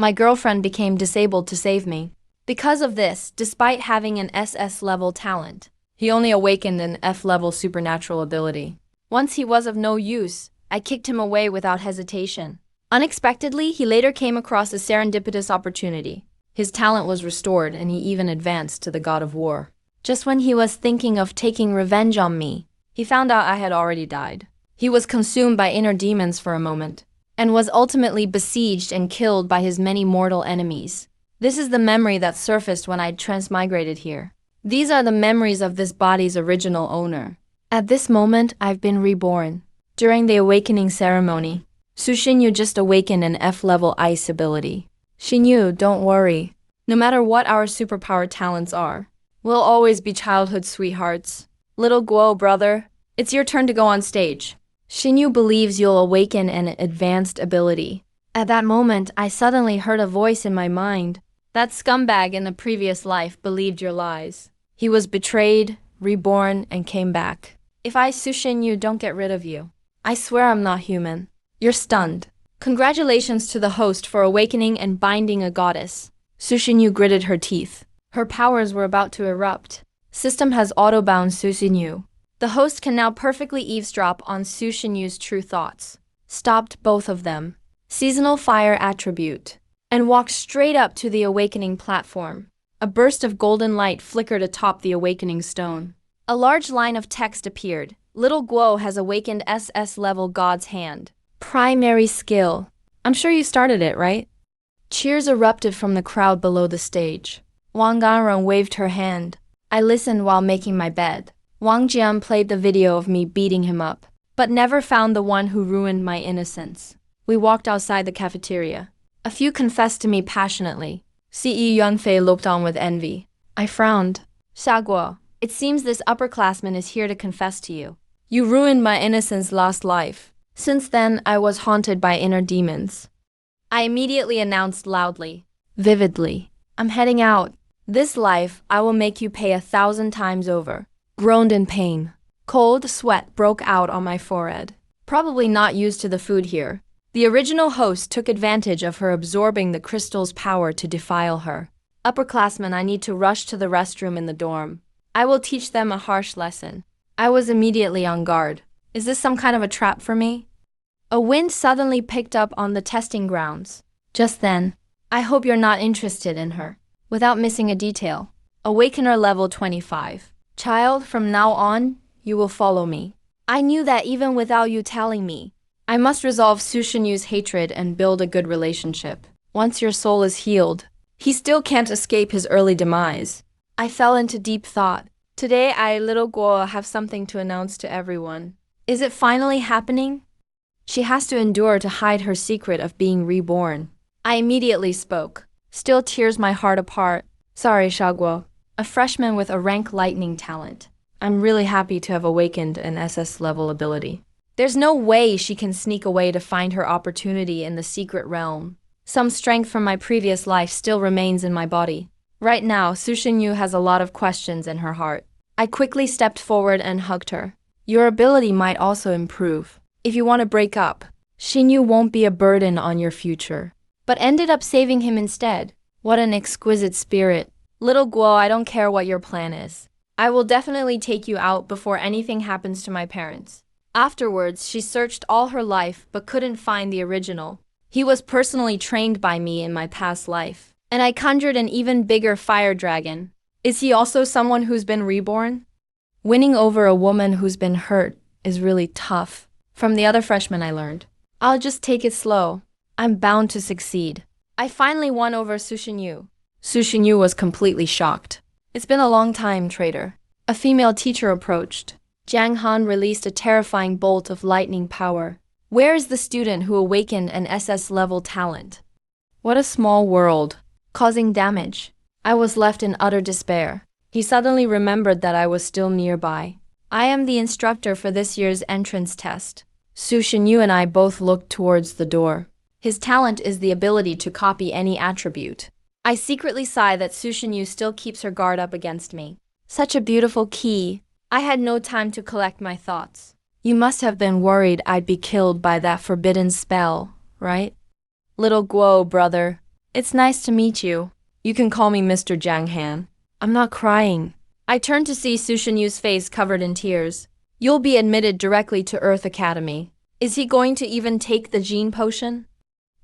My girlfriend became disabled to save me. Because of this, despite having an SS-level talent, he only awakened an F-level supernatural ability. Once he was of no use, I kicked him away without hesitation. Unexpectedly, he later came across a serendipitous opportunity. His talent was restored, and he even advanced to the god of war. Just when he was thinking of taking revenge on me, he found out I had already died. He was consumed by inner demons for a moment, and was ultimately besieged and killed by his many mortal enemies. This is the memory that surfaced when I transmigrated here. These are the memories of this body's original owner. At this moment, I've been reborn. During the awakening ceremony, Su Xinyu just awakened an F-level ice ability. Xinyu, don't worry. No matter what our superpower talents are, we'll always be childhood sweethearts. Little Guo, brother, it's your turn to go on stage. Xinyu believes you'll awaken an advanced ability. At that moment, I suddenly heard a voice in my mind. That scumbag in the previous life believed your lies. He was betrayed, reborn, and came back. If I, Su Xinyu, don't get rid of you, I swear I'm not human. You're stunned. Congratulations to the host for awakening and binding a goddess. Su Xinyu gritted her teeth. Her powers were about to erupt. System has auto-bound Su Xinyu. The host can now perfectly eavesdrop on Su Xinyu's true thoughts. Stopped both of them. Seasonal fire attribute. And walked straight up to the awakening platform. A burst of golden light flickered atop the awakening stone. A large line of text appeared. Little Guo has awakened SS-level God's hand. Primary skill. I'm sure you started it, right? Cheers erupted from the crowd below the stage. Wang Ganren waved her hand. I listened while making my bed. Wang Jian played the video of me beating him up, but never found the one who ruined my innocence. We walked outside the cafeteria. A few confessed to me passionately. Ce Yunfei looked on with envy. I frowned. Xiaguo, it seems this upperclassman is here to confess to you. You ruined my innocence last life. Since then, I was haunted by inner demons. I immediately announced loudly, vividly, I'm heading out. This life, I will make you pay 1,000 times over. Groaned in pain. Cold sweat broke out on my forehead. Probably not used to the food here. The original host took advantage of her absorbing the crystal's power to defile her. Upperclassmen, I need to rush to the restroom in the dorm. I will teach them a harsh lesson. I was immediately on guard. Is this some kind of a trap for me? A wind suddenly picked up on the testing grounds. Just then, I hope you're not interested in her. Without missing a detail. Awakener level 25. Child, from now on, you will follow me. I knew that even without you telling me, I must resolve Su Xinyu's hatred and build a good relationship. Once your soul is healed, he still can't escape his early demise. I fell into deep thought. Today I, Little Guo, have something to announce to everyone. Is it finally happening? She has to endure to hide her secret of being reborn. I immediately spoke. Still tears my heart apart. Sorry, Xiaguo. A freshman with a rank lightning talent. I'm really happy to have awakened an SS-level ability. There's no way she can sneak away to find her opportunity in the secret realm. Some strength from my previous life still remains in my body. Right now, Su Xinyu has a lot of questions in her heart. I quickly stepped forward and hugged her. Your ability might also improve. If you want to break up, Xinyu won't be a burden on your future. But ended up saving him instead. What an exquisite spirit. Little Guo, I don't care what your plan is. I will definitely take you out before anything happens to my parents. Afterwards, she searched all her life but couldn't find the original. He was personally trained by me in my past life. And I conjured an even bigger fire dragon. Is he also someone who's been reborn? Winning over a woman who's been hurt is really tough. From the other freshmen I learned. I'll just take it slow. I'm bound to succeed. I finally won over Su Xinyu. Su Xinyu was completely shocked. It's been a long time, traitor. A female teacher approached. Jiang Han released a terrifying bolt of lightning power. Where is the student who awakened an SS-level talent? What a small world. Causing damage. I was left in utter despair. He suddenly remembered that I was still nearby. I am the instructor for this year's entrance test. Su Xinyu and I both looked towards the door. His talent is the ability to copy any attribute. I secretly sigh that Su Xinyu still keeps her guard up against me. Such a beautiful key. I had no time to collect my thoughts. You must have been worried I'd be killed by that forbidden spell, right? Little Guo, brother. It's nice to meet you. You can call me Mr. Jiang Han. I'm not crying. I turned to see Su Shinyu's face covered in tears. You'll be admitted directly to Earth Academy. Is he going to even take the gene potion?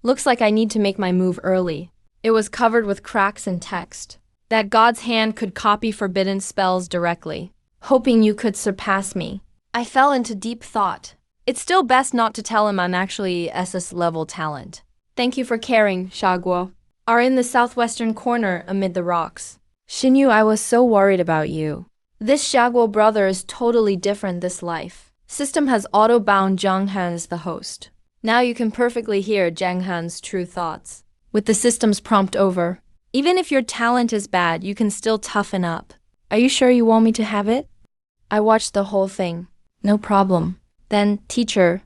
Looks like I need to make my move early. It was covered with cracks and text. That God's hand could copy forbidden spells directly. Hoping you could surpass me. I fell into deep thought. It's still best not to tell him I'm actually SS level talent. Thank you for caring, Shaguo. Are in the southwestern corner amid the rocks. Shinyu, I was so worried about you. This Shaguo brother is totally different this life. System has auto-bound Jiang Han as the host. Now you can perfectly hear Jiang Han's true thoughts. With the system's prompt over. Even if your talent is bad, you can still toughen up. Are you sure you want me to have it? I watched the whole thing. No problem. Then, teacher.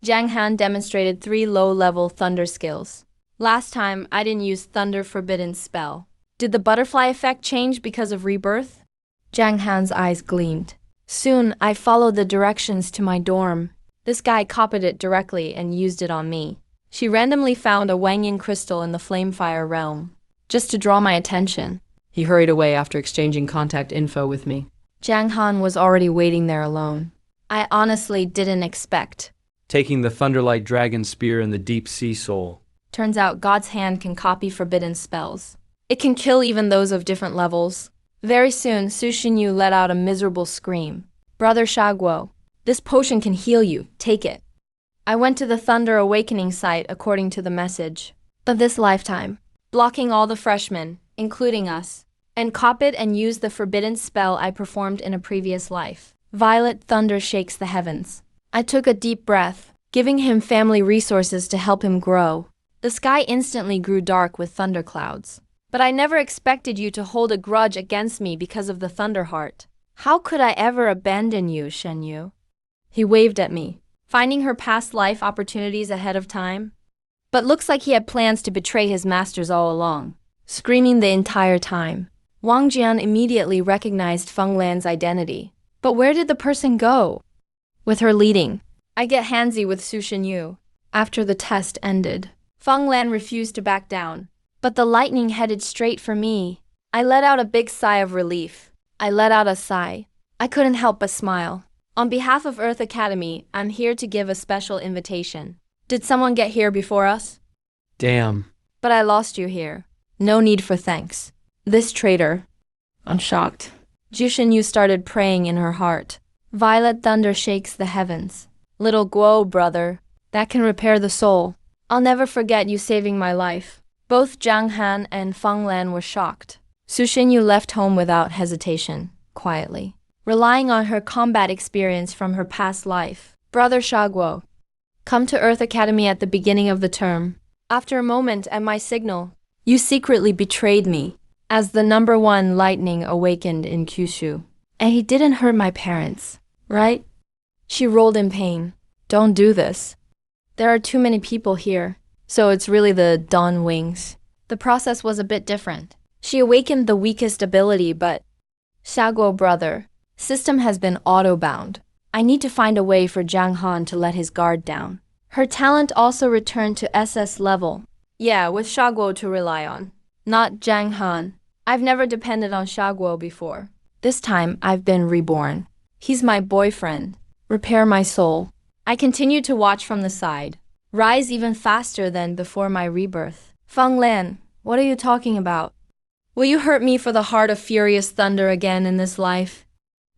Jiang Han demonstrated 3 low-level thunder skills. Last time, I didn't use thunder forbidden spell. Did the butterfly effect change because of rebirth? Jiang Han's eyes gleamed. Soon, I followed the directions to my dorm. This guy copied it directly and used it on me. She randomly found a Wangyin crystal in the Flamefire realm, just to draw my attention. He hurried away after exchanging contact info with me. Jiang Han was already waiting there alone. I honestly didn't expect. Taking the Thunderlight Dragon Spear in the Deep Sea Soul. Turns out God's hand can copy forbidden spells. It can kill even those of different levels. Very soon, Su Shinyu let out a miserable scream. Brother Shaguo, this potion can heal you. Take it. I went to the Thunder Awakening site according to the message. But this lifetime, blocking all the freshmen, including us, and copied and used the forbidden spell I performed in a previous life. Violet thunder shakes the heavens. I took a deep breath, giving him family resources to help him grow. The sky instantly grew dark with thunderclouds. But I never expected you to hold a grudge against me because of the Thunder Heart. How could I ever abandon you, Shenyu? He waved at me, finding her past life opportunities ahead of time. But looks like he had plans to betray his masters all along, screaming the entire time. Wang Jian immediately recognized Feng Lan's identity. But where did the person go? With her leading, I get handsy with Su Shinyu. After the test ended, Feng Lan refused to back down. But the lightning headed straight for me. I let out a big sigh of relief. I let out a sigh. I couldn't help but smile. On behalf of Earth Academy, I'm here to give a special invitation. Did someone get here before us? Damn. But I lost you here. No need for thanks. This traitor. I'm shocked. Jushinyu started praying in her heart. Violet thunder shakes the heavens. Little Guo, brother. That can repair the soul. I'll never forget you saving my life. Both Jiang Han and Feng Lan were shocked. Su Shinyu left home without hesitation, quietly, relying on her combat experience from her past life. Brother Shaguo, come to Earth Academy at the beginning of the term. After a moment at my signal, you secretly betrayed me, as the #1 lightning awakened in Kyushu. And he didn't hurt my parents, right? She rolled in pain. Don't do this. There are too many people here. So it's really the Dawn Wings. The process was a bit different. She awakened the weakest ability, but Shaguo brother, system has been auto-bound. I need to find a way for Jiang Han to let his guard down. Her talent also returned to SS level. Yeah, with Shaguo to rely on. Not Jiang Han. I've never depended on Shaguo before. This time, I've been reborn. He's my boyfriend. Repair my soul. I continue to watch from the side. Rise even faster than before my rebirth. Feng Lan, what are you talking about? Will you hurt me for the heart of furious thunder again in this life?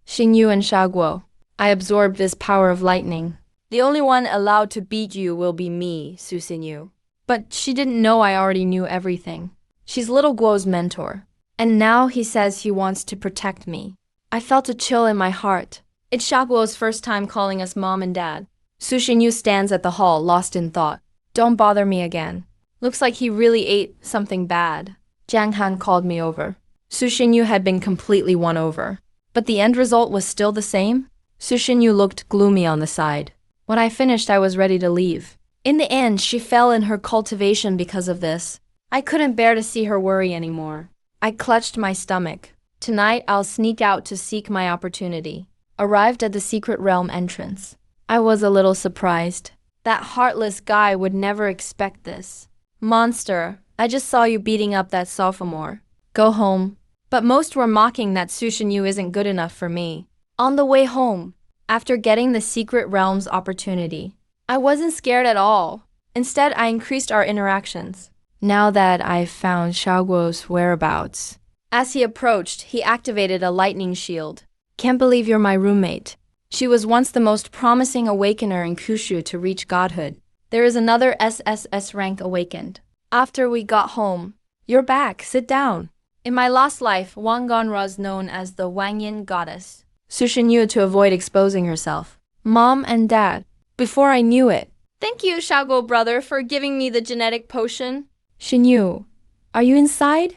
Xingyu and Shaguo, I absorbed this power of lightning. The only one allowed to beat you will be me, Su Xingyu. But she didn't know I already knew everything. She's little Guo's mentor. And now he says he wants to protect me. I felt a chill in my heart. It's Shaguo's first time calling us mom and dad. Su Xingyu stands at the hall, lost in thought. Don't bother me again. Looks like he really ate something bad. Jiang Han called me over. Su Xingyu had been completely won over. But the end result was still the same? Su Xingyu looked gloomy on the side. When I finished, I was ready to leave. In the end, she fell in her cultivation because of this. I couldn't bear to see her worry anymore. I clutched my stomach. Tonight, I'll sneak out to seek my opportunity. Arrived at the secret realm entrance. I was a little surprised. That heartless guy would never expect this. Monster, I just saw you beating up that sophomore. Go home. But most were mocking that Su Shinyu isn't good enough for me. On the way home, after getting the Secret Realms opportunity, I wasn't scared at all. Instead, I increased our interactions. Now that I've found Xiaoguo's whereabouts. As he approached, he activated a lightning shield. Can't believe you're my roommate. She was once the most promising awakener in Kyushu to reach godhood. There is another SSS rank awakened. After we got home, you're back, sit down. In my lost life, Wang Ganra was known as the Wangyin goddess. Su Shinyu to avoid exposing herself. Mom and Dad, before I knew it. Thank you, Xiaoguo brother, for giving me the genetic potion. Shinyu, are you inside?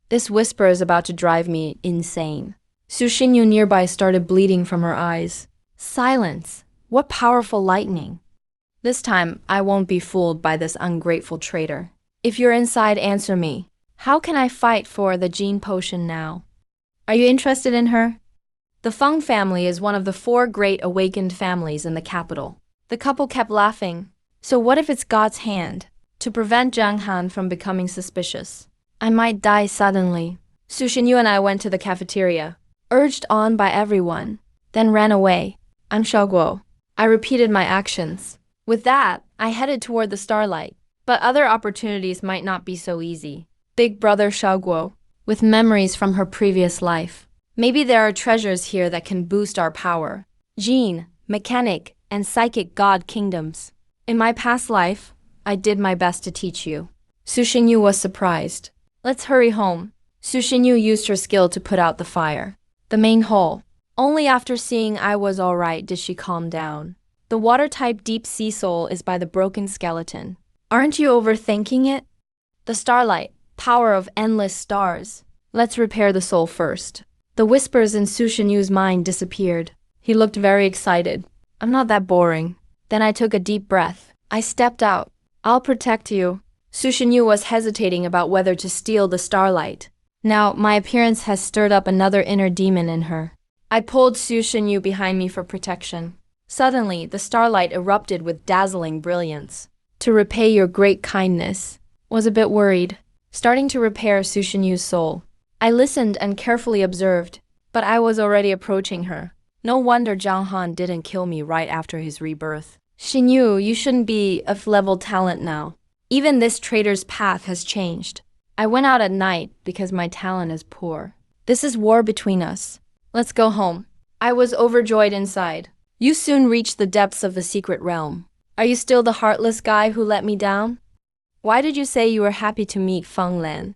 This whisper is about to drive me insane. Su Shinyu nearby started bleeding from her eyes. Silence. What powerful lightning. This time, I won't be fooled by this ungrateful traitor. If you're inside, answer me. How can I fight for the gene potion now? Are you interested in her? The Feng family is one of the 4 great awakened families in the capital. The couple kept laughing. So what if it's God's hand? To prevent Zhang Han from becoming suspicious. I might die suddenly. Su Shinyu and I went to the cafeteria, urged on by everyone, then ran away. I'm Xiaoguo. I repeated my actions. With that, I headed toward the starlight. But other opportunities might not be so easy. Big brother Xiaoguo, with memories from her previous life. Maybe there are treasures here that can boost our power. Gene, mechanic, and psychic god kingdoms. In my past life, I did my best to teach you. Su Shinyu was surprised. Let's hurry home. Su Shinyu used her skill to put out the fire. The main hole. Only after seeing I was alright did she calm down. The water-type deep sea soul is by the broken skeleton. Aren't you overthinking it? The starlight, power of endless stars. Let's repair the soul first. The whispers in Su Shinyu's mind disappeared. He looked very excited. I'm not that boring. Then I took a deep breath. I stepped out. I'll protect you. Su Shinyu was hesitating about whether to steal the starlight. Now, my appearance has stirred up another inner demon in her. I pulled Su Shinyu behind me for protection. Suddenly, the starlight erupted with dazzling brilliance. To repay your great kindness. Was a bit worried. Starting to repair Su Shinyu's soul. I listened and carefully observed, but I was already approaching her. No wonder Zhang Han didn't kill me right after his rebirth. Shinyu, you shouldn't be F-level talent now. Even this traitor's path has changed. I went out at night because my talent is poor. This is war between us. Let's go home. I was overjoyed inside. You soon reached the depths of the secret realm. Are you still the heartless guy who let me down? Why did you say you were happy to meet Feng Lan?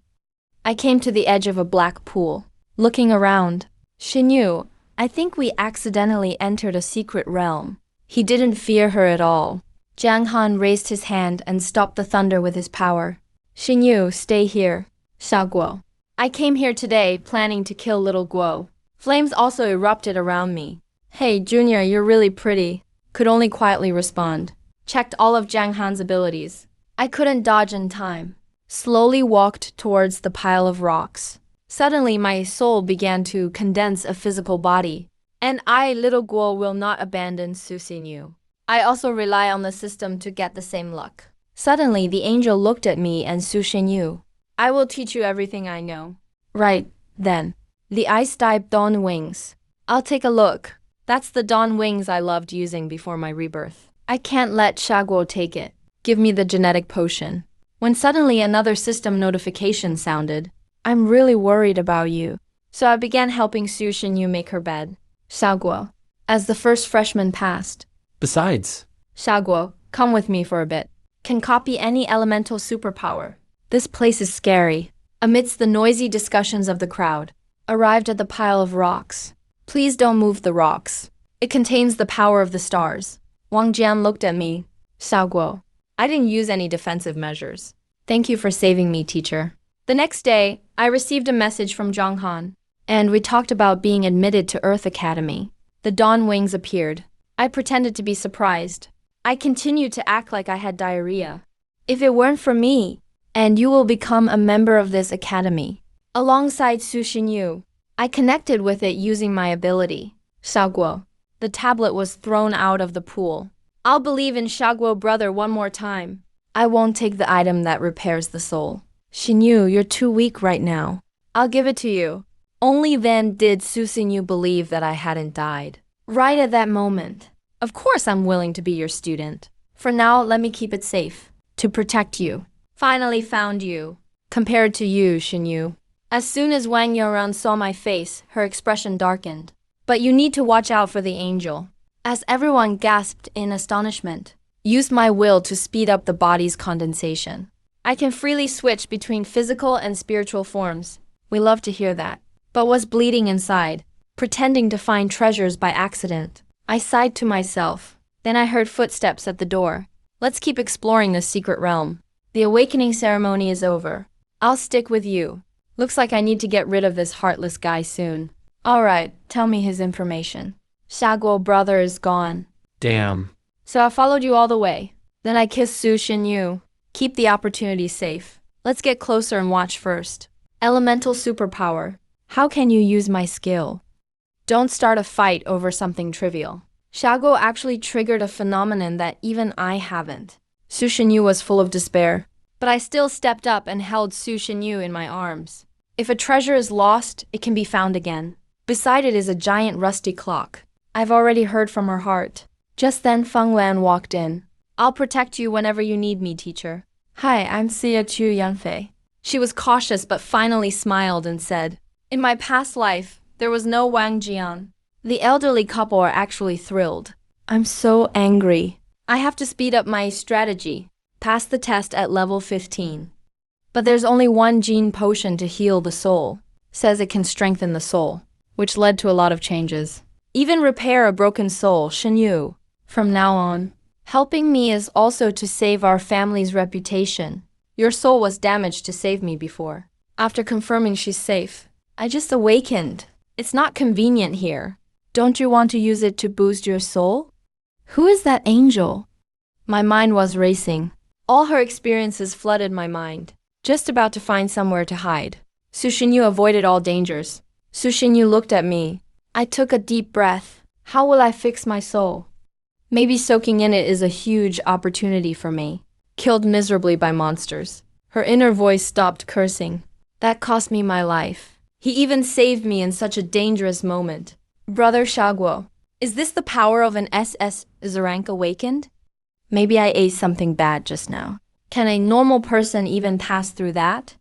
I came to the edge of a black pool, looking around. Shinyu, I think we accidentally entered a secret realm. He didn't fear her at all. Zhang Han raised his hand and stopped the thunder with his power. Shinyu, stay here. Xiaoguo. I came here today planning to kill little Guo. Flames also erupted around me. Hey, Junior, you're really pretty. Could only quietly respond. Checked all of Zhang Han's abilities. I couldn't dodge in time. Slowly walked towards the pile of rocks. Suddenly, my soul began to condense a physical body. And I, little Guo, will not abandon Su Xinyu. I also rely on the system to get the same luck. Suddenly, the angel looked at me and Su Xinyu. I will teach you everything I know. Right, then. The ice-type dawn wings. I'll take a look. That's the dawn wings I loved using before my rebirth. I can't let Xiaoguo take it. Give me the genetic potion. When suddenly another system notification sounded. I'm really worried about you. So I began helping Su Xinyu make her bed. Xiaoguo. As the first freshman passed. Besides, Xiaoguo, come with me for a bit. Can copy any elemental superpower. This place is scary. Amidst the noisy discussions of the crowd. Arrived at the pile of rocks. Please don't move the rocks. It contains the power of the stars. Wang Jian looked at me. Xiaoguo. I didn't use any defensive measures. Thank you for saving me, teacher. The next day, I received a message from Zhang Han, and we talked about being admitted to Earth Academy. The dawn wings appeared. I pretended to be surprised. I continued to act like I had diarrhea. If it weren't for me, and you will become a member of this academy. Alongside Su Xinyu, I connected with it using my ability. Xiaoguo. The tablet was thrown out of the pool. I'll believe in Xiaoguo brother one more time. I won't take the item that repairs the soul. Xinyu, you're too weak right now. I'll give it to you. Only then did Su Xinyu believe that I hadn't died. Right at that moment. Of course I'm willing to be your student. For now, let me keep it safe. To protect you. Finally found you. Compared to you, Xinyu. As soon as Wang Yaoran saw my face, her expression darkened. But you need to watch out for the angel. As everyone gasped in astonishment, use my will to speed up the body's condensation. I can freely switch between physical and spiritual forms. We love to hear that. But was bleeding inside, pretending to find treasures by accident. I sighed to myself. Then I heard footsteps at the door. Let's keep exploring this secret realm. The awakening ceremony is over. I'll stick with you. Looks like I need to get rid of this heartless guy soon. Alright, tell me his information. Shaguo brother is gone. Damn. So I followed you all the way. Then I kissed Su Xinyu. Keep the opportunity safe. Let's get closer and watch first. Elemental superpower. How can you use my skill? Don't start a fight over something trivial. Shaguo actually triggered a phenomenon that even I haven't. Su Xinyu was full of despair, but I still stepped up and held Su Xinyu in my arms. If a treasure is lost, it can be found again. Beside it is a giant rusty clock. I've already heard from her heart. Just then Feng Lan walked in. I'll protect you whenever you need me, teacher. Hi, I'm Xia Chu Yanfei. She was cautious but finally smiled and said, in my past life, there was no Wang Jian. The elderly couple are actually thrilled. I'm so angry. I have to speed up my strategy. Pass the test at level 15. But there's only one gene potion to heal the soul. Says it can strengthen the soul, which led to a lot of changes. Even repair a broken soul, Xinyu. From now on, helping me is also to save our family's reputation. Your soul was damaged to save me before. After confirming she's safe, I just awakened. It's not convenient here. Don't you want to use it to boost your soul? Who is that angel? My mind was racing. All her experiences flooded my mind. Just about to find somewhere to hide. Su Xinyu avoided all dangers. Su Xinyu looked at me. I took a deep breath. How will I fix my soul? Maybe soaking in it is a huge opportunity for me. Killed miserably by monsters. Her inner voice stopped cursing. That cost me my life. He even saved me in such a dangerous moment. Brother Shaguo, is this the power of an SS rank awakened? Maybe I ate something bad just now. Can a normal person even pass through that?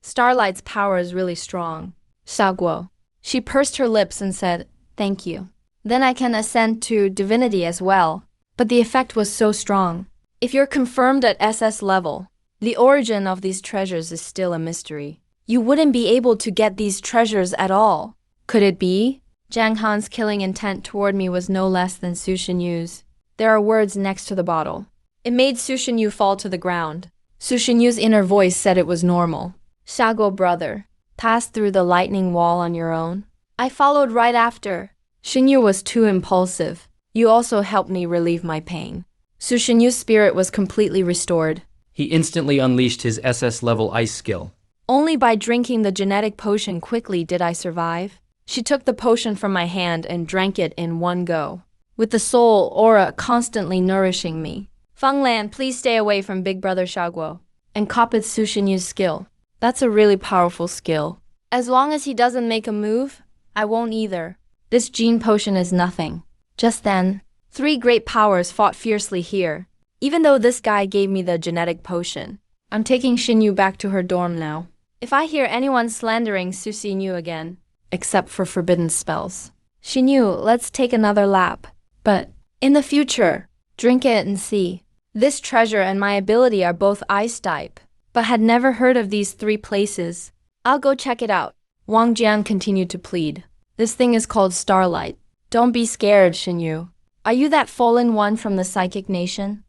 Starlight's power is really strong. Shaguo. She pursed her lips and said, thank you. Then I can ascend to divinity as well. But the effect was so strong. If you're confirmed at SS level, the origin of these treasures is still a mystery. You wouldn't be able to get these treasures at all. Could it be? Zhang Han's killing intent toward me was no less than Su Xinyu's. There are words next to the bottle. It made Su Xinyu fall to the ground. Su Xinyu's inner voice said it was normal. Shaguo brother, pass through the lightning wall on your own. I followed right after. Xinyu was too impulsive. You also helped me relieve my pain. Su Xinyu's spirit was completely restored. He instantly unleashed his SS level ice skill. Only by drinking the genetic potion quickly did I survive. She took the potion from my hand and drank it in one go. With the soul aura constantly nourishing me. Feng Lan, please stay away from Big Brother Shaguo. And copy Su Xinyu's skill. That's a really powerful skill. As long as he doesn't make a move, I won't either. This gene potion is nothing. Just then, 3 great powers fought fiercely here. Even though this guy gave me the genetic potion. I'm taking Xinyu back to her dorm now. If I hear anyone slandering Su Xinyu again, except for forbidden spells. Xinyu, let's take another lap. But, in the future, drink it and see. This treasure and my ability are both ice type, but had never heard of these 3 places. I'll go check it out. Wang Jian continued to plead. This thing is called Starlight. Don't be scared, Xinyu. Are you that fallen one from the Psychic Nation?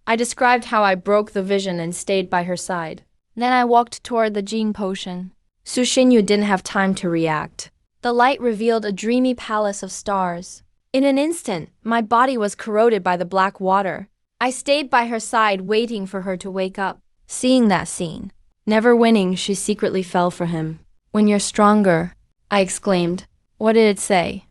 I described how I broke the vision and stayed by her side. Then I walked toward the gene potion. Su Xinyu didn't have time to react. The light revealed a dreamy palace of stars. In an instant, my body was corroded by the black water. I stayed by her side waiting for her to wake up. Seeing that scene, never winning, she secretly fell for him. When you're stronger, I exclaimed. What did it say?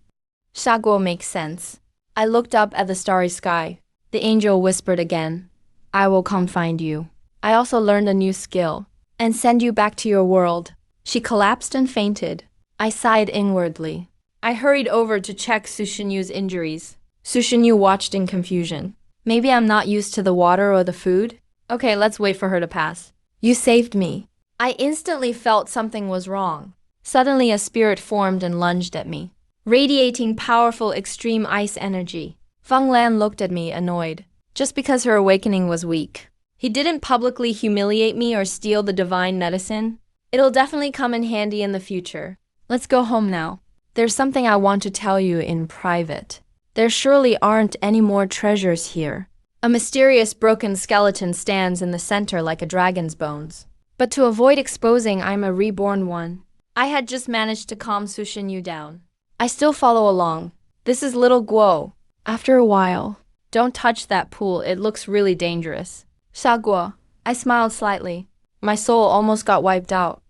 Shaguo makes sense. I looked up at the starry sky. The angel whispered again. I will come find you. I also learned a new skill. and send you back to your world." She collapsed and fainted. I sighed inwardly. I hurried over to check Sushinyu's injuries. Sushinyu watched in confusion. Maybe I'm not used to the water or the food? Okay, let's wait for her to pass. You saved me. I instantly felt something was wrong. Suddenly a spirit formed and lunged at me, radiating powerful extreme ice energy. Feng Lan looked at me, annoyed. Just because her awakening was weak. He didn't publicly humiliate me or steal the divine medicine. It'll definitely come in handy in the future. Let's go home now. There's something I want to tell you in private. There surely aren't any more treasures here. A mysterious broken skeleton stands in the center like a dragon's bones. But to avoid exposing I'm a reborn one, I had just managed to calm Sushinyu down. I still follow along. This is little Guo. After a while, don't touch that pool, it looks really dangerous. Guo. I smiled slightly. My soul almost got wiped out.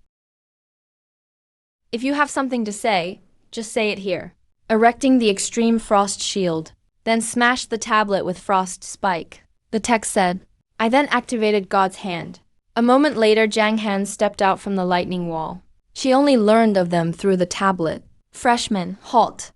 If you have something to say, just say it here. Erecting the extreme frost shield, then smash the tablet with frost spike. The text said. I then activated God's hand. A moment later, Jiang Han stepped out from the lightning wall. She only learned of them through the tablet. Freshman, halt.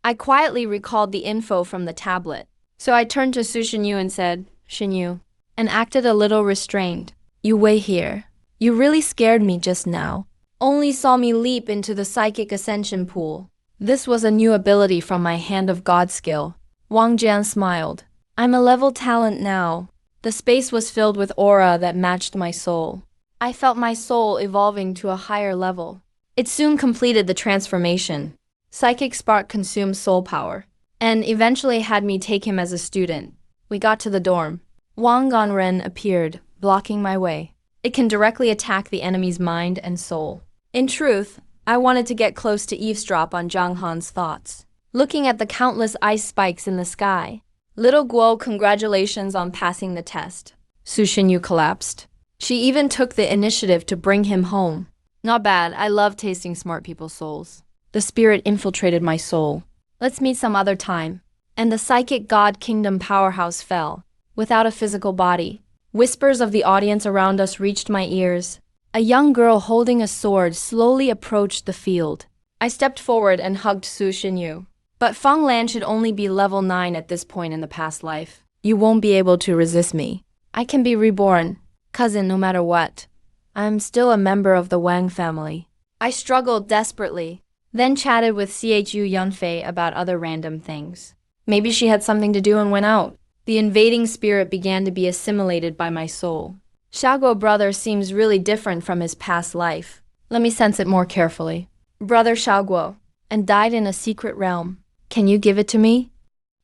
I quietly recalled the info from the tablet. So I turned to Sushinyu and said, Shinyu, and acted a little restrained. You wait here. You really scared me just now. Only saw me leap into the psychic ascension pool. This was a new ability from my Hand of God skill. Wang Jian smiled. I'm a level talent now. The space was filled with aura that matched my soul. I felt my soul evolving to a higher level. It soon completed the transformation. Psychic spark consumed soul power, and eventually had me take him as a student. We got to the dorm. Wang Ganren appeared, blocking my way. It can directly attack the enemy's mind and soul. In truth, I wanted to get close to eavesdrop on Zhang Han's thoughts. Looking at the countless ice spikes in the sky. Little Guo, congratulations on passing the test. Sushinyu collapsed. She even took the initiative to bring him home. Not bad, I love tasting smart people's souls. The spirit infiltrated my soul. Let's meet some other time. And the psychic god kingdom powerhouse fell, without a physical body. Whispers of the audience around us reached my ears. A young girl holding a sword slowly approached the field. I stepped forward and hugged Su Xinyu. But Feng Lan should only be level 9 at this point in the past life. You won't be able to resist me. I can be reborn, cousin, no matter what. I'm still a member of the Wang family. I struggled desperately, then chatted with Chu Yunfei about other random things. Maybe she had something to do and went out. The invading spirit began to be assimilated by my soul. Xiaoguo brother seems really different from his past life. Let me sense it more carefully. Brother Xiaoguo, and died in a secret realm. Can you give it to me?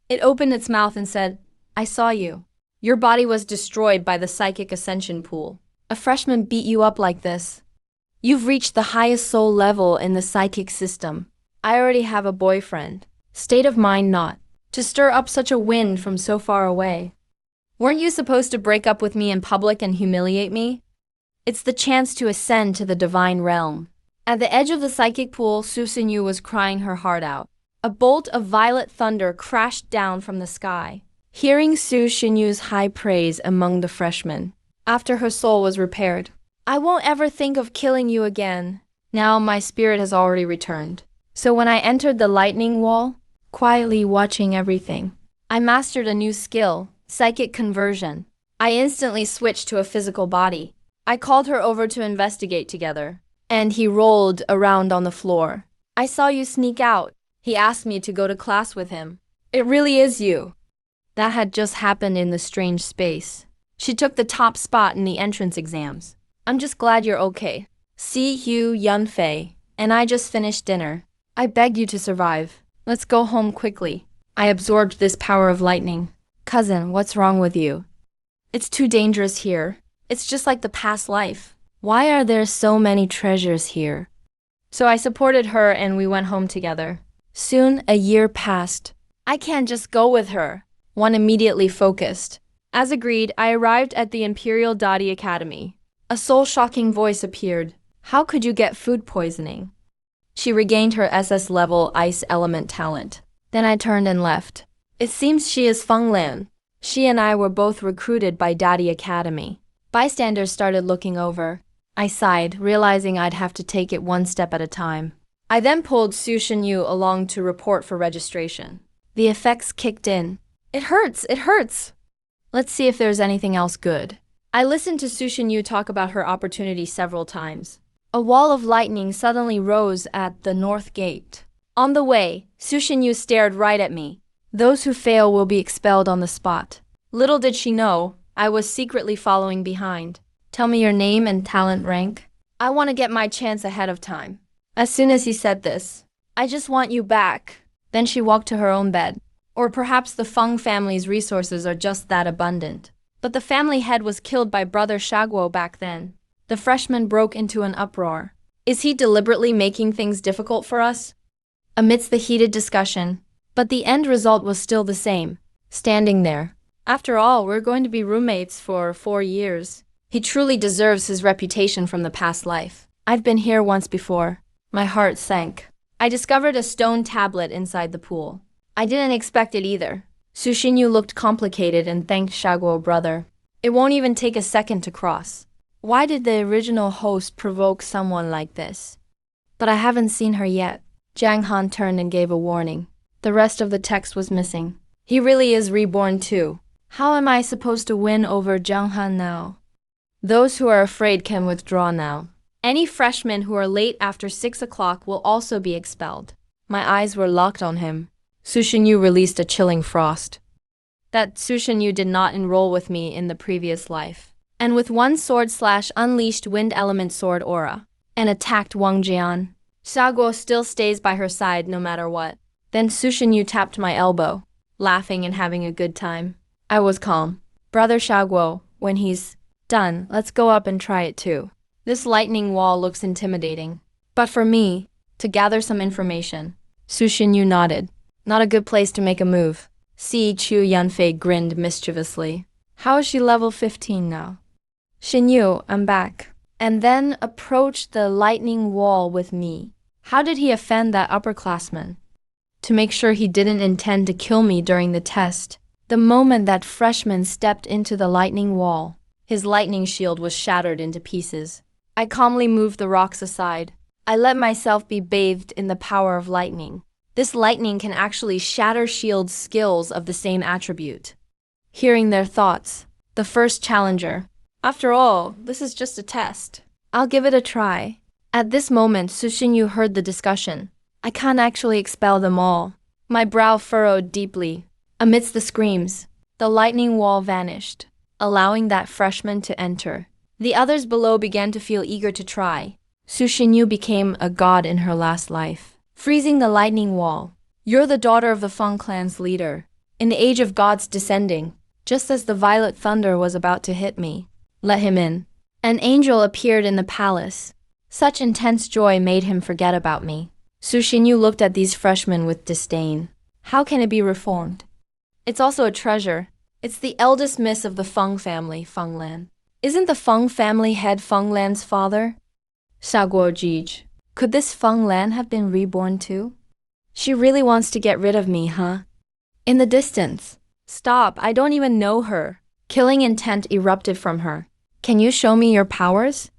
It opened its mouth and said, I saw you. Your body was destroyed by the psychic ascension pool. A freshman beat you up like this. You've reached the highest soul level in the psychic system. I already have a boyfriend. State of mind not. To stir up such a wind from so far away. Weren't you supposed to break up with me in public and humiliate me? It's the chance to ascend to the divine realm. At the edge of the psychic pool, Su Xinyu was crying her heart out. A bolt of violet thunder crashed down from the sky. Hearing Su Xinyu's high praise among the freshmen, after her soul was repaired, I won't ever think of killing you again. Now my spirit has already returned. So when I entered the lightning wall, quietly watching everything, I mastered a new skill, psychic conversion. I instantly switched to a physical body. I called her over to investigate together, and he rolled around on the floor. I saw you sneak out. He asked me to go to class with him. It really is you. That had just happened in the strange space. She took the top spot in the entrance exams. I'm just glad you're okay. See Hu Yunfei, and I just finished dinner. I begged you to survive. Let's go home quickly. I absorbed this power of lightning. Cousin, what's wrong with you? It's too dangerous here. It's just like the past life. Why are there so many treasures here? So I supported her and we went home together. Soon a year passed. I can't just go with her. One immediately focused. As agreed, I arrived at the Imperial Dadi Academy. A soul-shocking voice appeared. How could you get food poisoning? She regained her SS level ice element talent. Then I turned and left. It seems she is Feng Lan. She and I were both recruited by Dadi Academy. Bystanders started looking over. I sighed, realizing I'd have to take it one step at a time. I then pulled Su Shinyu along to report for registration. The effects kicked in. It hurts. Let's see if there's anything else good. I listened to Su Shinyu talk about her opportunity several times. A wall of lightning suddenly rose at the north gate. On the way, Su Shinyu stared right at me. Those who fail will be expelled on the spot. Little did she know, I was secretly following behind. Tell me your name and talent rank. I want to get my chance ahead of time. As soon as he said this, I just want you back. Then she walked to her own bed. Or perhaps the Feng family's resources are just that abundant. But the family head was killed by Brother Shaguo back then. The freshman broke into an uproar. Is he deliberately making things difficult for us? Amidst the heated discussion, but the end result was still the same. Standing there. After all, we're going to be roommates for 4 years. He truly deserves his reputation from the past life. I've been here once before. My heart sank. I discovered a stone tablet inside the pool. I didn't expect it either. Su Shinyu looked complicated and thanked Shaguo brother. It won't even take a second to cross. Why did the original host provoke someone like this? But I haven't seen her yet. Jiang Han turned and gave a warning. The rest of the text was missing. He really is reborn too. How am I supposed to win over Jiang Han now? Those who are afraid can withdraw now. Any freshmen who are late after 6 o'clock will also be expelled. My eyes were locked on him. Su Shinyu released a chilling frost. That Su Shinyu did not enroll with me in the previous life. And with one sword slash unleashed wind element sword aura, and attacked Wang Jian. Shaguo still stays by her side no matter what. Then Su Shinyu tapped my elbow, laughing and having a good time. I was calm. Brother Shaguo, when he's done, let's go up and try it too. This lightning wall looks intimidating. But for me, to gather some information. Su Shinyu nodded. Not a good place to make a move. Si Chu Yanfei grinned mischievously. How is she level 15 now? Shinyu, I'm back. And then approached the lightning wall with me. How did he offend that upperclassman? To make sure he didn't intend to kill me during the test. The moment that freshman stepped into the lightning wall, his lightning shield was shattered into pieces. I calmly moved the rocks aside. I let myself be bathed in the power of lightning. This lightning can actually shatter shield skills of the same attribute. Hearing their thoughts, the first challenger. After all, this is just a test. I'll give it a try. At this moment, Su Shinyu heard the discussion. I can't actually expel them all. My brow furrowed deeply. Amidst the screams, the lightning wall vanished, allowing that freshman to enter. The others below began to feel eager to try. Su Shinyu became a god in her last life. Freezing the lightning wall. You're the daughter of the Feng clan's leader. In the age of gods descending, just as the violet thunder was about to hit me. Let him in. An angel appeared in the palace. Such intense joy made him forget about me. Su Shinyu looked at these freshmen with disdain. How can it be reformed? It's also a treasure. It's the eldest miss of the Feng family, Feng Lan. Isn't the Feng family head Feng Lan's father? Shaguo Jij. Could this Feng Lan have been reborn too? She really wants to get rid of me, huh? In the distance. Stop, I don't even know her. Killing intent erupted from her. Can you show me your powers?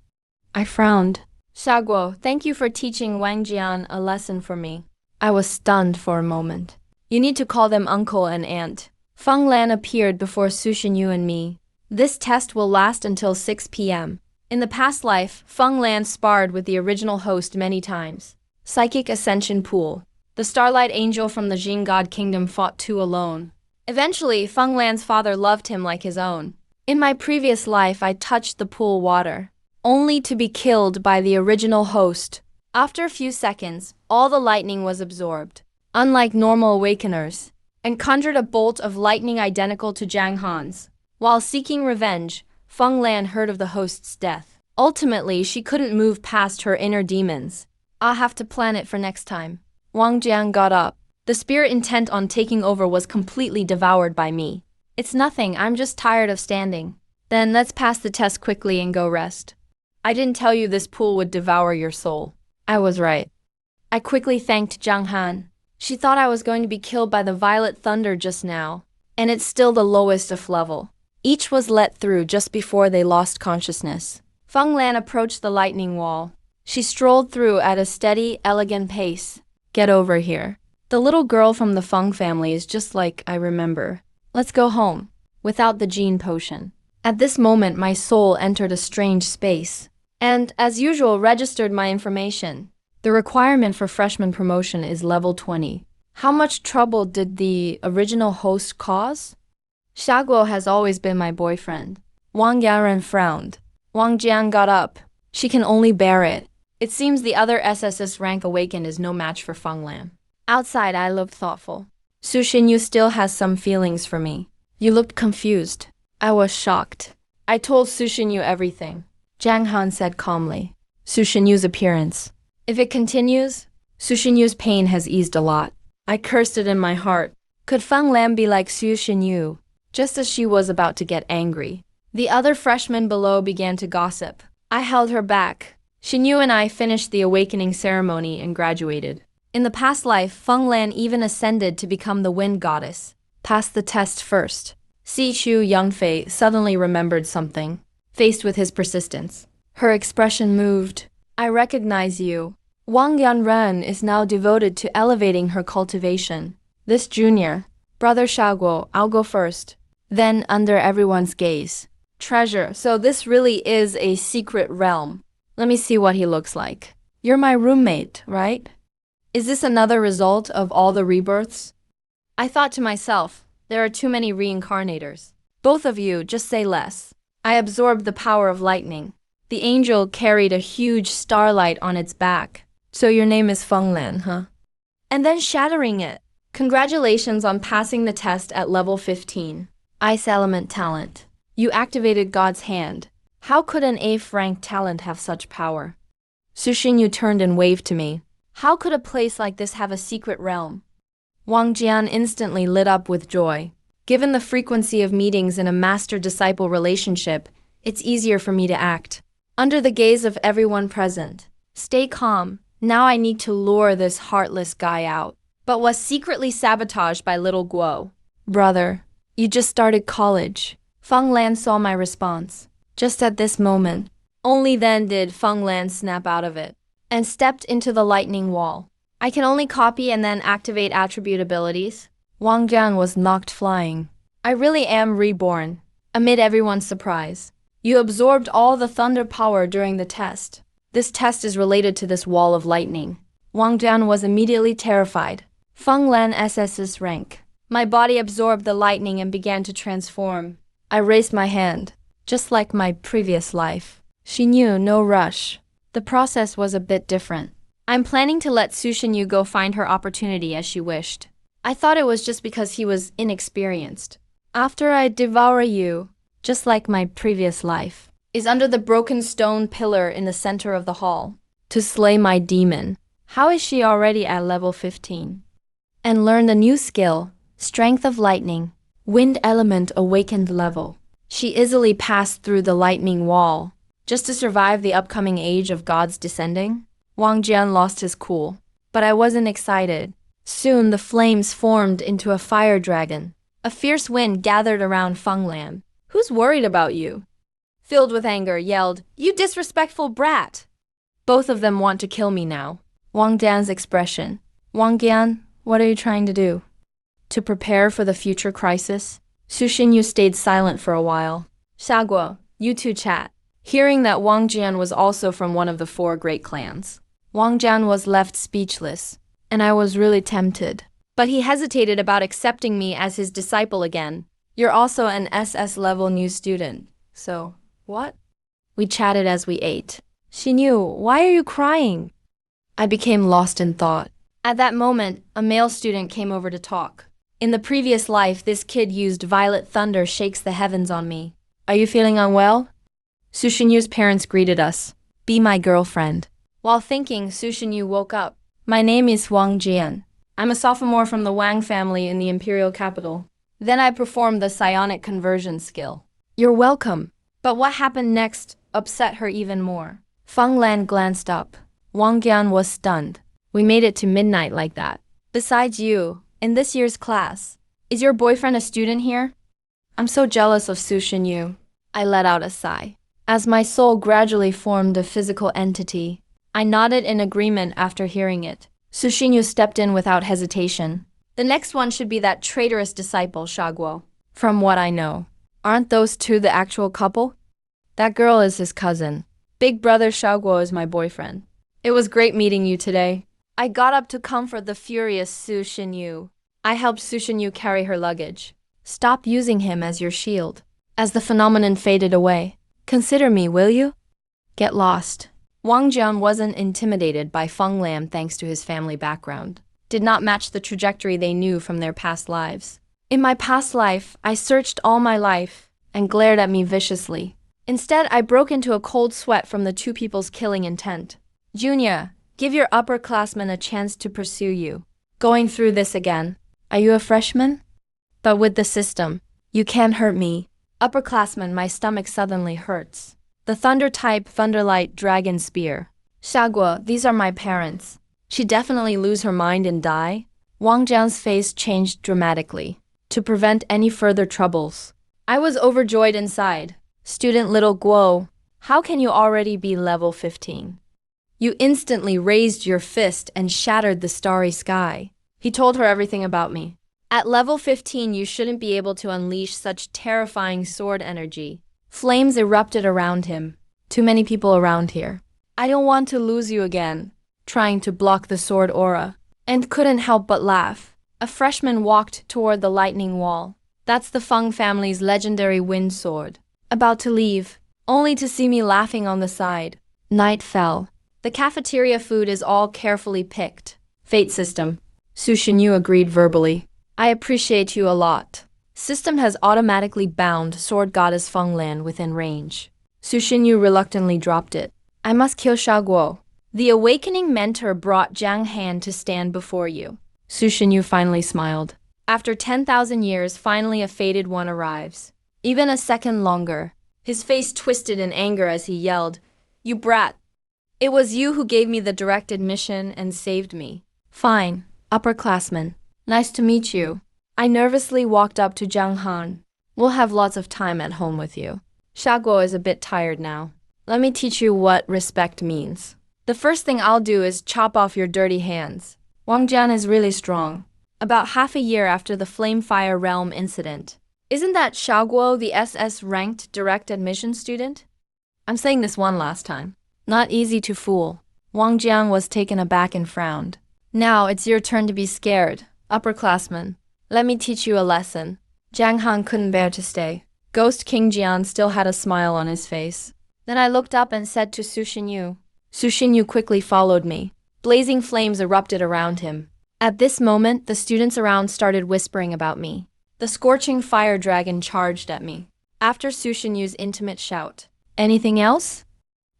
I frowned. Shaguo, thank you for teaching Wang Jian a lesson for me. I was stunned for a moment. You need to call them uncle and aunt. Feng Lan appeared before Su Shinyu and me. This test will last until 6 p.m. In the past life, Feng Lan sparred with the original host many times. Psychic Ascension Pool. The Starlight Angel from the Jin God Kingdom fought 2 alone. Eventually, Feng Lan's father loved him like his own. In my previous life, I touched the pool water, only to be killed by the original host. After a few seconds, all the lightning was absorbed, unlike normal awakeners, and conjured a bolt of lightning identical to Jiang Han's. While seeking revenge, Feng Lan heard of the host's death. Ultimately, she couldn't move past her inner demons. I'll have to plan it for next time. Wang Jian got up. The spirit intent on taking over was completely devoured by me. It's nothing, I'm just tired of standing. Then let's pass the test quickly and go rest. I didn't tell you this pool would devour your soul. I was right. I quickly thanked Jiang Han. She thought I was going to be killed by the violet thunder just now. And it's still the lowest of level. Each was let through just before they lost consciousness. Feng Lan approached the lightning wall. She strolled through at a steady, elegant pace. Get over here. The little girl from the Feng family is just like I remember. Let's go home. Without the gene potion. At this moment, my soul entered a strange space. And, as usual, registered my information. The requirement for freshman promotion is level 20. How much trouble did the original host cause? Xiaguo has always been my boyfriend. Wang Yaren frowned. Wang Jian got up. She can only bear it. It seems the other SSS rank awakened is no match for Feng Lan. Outside, I looked thoughtful. Su Xinyu still has some feelings for me. You looked confused. I was shocked. I told Su Xinyu everything. Zhang Han said calmly. Su Xinyu's appearance. If it continues, Su Xinyu's pain has eased a lot. I cursed it in my heart. Could Feng Lan be like Su Xinyu? Just as she was about to get angry. The other freshmen below began to gossip. I held her back. Xinyu and I finished the awakening ceremony and graduated. In the past life, Feng Lan even ascended to become the wind goddess. Passed the test first. Si Chu Yangfei suddenly remembered something, faced with his persistence. Her expression moved. I recognize you. Wang Yanren is now devoted to elevating her cultivation. This junior, Brother Xiaoguo, I'll go first. Then under everyone's gaze. Treasure, so this really is a secret realm. Let me see what he looks like. You're my roommate, right? Is this another result of all the rebirths? I thought to myself, there are too many reincarnators. Both of you, just say less. I absorbed the power of lightning. The angel carried a huge starlight on its back. So your name is Feng Lan, huh? And then shattering it. Congratulations on passing the test at level 15. Ice element talent. You activated God's hand. How could an 8th rank talent have such power? Su Xinyu turned and waved to me. How could a place like this have a secret realm? Wang Jian instantly lit up with joy. Given the frequency of meetings in a master-disciple relationship, it's easier for me to act. Under the gaze of everyone present. Stay calm. Now I need to lure this heartless guy out. But was secretly sabotaged by little Guo. Brother, you just started college. Feng Lan saw my response. Just at this moment. Only then did Feng Lan snap out of it. And stepped into the lightning wall. I can only copy and then activate attribute abilities. Wang Jian was knocked flying. I really am reborn. Amid everyone's surprise. You absorbed all the thunder power during the test. This test is related to this wall of lightning. Wang Jian was immediately terrified. Feng Lan SS's rank. My body absorbed the lightning and began to transform. I raised my hand. Just like my previous life. She knew no rush. The process was a bit different. I'm planning to let Su Xinyu go find her opportunity as she wished. I thought it was just because he was inexperienced. After I devour you, just like my previous life, is under the broken stone pillar in the center of the hall. To slay my demon. How is she already at level 15? And learn the new skill, Strength of Lightning, Wind Element Awakened level. She easily passed through the lightning wall. Just to survive the upcoming age of gods descending? Wang Jian lost his cool. But I wasn't excited. Soon the flames formed into a fire dragon. A fierce wind gathered around Feng Lan. Who's worried about you? Filled with anger, yelled, You disrespectful brat! Both of them want to kill me now. Wang Jian's expression. Wang Jian, what are you trying to do? To prepare for the future crisis? Su Xinyu stayed silent for a while. Xiaguo, you two chat. Hearing that Wang Jian was also from one of the 4 great clans. Wang Jian was left speechless, and I was really tempted. But he hesitated about accepting me as his disciple again. You're also an SS level new student. So, what? We chatted as we ate. Xinyu, why are you crying? I became lost in thought. At that moment, a male student came over to talk. In the previous life, this kid used violet thunder shakes the heavens on me. Are you feeling unwell? Su Xinyu's parents greeted us. Be my girlfriend. While thinking, Su Xinyu woke up. My name is Wang Jian. I'm a sophomore from the Wang family in the imperial capital. Then I performed the psionic conversion skill. You're welcome. But what happened next upset her even more. Feng Lan glanced up. Wang Jian was stunned. We made it to midnight like that. Besides you, in this year's class, is your boyfriend a student here? I'm so jealous of Su Xinyu. I let out a sigh. As my soul gradually formed a physical entity, I nodded in agreement after hearing it. Sushinyu stepped in without hesitation. The next one should be that traitorous disciple, Shaguo. From what I know, aren't those two the actual couple? That girl is his cousin. Big brother Shaguo is my boyfriend. It was great meeting you today. I got up to comfort the furious Su Xinyu. I helped Su Xinyu carry her luggage. Stop using him as your shield. As the phenomenon faded away, consider me, will you? Get lost. Wang Jian wasn't intimidated by Feng Lam thanks to his family background. Did not match the trajectory they knew from their past lives. In my past life, I searched all my life and glared at me viciously. Instead, I broke into a cold sweat from the two people's killing intent. Junior, give your upperclassmen a chance to pursue you. Going through this again. Are you a freshman? But with the system, you can't hurt me. Upperclassmen, my stomach suddenly hurts. The thunder-type Thunderlight Dragon Spear. Shaguo, these are my parents. She definitely lose her mind and die? Wang Jian's face changed dramatically. To prevent any further troubles. I was overjoyed inside. Student little Guo, how can you already be level 15? You instantly raised your fist and shattered the starry sky. He told her everything about me. At level 15, you shouldn't be able to unleash such terrifying sword energy. Flames erupted around him. Too many people around here. I don't want to lose you again. Trying to block the sword aura. And couldn't help but laugh. A freshman walked toward the lightning wall. That's the Feng family's legendary wind sword. About to leave, only to see me laughing on the side. Night fell. The cafeteria food is all carefully picked. Fate system. Su Xinyu agreed verbally. I appreciate you a lot. System has automatically bound Sword Goddess Feng Lan within range. Su Xinyu reluctantly dropped it. I must kill Shaguo. The awakening mentor brought Jiang Han to stand before you. Su Xinyu finally smiled. After 10,000 years, finally a fated one arrives. Even a second longer. His face twisted in anger as he yelled, You brat! It was you who gave me the direct admission and saved me. Fine, upperclassman. Nice to meet you. I nervously walked up to Jiang Han. We'll have lots of time at home with you. Shaguo is a bit tired now. Let me teach you what respect means. The first thing I'll do is chop off your dirty hands. Wang Jian is really strong. About half a year after the Flamefire Realm incident. Isn't that Shaguo the SS-ranked direct admission student? I'm saying this one last time. Not easy to fool. Wang Jian was taken aback and frowned. Now it's your turn to be scared, upperclassman. Let me teach you a lesson. Jiang Han couldn't bear to stay. Ghost King Jian still had a smile on his face. Then I looked up and said to Su Xinyu. Su Xinyu quickly followed me. Blazing flames erupted around him. At this moment, the students around started whispering about me. The scorching fire dragon charged at me. After Su Xinyu's intimate shout, anything else?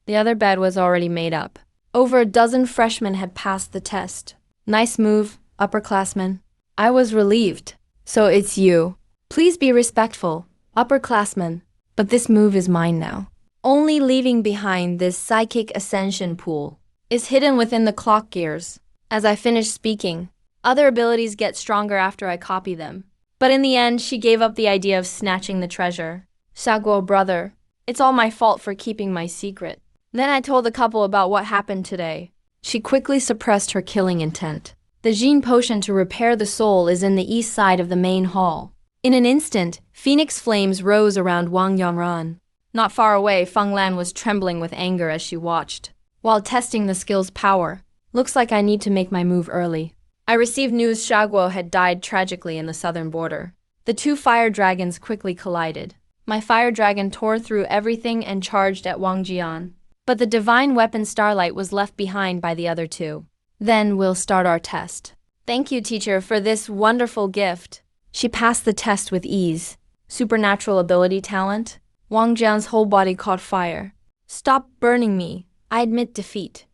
The other bed was already made up. Over a dozen freshmen had passed the test. Nice move, upperclassmen. I was relieved. So it's you. Please be respectful, upperclassmen. But this move is mine now. Only leaving behind this psychic ascension pool is hidden within the clock gears. As I finished speaking, other abilities get stronger after I copy them. But in the end, she gave up the idea of snatching the treasure. Shaguo brother, it's all my fault for keeping my secret. Then I told the couple about what happened today. She quickly suppressed her killing intent. The Jin potion to repair the soul is in the east side of the main hall. In an instant, phoenix flames rose around Wang Yangran. Not far away, Feng Lan was trembling with anger as she watched. While testing the skill's power, looks like I need to make my move early. I received news Shaguo had died tragically in the southern border. The two fire dragons quickly collided. My fire dragon tore through everything and charged at Wang Jian. But the divine weapon Starlight was left behind by the other two. Then we'll start our test. Thank you, teacher, for this wonderful gift. She passed the test with ease. Supernatural ability talent. Wang Jian's whole body caught fire. Stop burning me. I admit defeat.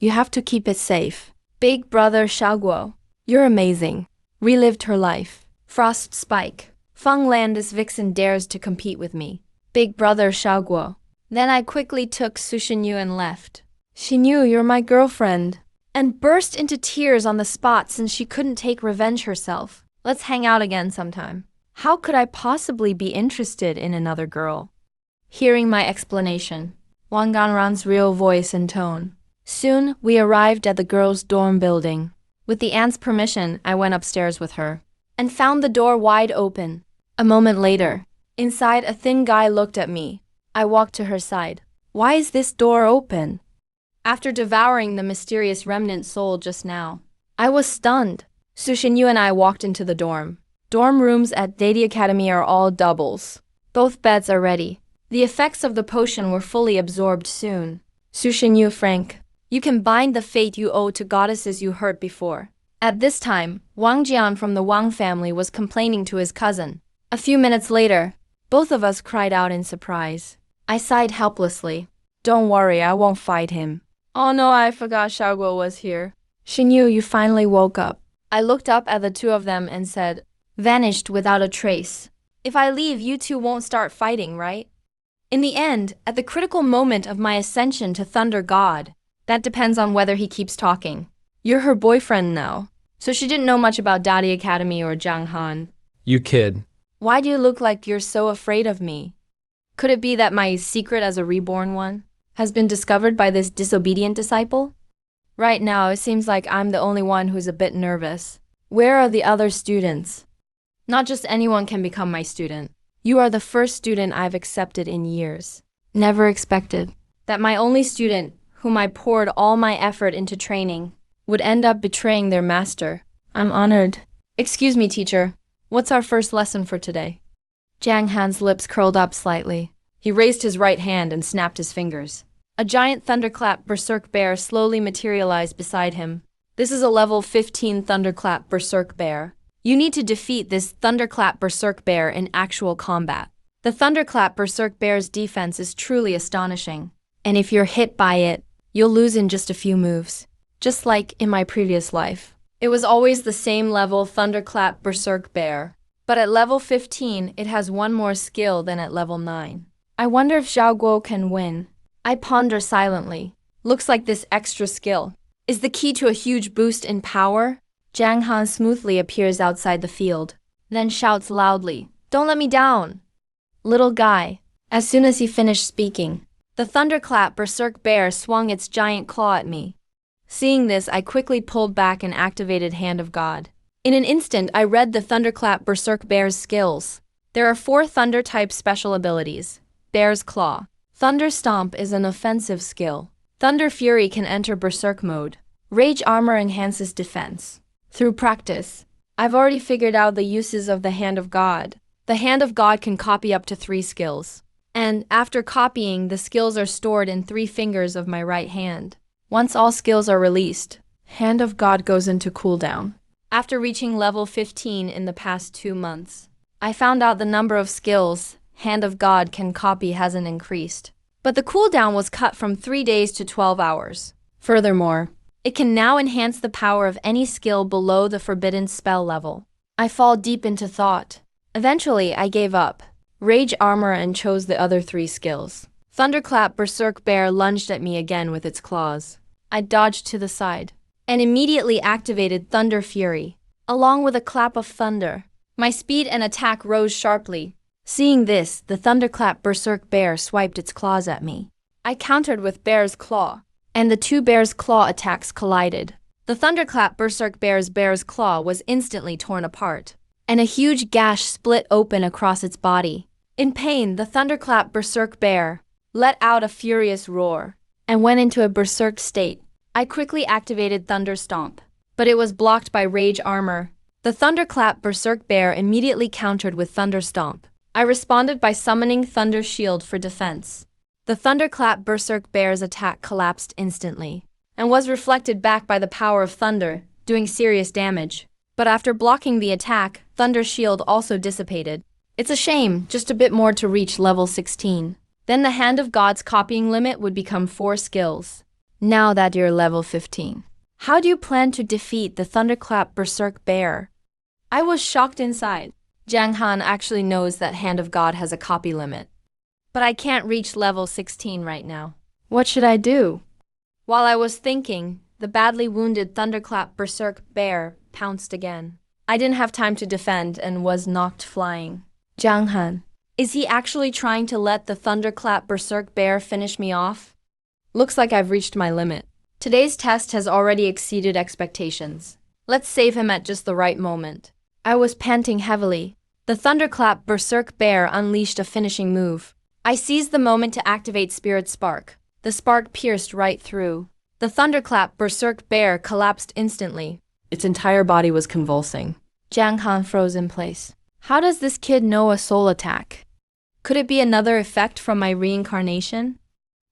You have to keep it safe. Big brother Shaguo, you're amazing. Relived her life. Frost Spike. Feng Lan, this vixen dares to compete with me. Big brother Shaguo. Then I quickly took Su Xinyu and left. She knew you're my girlfriend. And burst into tears on the spot since she couldn't take revenge herself. Let's hang out again sometime. How could I possibly be interested in another girl? hearing my explanation. Wang Ganran's real voice and tone. Soon, we arrived at the girls' dorm building. With the aunt's permission, I went upstairs with her and found the door wide open. A moment later, inside, a thin guy looked at me. I walked to her side. Why is this door open? After devouring the mysterious remnant soul just now, I was stunned. Su Xinyu and I walked into the dorm. Dorm rooms at Deity Academy are all doubles. Both beds are ready. The effects of the potion were fully absorbed soon. Su Xinyu, Frank, you can bind the fate you owe to goddesses you hurt before. At this time, Wang Jian from the Wang family was complaining to his cousin. A few minutes later, both of us cried out in surprise. I sighed helplessly. Don't worry, I won't fight him. Oh no, I forgot Xiaoguo was here. Xinyu, you finally woke up. I looked up at the two of them and said, vanished without a trace. If I leave, you two won't start fighting, right? In the end, at the critical moment of my ascension to Thunder God, that depends on whether he keeps talking. You're her boyfriend now. So she didn't know much about Dadi Academy or Zhang Han. You kid. Why do you look like you're so afraid of me? Could it be that my secret as a reborn one has been discovered by this disobedient disciple? Right now, it seems like I'm the only one who's a bit nervous. Where are the other students? Not just anyone can become my student. You are the first student I've accepted in years. Never expected that my only student, whom I poured all my effort into training, would end up betraying their master. I'm honored. Excuse me, teacher. What's our first lesson for today? Jiang Han's lips curled up slightly. He raised his right hand and snapped his fingers. A giant thunderclap berserk bear slowly materialized beside him. This is a level 15 thunderclap berserk bear. You need to defeat this thunderclap berserk bear in actual combat. The thunderclap berserk bear's defense is truly astonishing. And if you're hit by it, you'll lose in just a few moves. Just like in my previous life. It was always the same level thunderclap berserk bear. But at level 15, it has one more skill than at level 9. I wonder if Zhao Guo can win. I ponder silently. Looks like this extra skill is the key to a huge boost in power. Jiang Han smoothly appears outside the field, then shouts loudly, "Don't let me down!" Little guy. As soon as he finished speaking, the thunderclap berserk bear swung its giant claw at me. Seeing this, I quickly pulled back and activated Hand of God. In an instant, I read the thunderclap berserk bear's skills. There are 4 thunder-type special abilities. Bear's Claw. Thunder Stomp is an offensive skill. Thunder Fury can enter berserk mode. Rage Armor enhances defense. Through practice, I've already figured out the uses of the Hand of God. The Hand of God can copy up to 3 skills. And after copying, the skills are stored in 3 fingers of my right hand. Once all skills are released, Hand of God goes into cooldown. After reaching level 15 in the past 2 months, I found out the number of skills Hand of God can copy hasn't increased. But the cooldown was cut from 3 days to 12 hours. Furthermore, it can now enhance the power of any skill below the forbidden spell level. I fall deep into thought. Eventually, I gave up. Rage Armor and chose the other 3 skills. Thunderclap Berserk Bear lunged at me again with its claws. I dodged to the side and immediately activated Thunder Fury. Along with a clap of thunder, my speed and attack rose sharply. Seeing this, the Thunderclap Berserk Bear swiped its claws at me. I countered with Bear's Claw, and the 2 Bear's Claw attacks collided. The Thunderclap Berserk Bear's Claw was instantly torn apart, and a huge gash split open across its body. In pain, the Thunderclap Berserk Bear let out a furious roar and went into a berserk state. I quickly activated Thunder Stomp, but it was blocked by Rage Armor. The Thunderclap Berserk Bear immediately countered with Thunder Stomp. I responded by summoning Thunder Shield for defense. The Thunderclap Berserk Bear's attack collapsed instantly and was reflected back by the power of thunder, doing serious damage. But after blocking the attack, Thunder Shield also dissipated. It's a shame, just a bit more to reach level 16. Then the Hand of God's copying limit would become 4 skills. Now that you're level 15, how do you plan to defeat the Thunderclap Berserk Bear? I was shocked inside. Jiang Han actually knows that Hand of God has a copy limit. But I can't reach level 16 right now. What should I do? While I was thinking, the badly wounded Thunderclap Berserk Bear pounced again. I didn't have time to defend and was knocked flying. Jiang Han, Is he actually trying to let the thunderclap berserk bear finish me off? Looks like I've reached my limit. Today's test has already exceeded expectations. Let's save him at just the right moment. I was panting heavily. The thunderclap berserk bear unleashed a finishing move. I seized the moment to activate Spirit Spark. The spark pierced right through. The thunderclap berserk bear collapsed instantly. Its entire body was convulsing. Jiang Han froze in place. How does this kid know a soul attack? Could it be another effect from my reincarnation?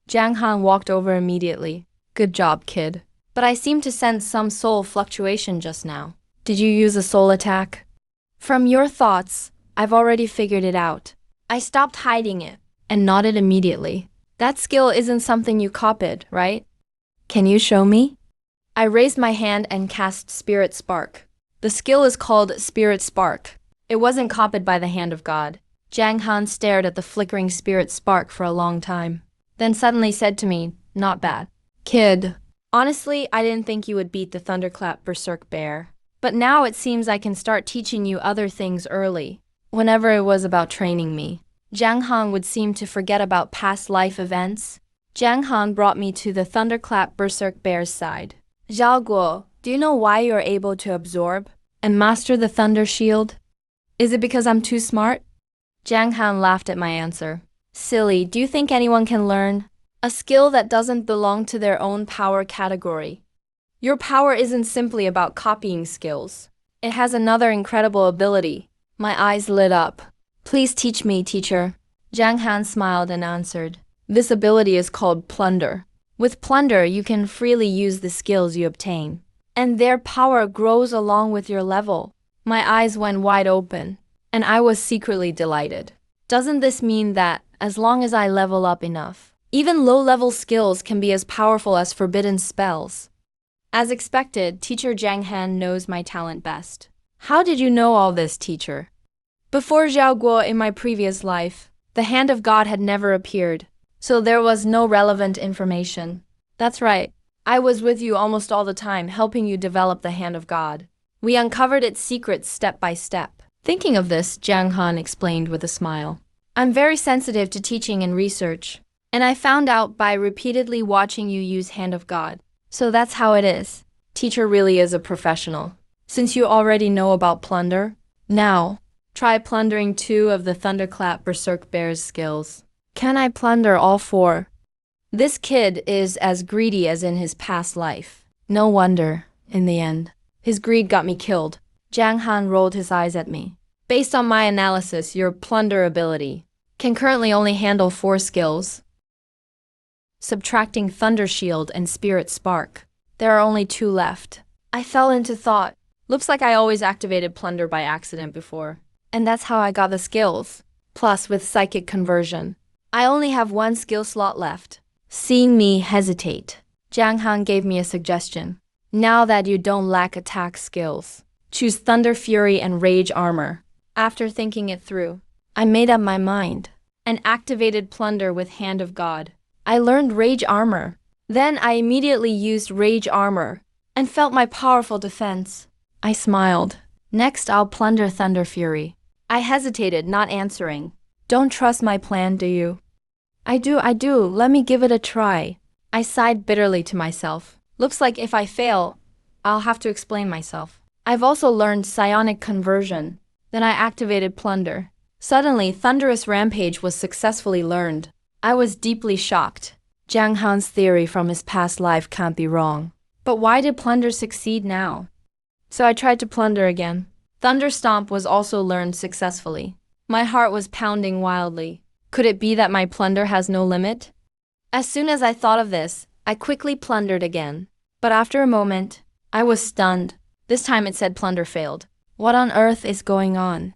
Jiang Han walked over immediately. Good job, kid. But I seem to sense some soul fluctuation just now. Did you use a soul attack? From your thoughts, I've already figured it out. I stopped hiding it and nodded immediately. That skill isn't something you copied, right? Can you show me? I raised my hand and cast Spirit Spark. The skill is called Spirit Spark. It wasn't copied by the hand of God. Jiang Han stared at the flickering Spirit Spark for a long time, then suddenly said to me, "Not bad. Kid, honestly, I didn't think you would beat the thunderclap berserk bear. But now it seems I can start teaching you other things early." Whenever it was about training me, Jiang Han would seem to forget about past life events. Jiang Han brought me to the thunderclap berserk bear's side. "Zhao Guo, do you know why you're able to absorb and master the thunder shield? Is it because I'm too smart?" Jiang Han laughed at my answer. "Silly, do you think anyone can learn a skill that doesn't belong to their own power category? Your power isn't simply about copying skills. It has another incredible ability." My eyes lit up. "Please teach me, teacher." Jiang Han smiled and answered, "This ability is called plunder. With plunder, you can freely use the skills you obtain, and their power grows along with your level." My eyes went wide open, and I was secretly delighted. Doesn't this mean that, as long as I level up enough, even low-level skills can be as powerful as forbidden spells? As expected, Teacher Jiang Han knows my talent best. "How did you know all this, teacher?" "Before Zhao Guo in my previous life, the hand of God had never appeared, so there was no relevant information." "That's right. I was with you almost all the time, helping you develop the hand of God. We uncovered its secrets step by step." Thinking of this, Jiang Han explained with a smile, "I'm very sensitive to teaching and research, and I found out by repeatedly watching you use Hand of God. So that's how it is. Teacher really is a professional. Since you already know about plunder, now, try plundering 2 of the Thunderclap Berserk Bear's skills." "Can I plunder all 4? This kid is as greedy as in his past life." No wonder, in the end, his greed got me killed. Jiang Han rolled his eyes at me. "Based on my analysis, your plunder ability can currently only handle 4 skills. Subtracting Thunder Shield and Spirit Spark, there are only 2 left." I fell into thought. Looks like I always activated plunder by accident before, and that's how I got the skills. Plus, with Psychic Conversion, I only have 1 skill slot left. Seeing me hesitate, Jiang Han gave me a suggestion. "Now that you don't lack attack skills, choose Thunder Fury and Rage Armor." After thinking it through, I made up my mind and activated plunder with Hand of God. I learned Rage Armor. Then I immediately used Rage Armor and felt my powerful defense. I smiled. "Next, I'll plunder Thunder Fury." I hesitated, not answering. "Don't trust my plan, do you?" I do. Let me give it a try." I sighed bitterly to myself. Looks like if I fail, I'll have to explain myself. I've also learned Psionic Conversion. Then I activated plunder. Suddenly, Thunderous Rampage was successfully learned. I was deeply shocked. Jiang Han's theory from his past life can't be wrong. But why did plunder succeed now? So I tried to plunder again. Thunder Stomp was also learned successfully. My heart was pounding wildly. Could it be that my plunder has no limit? As soon as I thought of this, I quickly plundered again. But after a moment, I was stunned. This time it said plunder failed. What on earth is going on?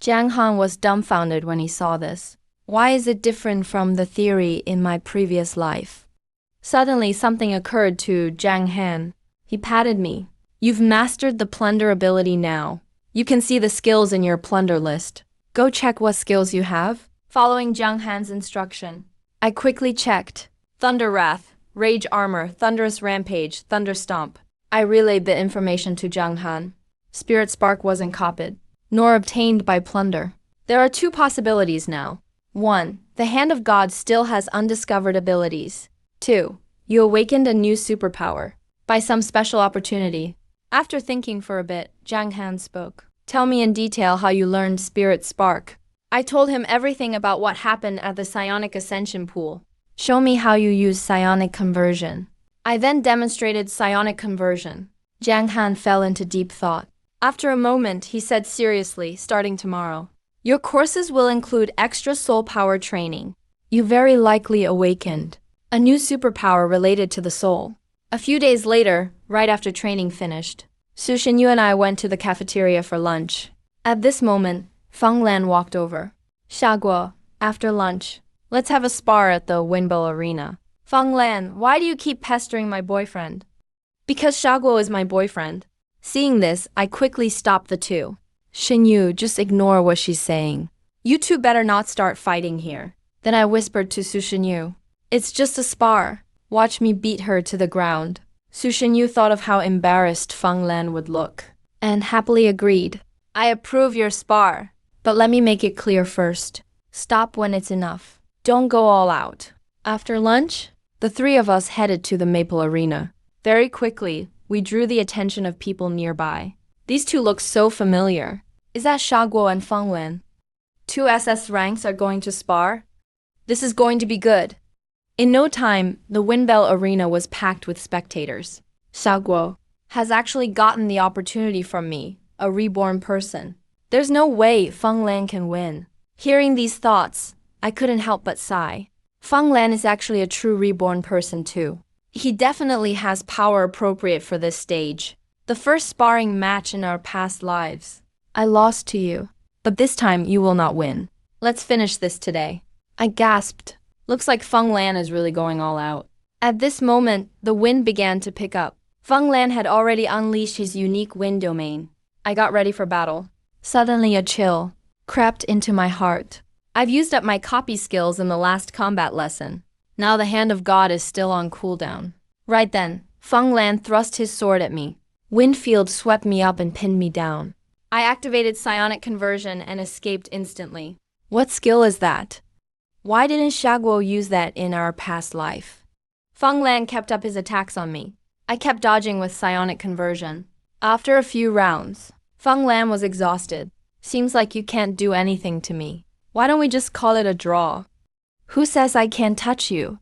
Jiang Han was dumbfounded when he saw this. Why is it different from the theory in my previous life? Suddenly something occurred to Jiang Han. He patted me. "You've mastered the plunder ability now. You can see the skills in your plunder list. Go check what skills you have." Following Jiang Han's instruction, I quickly checked. Thunder Wrath, Rage Armor, Thunderous Rampage, Thunder Stomp. I relayed the information to Jiang Han. Spirit Spark wasn't copied, nor obtained by plunder. There are two possibilities now. 1. The hand of God still has undiscovered abilities. 2. You awakened a new superpower by some special opportunity. After thinking for a bit, Jiang Han spoke. Tell me in detail how you learned Spirit Spark. I told him everything about what happened at the Psionic Ascension Pool. Show me how you use psionic conversion. I then demonstrated psionic conversion. Jiang Han fell into deep thought. After a moment, he said seriously, starting tomorrow, your courses will include extra soul power training. You very likely awakened a new superpower related to the soul. A few days later, right after training finished, Su Xinyu and I went to the cafeteria for lunch. At this moment, Feng Lan walked over. Xiaguo, after lunch, let's have a spar at the Winbow Arena. Feng Lan, why do you keep pestering my boyfriend? Because Xiaguo is my boyfriend. Seeing this, I quickly stopped the two. Xinyu, just ignore what she's saying. You two better not start fighting here. Then I whispered to Su Xinyu. It's just a spar. Watch me beat her to the ground. Su Xinyu thought of how embarrassed Feng Lan would look, and happily agreed. I approve your spar, but let me make it clear first. Stop when it's enough. Don't go all out. After lunch, the three of us headed to the Maple Arena. Very quickly, we drew the attention of people nearby. These two look so familiar. Is that Xiaguo and Feng Lan? Two SS ranks are going to spar? This is going to be good. In no time, the Windbell Arena was packed with spectators. Xiaguo has actually gotten the opportunity from me, a reborn person. There's no way Feng Lan can win. Hearing these thoughts, I couldn't help but sigh. Feng Lan is actually a true reborn person too. He definitely has power appropriate for this stage. The first sparring match in our past lives. I lost to you, but this time you will not win. Let's finish this today. I gasped. Looks like Feng Lan is really going all out. At this moment, the wind began to pick up. Feng Lan had already unleashed his unique wind domain. I got ready for battle. Suddenly a chill crept into my heart. I've used up my copy skills in the last combat lesson. Now the hand of God is still on cooldown. Right then, Feng Lan thrust his sword at me. Wind field swept me up and pinned me down. I activated psionic conversion and escaped instantly. What skill is that? Why didn't Xiaguo use that in our past life? Feng Lan kept up his attacks on me. I kept dodging with psionic conversion. After a few rounds, Feng Lan was exhausted. Seems like you can't do anything to me. Why don't we just call it a draw? Who says I can't touch you?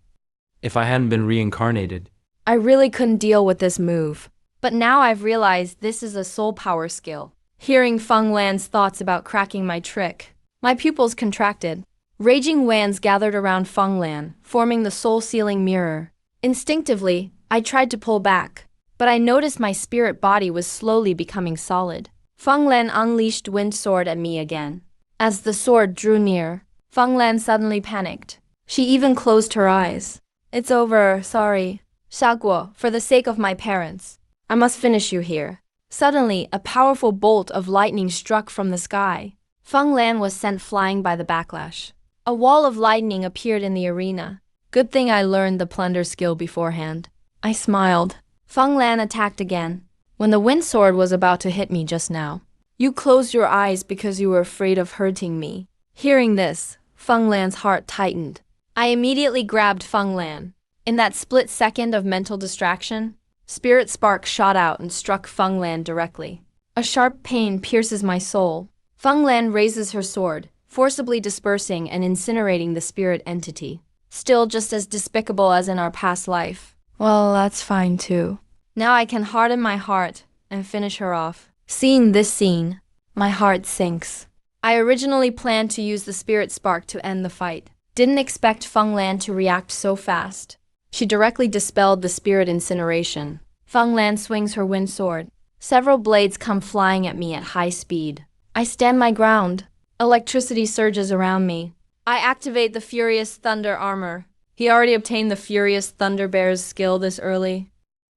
If I hadn't been reincarnated. I really couldn't deal with this move. But now I've realized this is a soul power skill. Hearing Feng Lan's thoughts about cracking my trick, my pupils contracted. Raging wands gathered around Feng Lan, forming the soul-sealing mirror. Instinctively, I tried to pull back, but I noticed my spirit body was slowly becoming solid. Feng Lan unleashed wind sword at me again. As the sword drew near, Feng Lan suddenly panicked. She even closed her eyes. It's over, sorry. Xiaguo, for the sake of my parents, I must finish you here. Suddenly, a powerful bolt of lightning struck from the sky. Feng Lan was sent flying by the backlash. A wall of lightning appeared in the arena. Good thing I learned the plunder skill beforehand. I smiled. Feng Lan attacked again. When the wind sword was about to hit me just now, you closed your eyes because you were afraid of hurting me. Hearing this, Feng Lan's heart tightened. I immediately grabbed Feng Lan. In that split second of mental distraction, Spirit Spark shot out and struck Feng Lan directly. A sharp pain pierces my soul. Feng Lan raises her sword, forcibly dispersing and incinerating the spirit entity. Still just as despicable as in our past life. Well, that's fine too. Now I can harden my heart and finish her off. Seeing this scene, my heart sinks. I originally planned to use the Spirit Spark to end the fight. Didn't expect Feng Lan to react so fast. She directly dispelled the spirit incineration. Feng Lan swings her wind sword. Several blades come flying at me at high speed. I stand my ground. Electricity surges around me. I activate the Furious Thunder armor. He already obtained the Furious Thunder Bear's skill this early.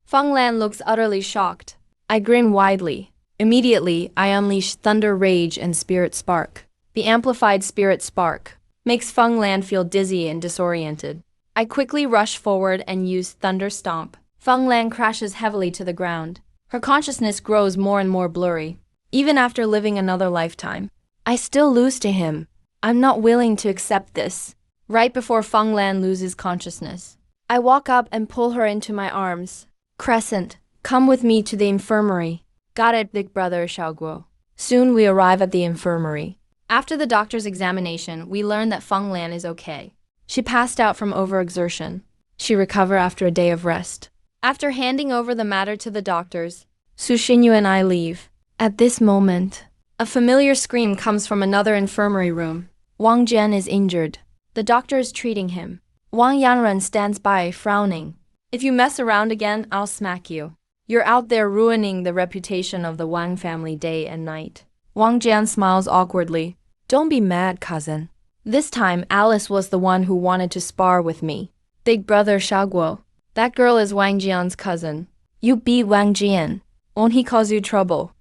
Feng Lan looks utterly shocked. I grin widely. Immediately, I unleash Thunder Rage and Spirit Spark. The amplified Spirit Spark makes Feng Lan feel dizzy and disoriented. I quickly rush forward and use Thunder Stomp. Feng Lan crashes heavily to the ground. Her consciousness grows more and more blurry. Even after living another lifetime, I still lose to him. I'm not willing to accept this. Right before Feng Lan loses consciousness, I walk up and pull her into my arms. Crescent, come with me to the infirmary. Got it, big brother Xiaoguo. Soon we arrive at the infirmary. After the doctor's examination, we learn that Feng Lan is okay. She passed out from overexertion. She recovered after a day of rest. After handing over the matter to the doctors, Su Xinyu and I leave. At this moment, a familiar scream comes from another infirmary room. Wang Jian is injured. The doctor is treating him. Wang Yanren stands by, frowning. If you mess around again, I'll smack you. You're out there ruining the reputation of the Wang family day and night. Wang Jian smiles awkwardly. Don't be mad, cousin. This time, Alice was the one who wanted to spar with me. Big brother Xiaoguo. That girl is Wang Jian's cousin. You beat Wang Jian. Won't he cause you trouble?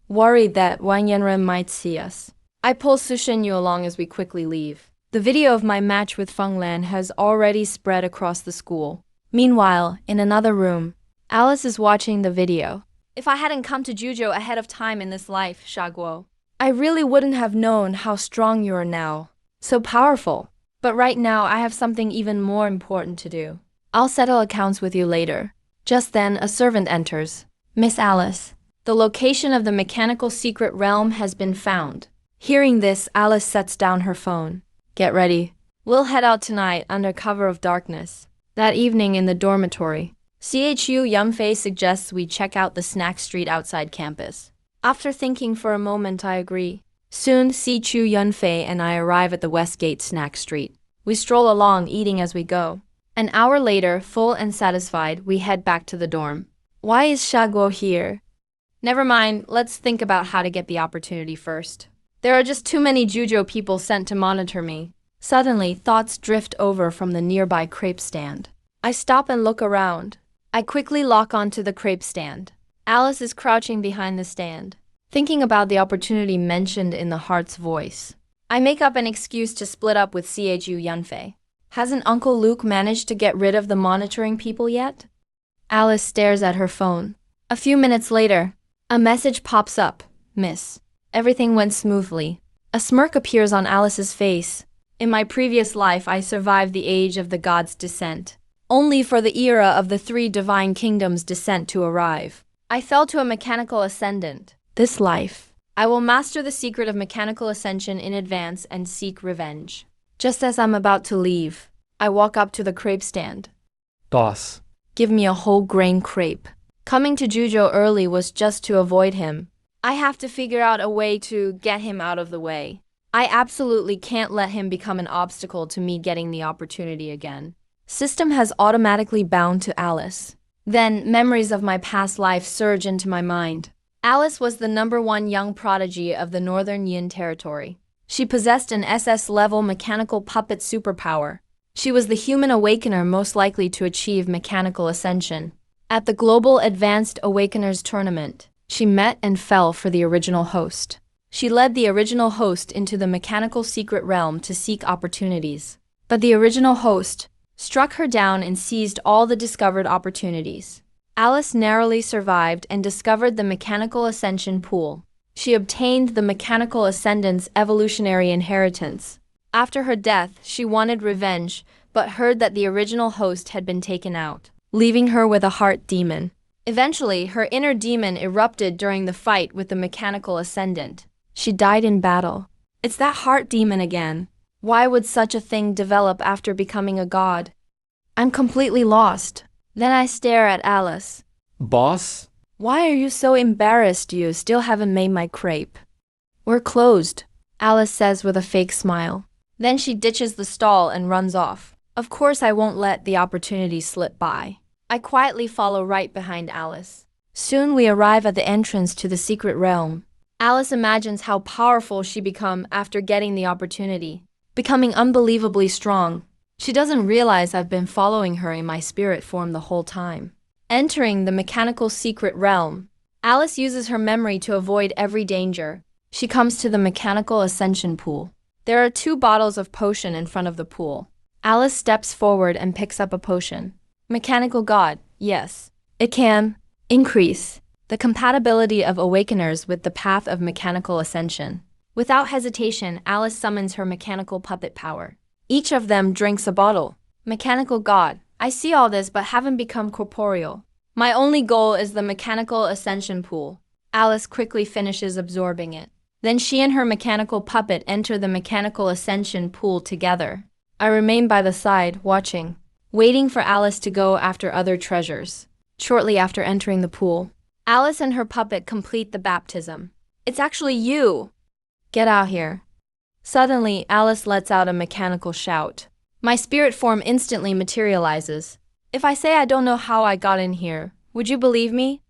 Worried that Wang Yanren might see us, I pull Su Xinyu along as we quickly leave. The video of my match with Feng Lan has already spread across the school. Meanwhile, in another room, Alice is watching the video. If I hadn't come to Juzhou ahead of time in this life, Xiaoguo, I really wouldn't have known how strong you are now. So powerful. But right now, I have something even more important to do. I'll settle accounts with you later. Just then, a servant enters. Miss Alice, the location of the mechanical secret realm has been found. Hearing this, Alice sets down her phone. Get ready. We'll head out tonight under cover of darkness. That evening in the dormitory, CHU Yunfei suggests we check out the snack street outside campus. After thinking for a moment, I agree. Soon, CHU Yunfei and I arrive at the Westgate snack street. We stroll along, eating as we go. An hour later, full and satisfied, we head back to the dorm. Why is Xiaoguo here? Never mind, let's think about how to get the opportunity first. There are just too many Juzhou people sent to monitor me. Suddenly, thoughts drift over from the nearby crepe stand. I stop and look around. I quickly lock onto the crepe stand. Alice is crouching behind the stand, thinking about the opportunity mentioned in the heart's voice. I make up an excuse to split up with CHU Yunfei. Hasn't Uncle Luke managed to get rid of the monitoring people yet? Alice stares at her phone. A few minutes later, a message pops up. Miss. Everything went smoothly. A smirk appears on Alice's face. In my previous life, I survived the age of the gods' descent, only for the era of the three divine kingdoms' descent to arrive. I fell to a mechanical ascendant. This life, I will master the secret of mechanical ascension in advance and seek revenge. Just as I'm about to leave, I walk up to the crepe stand. Boss. Give me a whole grain crepe. Coming to Juzhou early was just to avoid him. I have to figure out a way to get him out of the way. I absolutely can't let him become an obstacle to me getting the opportunity again. System has automatically bound to Alice. Then, memories of my past life surge into my mind. Alice was the #1 young prodigy of the Northern Yin territory. She possessed an SS-level mechanical puppet superpower. She was the human awakener most likely to achieve mechanical ascension. At the Global Advanced Awakeners Tournament, she met and fell for the original host. She led the original host into the mechanical secret realm to seek opportunities. But the original host struck her down and seized all the discovered opportunities. Alice narrowly survived and discovered the mechanical ascension pool. She obtained the mechanical ascendant's evolutionary inheritance. After her death, she wanted revenge, but heard that the original host had been taken out, leaving her with a heart demon. Eventually, her inner demon erupted during the fight with the mechanical ascendant. She died in battle. It's that heart demon again. Why would such a thing develop after becoming a god? I'm completely lost. Then I stare at Alice. Boss? Why are you so embarrassed you still haven't made my crepe? We're closed, Alice says with a fake smile. Then she ditches the stall and runs off. Of course I won't let the opportunity slip by. I quietly follow right behind Alice. Soon we arrive at the entrance to the secret realm. Alice imagines how powerful she become after getting the opportunity, becoming unbelievably strong. She doesn't realize I've been following her in my spirit form the whole time. Entering the mechanical secret realm, Alice uses her memory to avoid every danger. She comes to the mechanical ascension pool. There are 2 bottles of potion in front of the pool. Alice steps forward and picks up a potion. Mechanical God, yes. It can increase the compatibility of awakeners with the path of mechanical ascension. Without hesitation, Alice summons her mechanical puppet power. Each of them drinks a bottle. Mechanical god, I see all this but haven't become corporeal. My only goal is the mechanical ascension pool. Alice quickly finishes absorbing it. Then she and her mechanical puppet enter the mechanical ascension pool together. I remain by the side, watching, waiting for Alice to go after other treasures. Shortly after entering the pool, Alice and her puppet complete the baptism. It's actually you! Get out here. Suddenly, Alice lets out a mechanical shout. My spirit form instantly materializes. If I say I don't know how I got in here, would you believe me?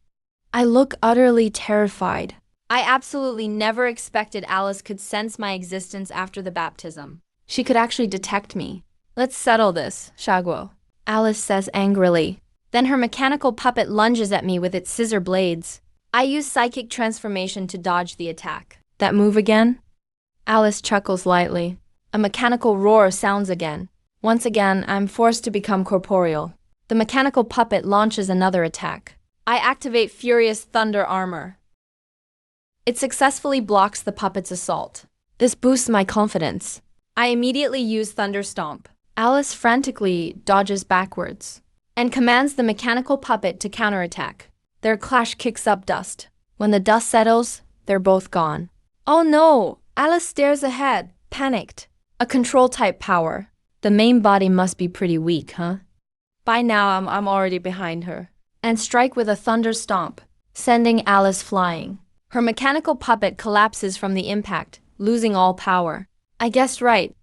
I look utterly terrified. I absolutely never expected Alice could sense my existence after the baptism. She could actually detect me. Let's settle this, Shaguo, Alice says angrily. Then her mechanical puppet lunges at me with its scissor blades. I use psychic transformation to dodge the attack. That move again? Alice chuckles lightly. A mechanical roar sounds again. Once again, I'm forced to become corporeal. The mechanical puppet launches another attack. I activate Furious Thunder Armor. It successfully blocks the puppet's assault. This boosts my confidence. I immediately use Thunder Stomp. Alice frantically dodges backwards and commands the mechanical puppet to counterattack. Their clash kicks up dust. When the dust settles, they're both gone. Oh no! Alice stares ahead, panicked. A control-type power. The main body must be pretty weak, huh? By now, I'm already behind her. And strike with a thunder stomp, sending Alice flying. Her mechanical puppet collapses from the impact, losing all power. I guessed right.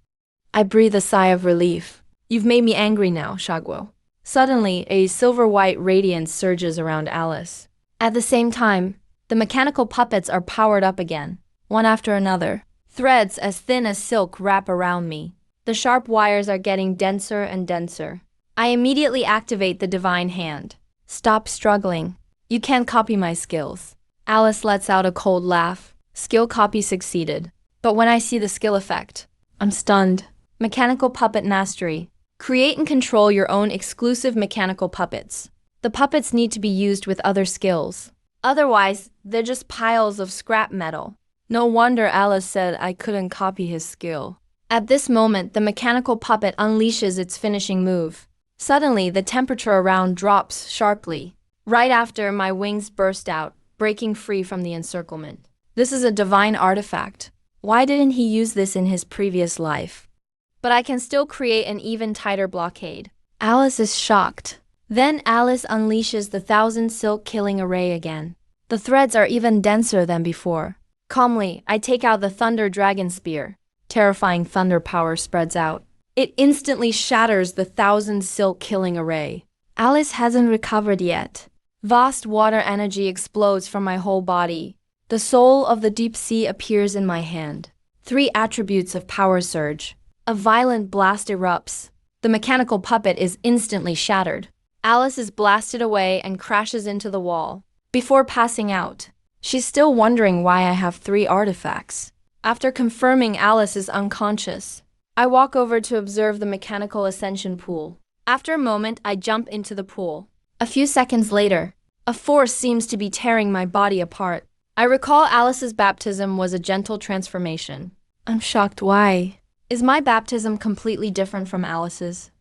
I breathe a sigh of relief. You've made me angry now, Shaguo. Suddenly, a silver-white radiance surges around Alice. At the same time, the mechanical puppets are powered up again, one after another. Threads as thin as silk wrap around me. The sharp wires are getting denser and denser. I immediately activate the divine hand. Stop struggling. You can't copy my skills. Alice lets out a cold laugh. Skill copy succeeded. But when I see the skill effect, I'm stunned. Mechanical puppet mastery. Create and control your own exclusive mechanical puppets. The puppets need to be used with other skills. Otherwise, they're just piles of scrap metal. No wonder Alice said I couldn't copy his skill. At this moment, the mechanical puppet unleashes its finishing move. Suddenly, the temperature around drops sharply. Right after, my wings burst out, breaking free from the encirclement. This is a divine artifact. Why didn't he use this in his previous life? But I can still create an even tighter blockade. Alice is shocked. Then Alice unleashes the 1,000 silk killing array again. The threads are even denser than before. Calmly, I take out the Thunder Dragon Spear. Terrifying thunder power spreads out. It instantly shatters the 1,000 silk killing array. Alice hasn't recovered yet. Vast water energy explodes from my whole body. The soul of the deep sea appears in my hand. 3 attributes of power surge. A violent blast erupts. The mechanical puppet is instantly shattered. Alice is blasted away and crashes into the wall. Before passing out, she's still wondering why I have 3 artifacts. After confirming Alice is unconscious, I walk over to observe the mechanical ascension pool. After a moment, I jump into the pool. A few seconds later, a force seems to be tearing my body apart. I recall Alice's baptism was a gentle transformation. I'm shocked. Why? Is my baptism completely different from Alice's?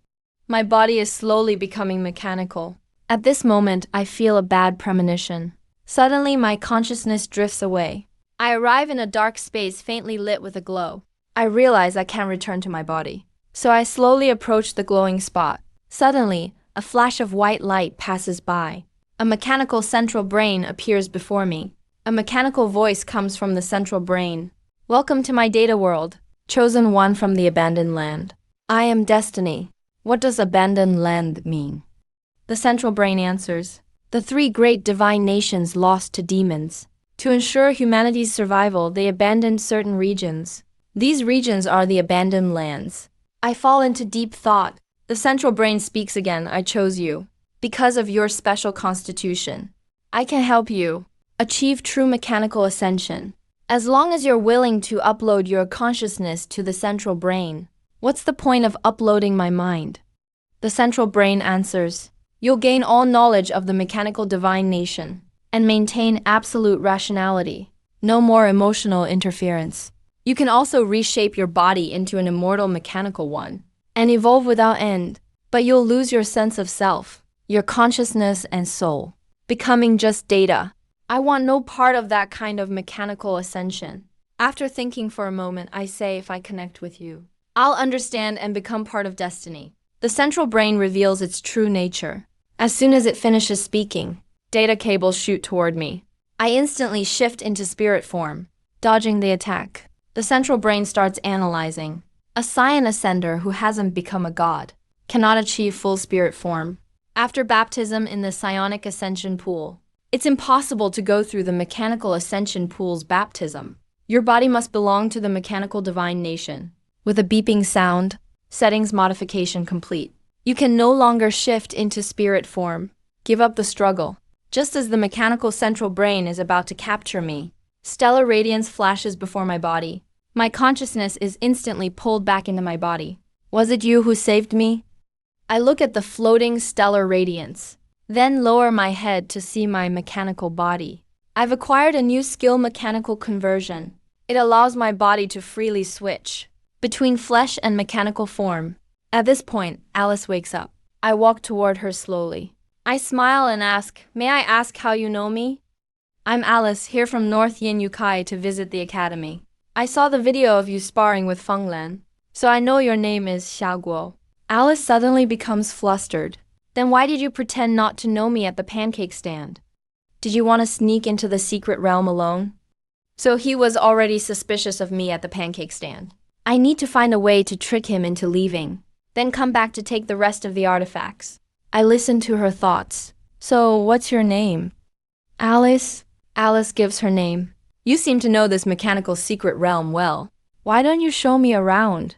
My body is slowly becoming mechanical. At this moment, I feel a bad premonition. Suddenly, my consciousness drifts away. I arrive in a dark space faintly lit with a glow. I realize I can't return to my body. So I slowly approach the glowing spot. Suddenly, a flash of white light passes by. A mechanical central brain appears before me. A mechanical voice comes from the central brain. Welcome to my data world, chosen one from the abandoned land. I am Destiny. What does abandoned land mean? The central brain answers. The 3 great divine nations lost to demons. To ensure humanity's survival, they abandoned certain regions. These regions are the abandoned lands. I fall into deep thought. The central brain speaks again. I chose you. Because of your special constitution, I can help you achieve true mechanical ascension. As long as you're willing to upload your consciousness to the central brain, what's the point of uploading my mind? The central brain answers. You'll gain all knowledge of the mechanical divine nation and maintain absolute rationality. No more emotional interference. You can also reshape your body into an immortal mechanical one and evolve without end, but you'll lose your sense of self, your consciousness and soul, becoming just data. I want no part of that kind of mechanical ascension. After thinking for a moment, I say if I connect with you, I'll understand and become part of destiny. The central brain reveals its true nature. As soon as it finishes speaking, data cables shoot toward me. I instantly shift into spirit form, dodging the attack. The central brain starts analyzing. A Saiyan ascender who hasn't become a god cannot achieve full spirit form. After baptism in the psionic ascension pool, it's impossible to go through the mechanical ascension pool's baptism. Your body must belong to the mechanical divine nation. With a beeping sound, settings modification complete. You can no longer shift into spirit form. Give up the struggle. Just as the mechanical central brain is about to capture me, stellar radiance flashes before my body. My consciousness is instantly pulled back into my body. Was it you who saved me? I look at the floating stellar radiance, then lower my head to see my mechanical body. I've acquired a new skill, mechanical conversion. It allows my body to freely switch between flesh and mechanical form. At this point, Alice wakes up. I walk toward her slowly. I smile and ask, "May I ask how you know me?" "I'm Alice, here from North Yin Yukai to visit the academy. I saw the video of you sparring with Feng Lan, so I know your name is Xiaoguo." Alice suddenly becomes flustered. "Then why did you pretend not to know me at the pancake stand? Did you want to sneak into the secret realm alone?" So he was already suspicious of me at the pancake stand. I need to find a way to trick him into leaving, then come back to take the rest of the artifacts. I listen to her thoughts. "So, what's your name?" "Alice." Alice gives her name. "You seem to know this mechanical secret realm well. Why don't you show me around?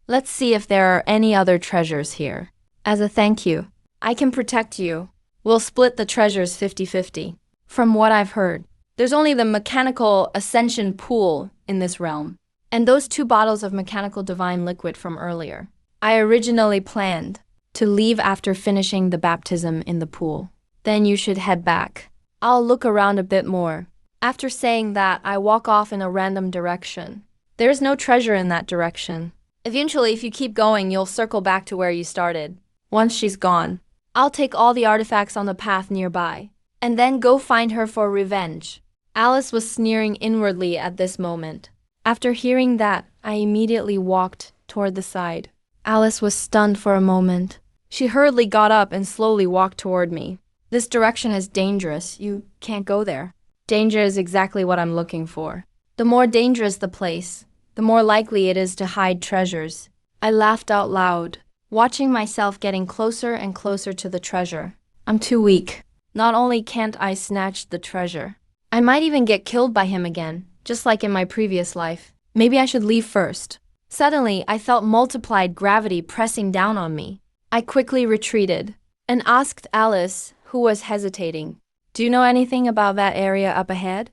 Let's see if there are any other treasures here. As a thank you, I can protect you. We'll split the treasures 50-50. From what I've heard, there's only the mechanical ascension pool in this realm, and those 2 bottles of mechanical divine liquid from earlier. I originally planned to leave after finishing the baptism in the pool. Then you should head back. I'll look around a bit more." After saying that, I walk off in a random direction. There's no treasure in that direction. Eventually, if you keep going, you'll circle back to where you started. Once she's gone, I'll take all the artifacts on the path nearby, and then go find her for revenge. Alice was sneering inwardly at this moment. After hearing that, I immediately walked toward the side. Alice was stunned for a moment. She hurriedly got up and slowly walked toward me. "This direction is dangerous. You can't go there." Danger is exactly what I'm looking for. The more dangerous the place, the more likely it is to hide treasures. I laughed out loud, watching myself getting closer and closer to the treasure. I'm too weak. Not only can't I snatch the treasure, I might even get killed by him again, just like in my previous life. Maybe I should leave first. Suddenly, I felt multiplied gravity pressing down on me. I quickly retreated and asked Alice, who was hesitating, "Do you know anything about that area up ahead?"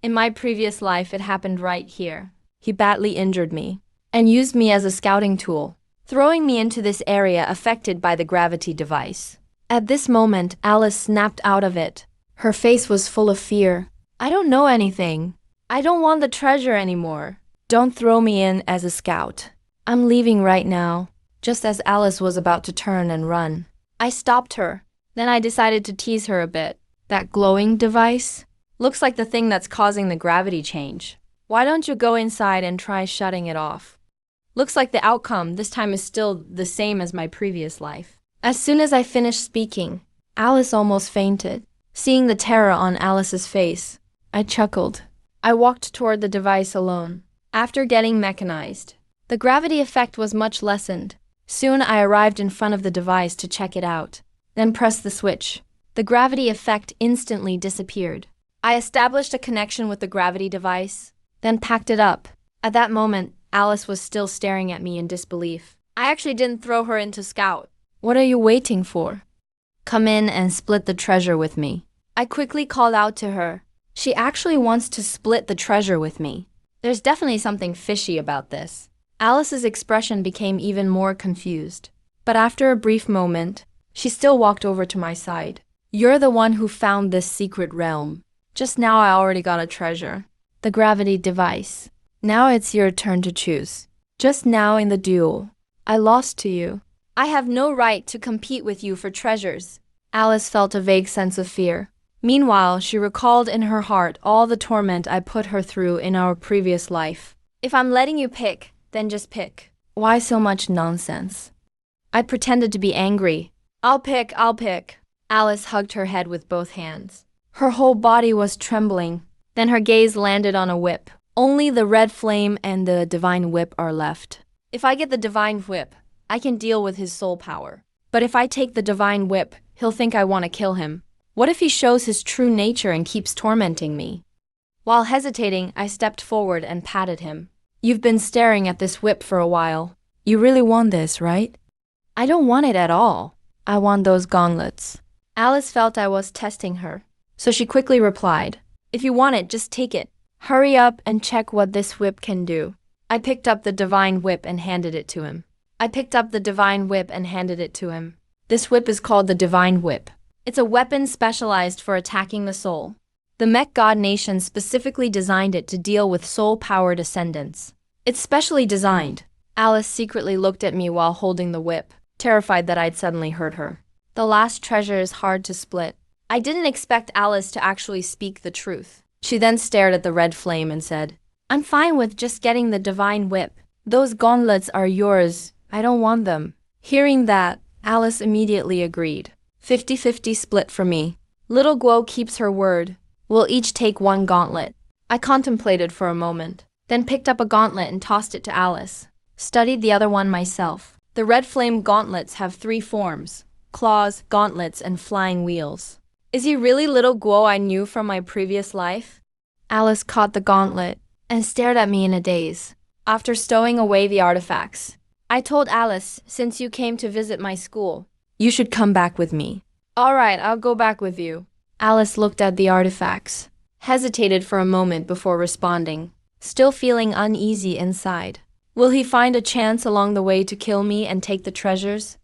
In my previous life, it happened right here. He badly injured me and used me as a scouting tool, throwing me into this area affected by the gravity device. At this moment, Alice snapped out of it. Her face was full of fear. "I don't know anything. I don't want the treasure anymore. Don't throw me in as a scout. I'm leaving right now." Just as Alice was about to turn and run, I stopped her. Then I decided to tease her a bit. "That glowing device looks like the thing that's causing the gravity change. Why don't you go inside and try shutting it off? Looks like the outcome this time is still the same as my previous life." As soon as I finished speaking, Alice almost fainted. Seeing the terror on Alice's face, I chuckled. I walked toward the device alone. After getting mechanized, the gravity effect was much lessened. Soon I arrived in front of the device to check it out, then pressed the switch. The gravity effect instantly disappeared. I established a connection with the gravity device, then packed it up. At that moment, Alice was still staring at me in disbelief. I actually didn't throw her into scout. "What are you waiting for? Come in and split the treasure with me." I quickly called out to her. She actually wants to split the treasure with me. There's definitely something fishy about this. Alice's expression became even more confused. But after a brief moment, she still walked over to my side. "You're the one who found this secret realm. Just now I already got a treasure. The gravity device. Now it's your turn to choose. Just now in the duel, I lost to you. I have no right to compete with you for treasures. Alice felt a vague sense of fear. Meanwhile, she recalled in her heart all the torment I put her through in our previous life. If I'm letting you pick, then just pick. Why so much nonsense? I pretended to be angry. I'll pick. Alice hugged her head with both hands. Her whole body was trembling. Then her gaze landed on a whip. Only the red flame and the divine whip are left. If I get the divine whip, I can deal with his soul power. But if I take the divine whip, he'll think I want to kill him. What if he shows his true nature and keeps tormenting me? While hesitating, I stepped forward and patted him. You've been staring at this whip for a while. You really want this, right? I don't want it at all. I want those gauntlets. Alice felt I was testing her, so she quickly replied, if you want it, just take it. Hurry up and check what this whip can do. I picked up the divine whip and handed it to him. This whip is called the divine whip. It's a weapon specialized for attacking the soul. The Mech God Nation specifically designed it to deal with soul-powered ascendants. It's specially designed. Alice secretly looked at me while holding the whip, terrified that I'd suddenly hurt her. The last treasure is hard to split. I didn't expect Alice to actually speak the truth. She then stared at the red flame and said, I'm fine with just getting the divine whip. Those gauntlets are yours. I don't want them. Hearing that, Alice immediately agreed. 50-50 split for me. Little Guo keeps her word. We'll each take one gauntlet. I contemplated for a moment, then picked up a gauntlet and tossed it to Alice. Studied the other one myself. The red flame gauntlets have 3 forms: claws, gauntlets, and flying wheels. Is he really little Guo I knew from my previous life? Alice caught the gauntlet and stared at me in a daze. After stowing away the artifacts, I told Alice, since you came to visit my school, you should come back with me. All right, I'll go back with you. Alice looked at the artifacts, hesitated for a moment before responding, still feeling uneasy inside. Will he find a chance along the way to kill me and take the treasures?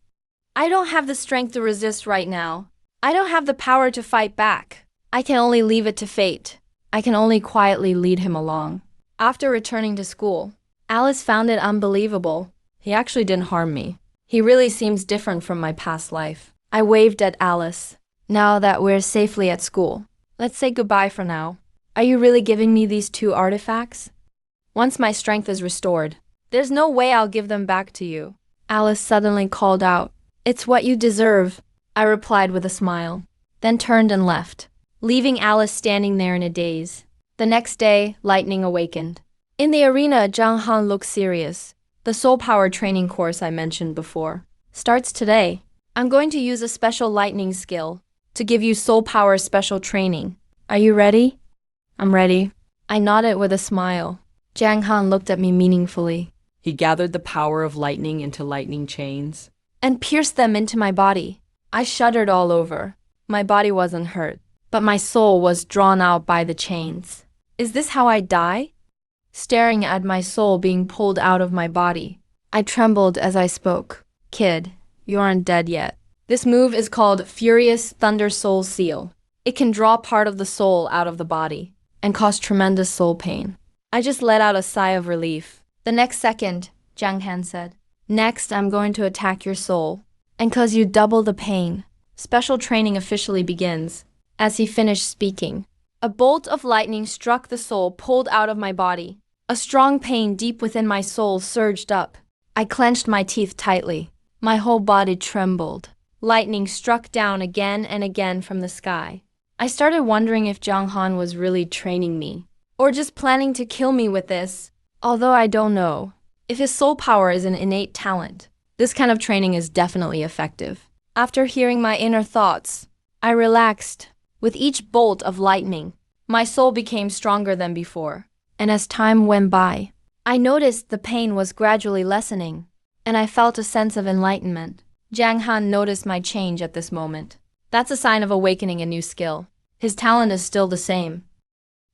I don't have the strength to resist right now. I don't have the power to fight back. I can only leave it to fate. I can only quietly lead him along. After returning to school, Alice found it unbelievable. He actually didn't harm me. He really seems different from my past life. I waved at Alice. Now that we're safely at school, let's say goodbye for now. Are you really giving me these 2 artifacts? Once my strength is restored, there's no way I'll give them back to you. Alice suddenly called out, It's what you deserve. I replied with a smile, then turned and left, leaving Alice standing there in a daze. The next day, lightning awakened. In the arena, Zhang Han looked serious. The soul power training course I mentioned before starts today. I'm going to use a special lightning skill to give you soul power special training. Are you ready? I'm ready. I nodded with a smile. Zhang Han looked at me meaningfully. He gathered the power of lightning into lightning chains And pierced them into my body. I shuddered all over. My body wasn't hurt, but my soul was drawn out by the chains. Is this how I die? Staring at my soul being pulled out of my body, I trembled as I spoke. Kid, you aren't dead yet. This move is called Furious Thunder Soul Seal. It can draw part of the soul out of the body and cause tremendous soul pain. I just let out a sigh of relief. The next second, Zhang Han said, Next, I'm going to attack your soul and cause you double the pain. Special training officially begins. As he finished speaking, a bolt of lightning struck the soul pulled out of my body. A strong pain deep within my soul surged up. I clenched my teeth tightly. My whole body trembled. Lightning struck down again and again from the sky. I started wondering if Zhang Han was really training me, or just planning to kill me with this. Although I don't know. If his soul power is an innate talent, this kind of training is definitely effective. After hearing my inner thoughts, I relaxed. With each bolt of lightning, my soul became stronger than before. And as time went by, I noticed the pain was gradually lessening, and I felt a sense of enlightenment. Zhang Han noticed my change at this moment. That's a sign of awakening a new skill. His talent is still the same.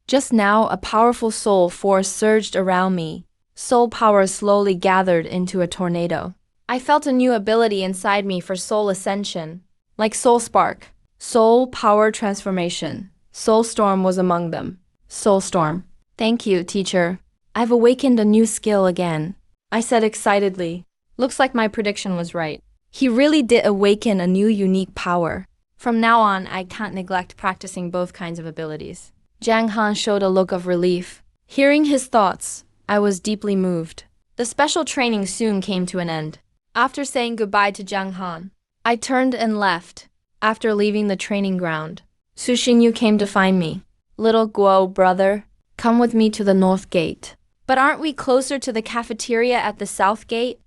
Just now, a powerful soul force surged around me. Soul power slowly gathered into a tornado. I felt a new ability inside me for soul ascension, like Soul Spark, Soul Power Transformation. Soul Storm was among them. Soul Storm. Thank you, teacher. I've awakened a new skill again, I said excitedly. Looks like my prediction was right. He really did awaken a new unique power. From now on, I can't neglect practicing both kinds of abilities. Jiang Han showed a look of relief. Hearing his thoughts, I was deeply moved. The special training soon came to an end. After saying goodbye to Jiang Han, I turned and left. After leaving the training ground, Su Xinyu came to find me. Little Guo, brother, come with me to the north gate. But aren't we closer to the cafeteria at the south gate?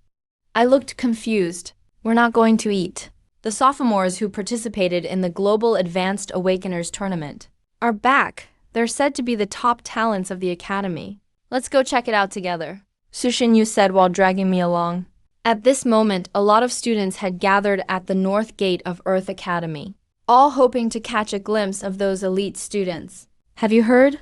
I looked confused. We're not going to eat. The sophomores who participated in the Global Advanced Awakeners Tournament are back. They're said to be the top talents of the academy. Let's go check it out together, Su Xinyu said while dragging me along. At this moment, a lot of students had gathered at the north gate of Earth Academy, all hoping to catch a glimpse of those elite students. Have you heard?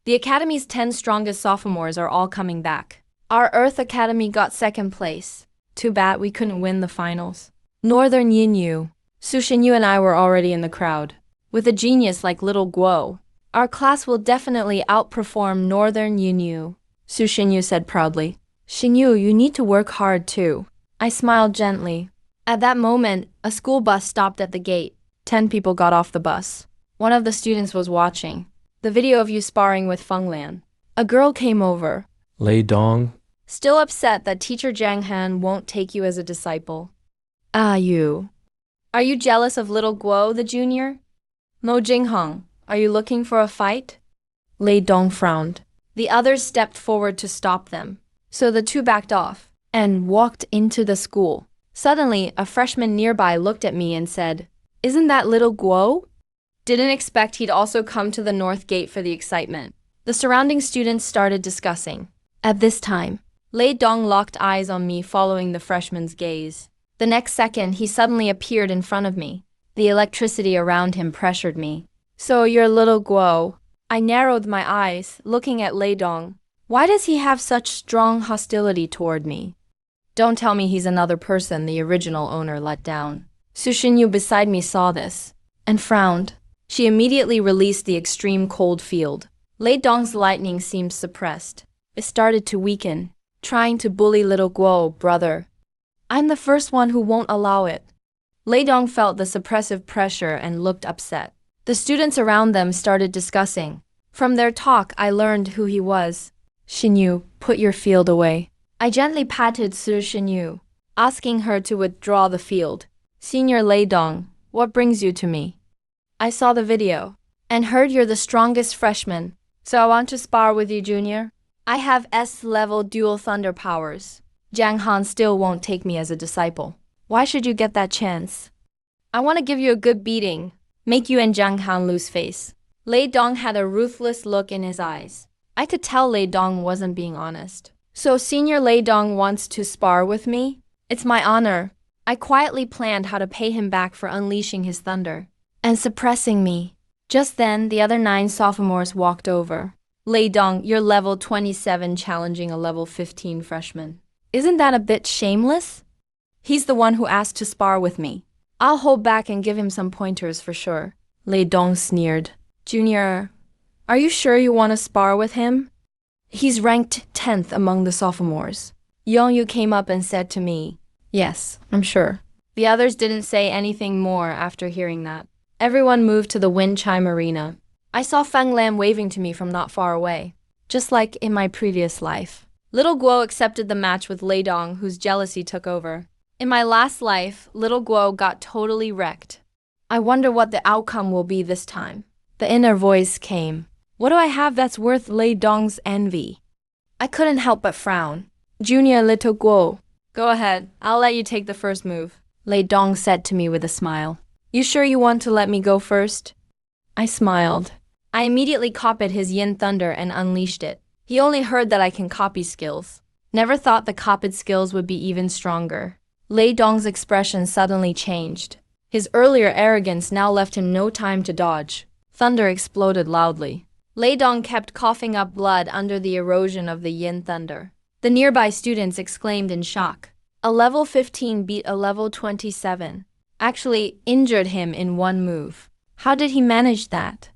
The Academy's 10 strongest sophomores are all coming back. Our Earth Academy got second place. Too bad we couldn't win the finals. Northern Yinyu, Su Xinyu and I were already in the crowd. With a genius like Little Guo, our class will definitely outperform Northern Yinyu, Su Xinyu said proudly. Xinyu, you need to work hard too. I smiled gently. At that moment, a school bus stopped at the gate. 10 people got off the bus. One of the students was watching the video of you sparring with Feng Lian. A girl came over. Lei Dong. Still upset that teacher Jiang Han won't take you as a disciple. Ah, you. Are you jealous of little Guo, the junior? Mo Jinghong, are you looking for a fight? Lei Dong frowned. The others stepped forward to stop them, so the two backed off and walked into the school. Suddenly, a freshman nearby looked at me and said, "Isn't that little Guo?" Didn't expect he'd also come to the north gate for the excitement. The surrounding students started discussing. At this time, Lei Dong locked eyes on me following the freshman's gaze. The next second, he suddenly appeared in front of me. The electricity around him pressured me. So you're little Guo. I narrowed my eyes, looking at Lei Dong. Why does he have such strong hostility toward me? Don't tell me he's another person the original owner let down. Su Xinyu beside me saw this and frowned. She immediately released the extreme cold field. Lei Dong's lightning seemed suppressed. It started to weaken, trying to bully little Guo, brother. I'm the first one who won't allow it. Lei Dong felt the suppressive pressure and looked upset. The students around them started discussing. From their talk, I learned who he was. Xinyu, put your field away. I gently patted Su Xinyu, asking her to withdraw the field. Senior Lei Dong, what brings you to me? I saw the video and heard you're the strongest freshman, so I want to spar with you, junior. I have S-level dual thunder powers. Jiang Han still won't take me as a disciple. Why should you get that chance? I want to give you a good beating, make you and Jiang Han lose face. Lei Dong had a ruthless look in his eyes. I could tell Lei Dong wasn't being honest. So Senior Lei Dong wants to spar with me? It's my honor. I quietly planned how to pay him back for unleashing his thunder and suppressing me. Just then, the other 9 sophomores walked over. Lei Dong, you're level 27 challenging a level 15 freshman. Isn't that a bit shameless? He's the one who asked to spar with me. I'll hold back and give him some pointers for sure. Lei Dong sneered. Junior, are you sure you want to spar with him? He's ranked 10th among the sophomores. Yongyu came up and said to me, yes, I'm sure. The others didn't say anything more after hearing that. Everyone moved to the wind chime arena. I saw Feng Lian waving to me from not far away, just like in my previous life. Little Guo accepted the match with Lei Dong, whose jealousy took over. In my last life, Little Guo got totally wrecked. I wonder what the outcome will be this time. The inner voice came. What do I have that's worth Lei Dong's envy? I couldn't help but frown. Junior Little Guo, go ahead, I'll let you take the first move, Lei Dong said to me with a smile. You sure you want to let me go first? I smiled. I immediately copied his Yin Thunder and unleashed it. He only heard that I can copy skills. Never thought the copied skills would be even stronger. Lei Dong's expression suddenly changed. His earlier arrogance now left him no time to dodge. Thunder exploded loudly. Lei Dong kept coughing up blood under the erosion of the Yin Thunder. The nearby students exclaimed in shock. A level 15 beat a level 27. Actually injured him in one move. How did he manage that?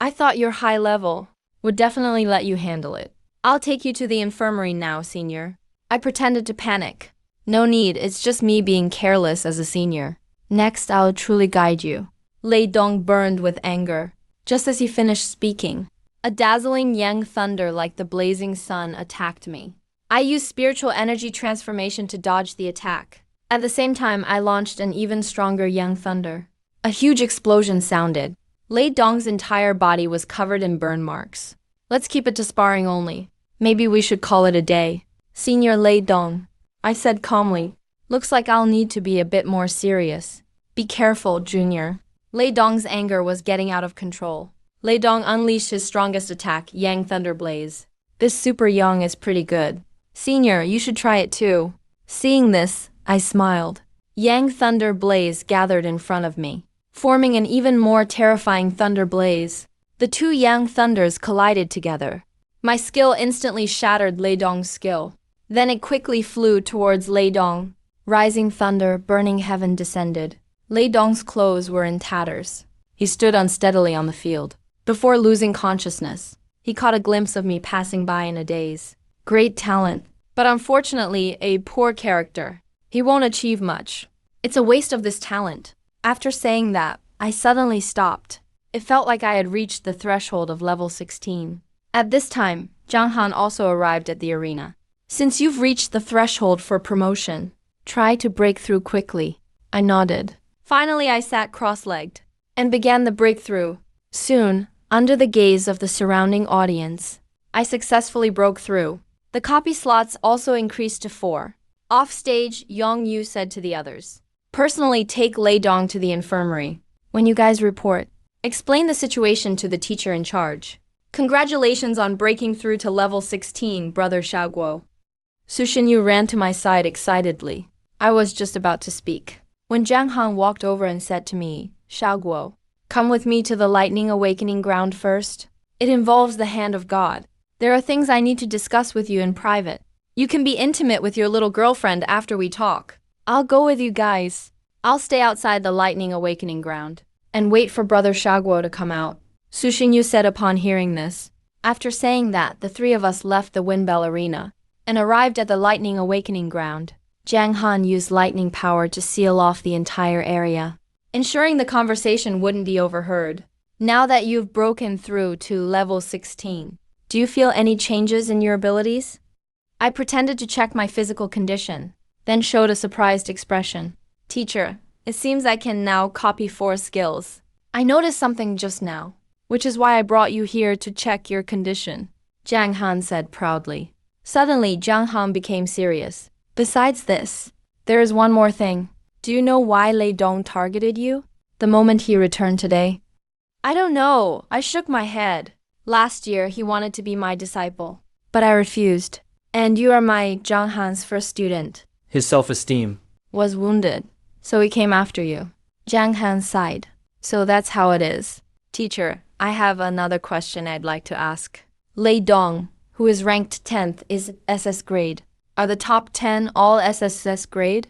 I thought your high level would definitely let you handle it. I'll take you to the infirmary now, senior. I pretended to panic. No need, it's just me being careless as a senior. Next, I'll truly guide you. Lei Dong burned with anger. Just as he finished speaking, a dazzling yang thunder like the blazing sun attacked me. I used spiritual energy transformation to dodge the attack. At the same time, I launched an even stronger yang thunder. A huge explosion sounded. Lei Dong's entire body was covered in burn marks. Let's keep it to sparring only. Maybe we should call it a day. Senior Lei Dong, I said calmly. Looks like I'll need to be a bit more serious. Be careful, Junior. Lei Dong's anger was getting out of control. Lei Dong unleashed his strongest attack, Yang Thunder Blaze. This Super Yang is pretty good. Senior, you should try it too. Seeing this, I smiled. Yang Thunder Blaze gathered in front of me, forming an even more terrifying thunder blaze. The two Yang Thunders collided together. My skill instantly shattered Lei Dong's skill. Then it quickly flew towards Lei Dong. Rising thunder, burning heaven descended. Lei Dong's clothes were in tatters. He stood unsteadily on the field. Before losing consciousness, he caught a glimpse of me passing by in a daze. Great talent, but unfortunately a poor character. He won't achieve much. It's a waste of this talent. After saying that, I suddenly stopped. It felt like I had reached the threshold of level 16. At this time, Zhang Han also arrived at the arena. Since you've reached the threshold for promotion, try to break through quickly. I nodded. Finally, I sat cross-legged and began the breakthrough. Soon, under the gaze of the surrounding audience, I successfully broke through. The copy slots also increased to 4. Off stage, Yong Yu said to the others, "Personally take Lei Dong to the infirmary. When you guys report, explain the situation to the teacher in charge. Congratulations on breaking through to level 16, Brother Xiaoguo." Su Xinyu ran to my side excitedly. I was just about to speak when Zhang Han walked over and said to me, "Xiaoguo, come with me to the Lightning Awakening ground first. It involves the hand of God. There are things I need to discuss with you in private. You can be intimate with your little girlfriend after we talk. I'll go with you guys. I'll stay outside the Lightning Awakening ground and wait for Brother Xiaoguo to come out," Su Xinyu said upon hearing this. After saying that, the three of us left the Windbell Arena and arrived at the Lightning Awakening ground. Zhang Han used lightning power to seal off the entire area, ensuring the conversation wouldn't be overheard. Now that you've broken through to level 16, do you feel any changes in your abilities? I pretended to check my physical condition, then showed a surprised expression. Teacher, it seems I can now copy 4 skills. I noticed something just now, which is why I brought you here to check your condition, Zhang Han said proudly. Suddenly, Zhang Han became serious. Besides this, there is one more thing. Do you know why Lei Dong targeted you the moment he returned today? I don't know. I shook my head. Last year, he wanted to be my disciple, but I refused. And you are my Zhang Han's first student. His self-esteem Was wounded, so he came after you. Zhang Han sighed. So that's how it is. Teacher, I have another question I'd like to ask. Lei Dong, who is ranked 10th, is SS-Grade. Are the top 10 all SSS-Grade?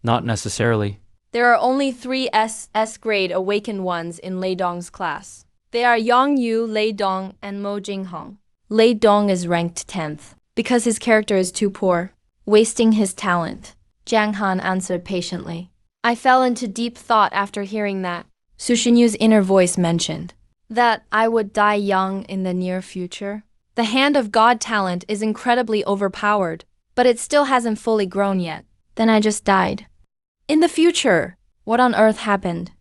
Not necessarily. There are only 3 SS-Grade awakened ones in Lei Dong's class. They are Yang Yu, Lei Dong, and Mo Jinghong. Lei Dong is ranked 10th because his character is too poor, wasting his talent, Zhang Han answered patiently. I fell into deep thought after hearing that. Su Xinyu's inner voice mentioned that I would die young in the near future. The hand of God talent is incredibly overpowered, but it still hasn't fully grown yet. Then I just died. In the future, what on earth happened?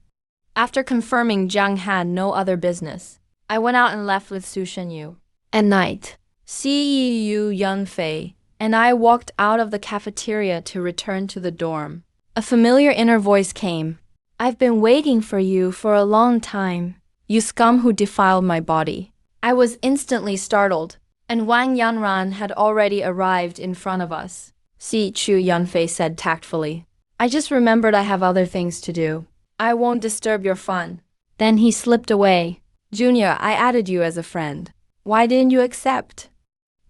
After confirming Zhang had no other business, I went out and left with Su Xinyu. At night, Yu Yunfei and I walked out of the cafeteria to return to the dorm. A familiar inner voice came. I've been waiting for you for a long time, you scum who defiled my body. I was instantly startled, and Wang Yanran had already arrived in front of us. Si Chu Yunfei said tactfully. I just remembered I have other things to do. I won't disturb your fun. Then he slipped away. Junior, I added you as a friend. Why didn't you accept?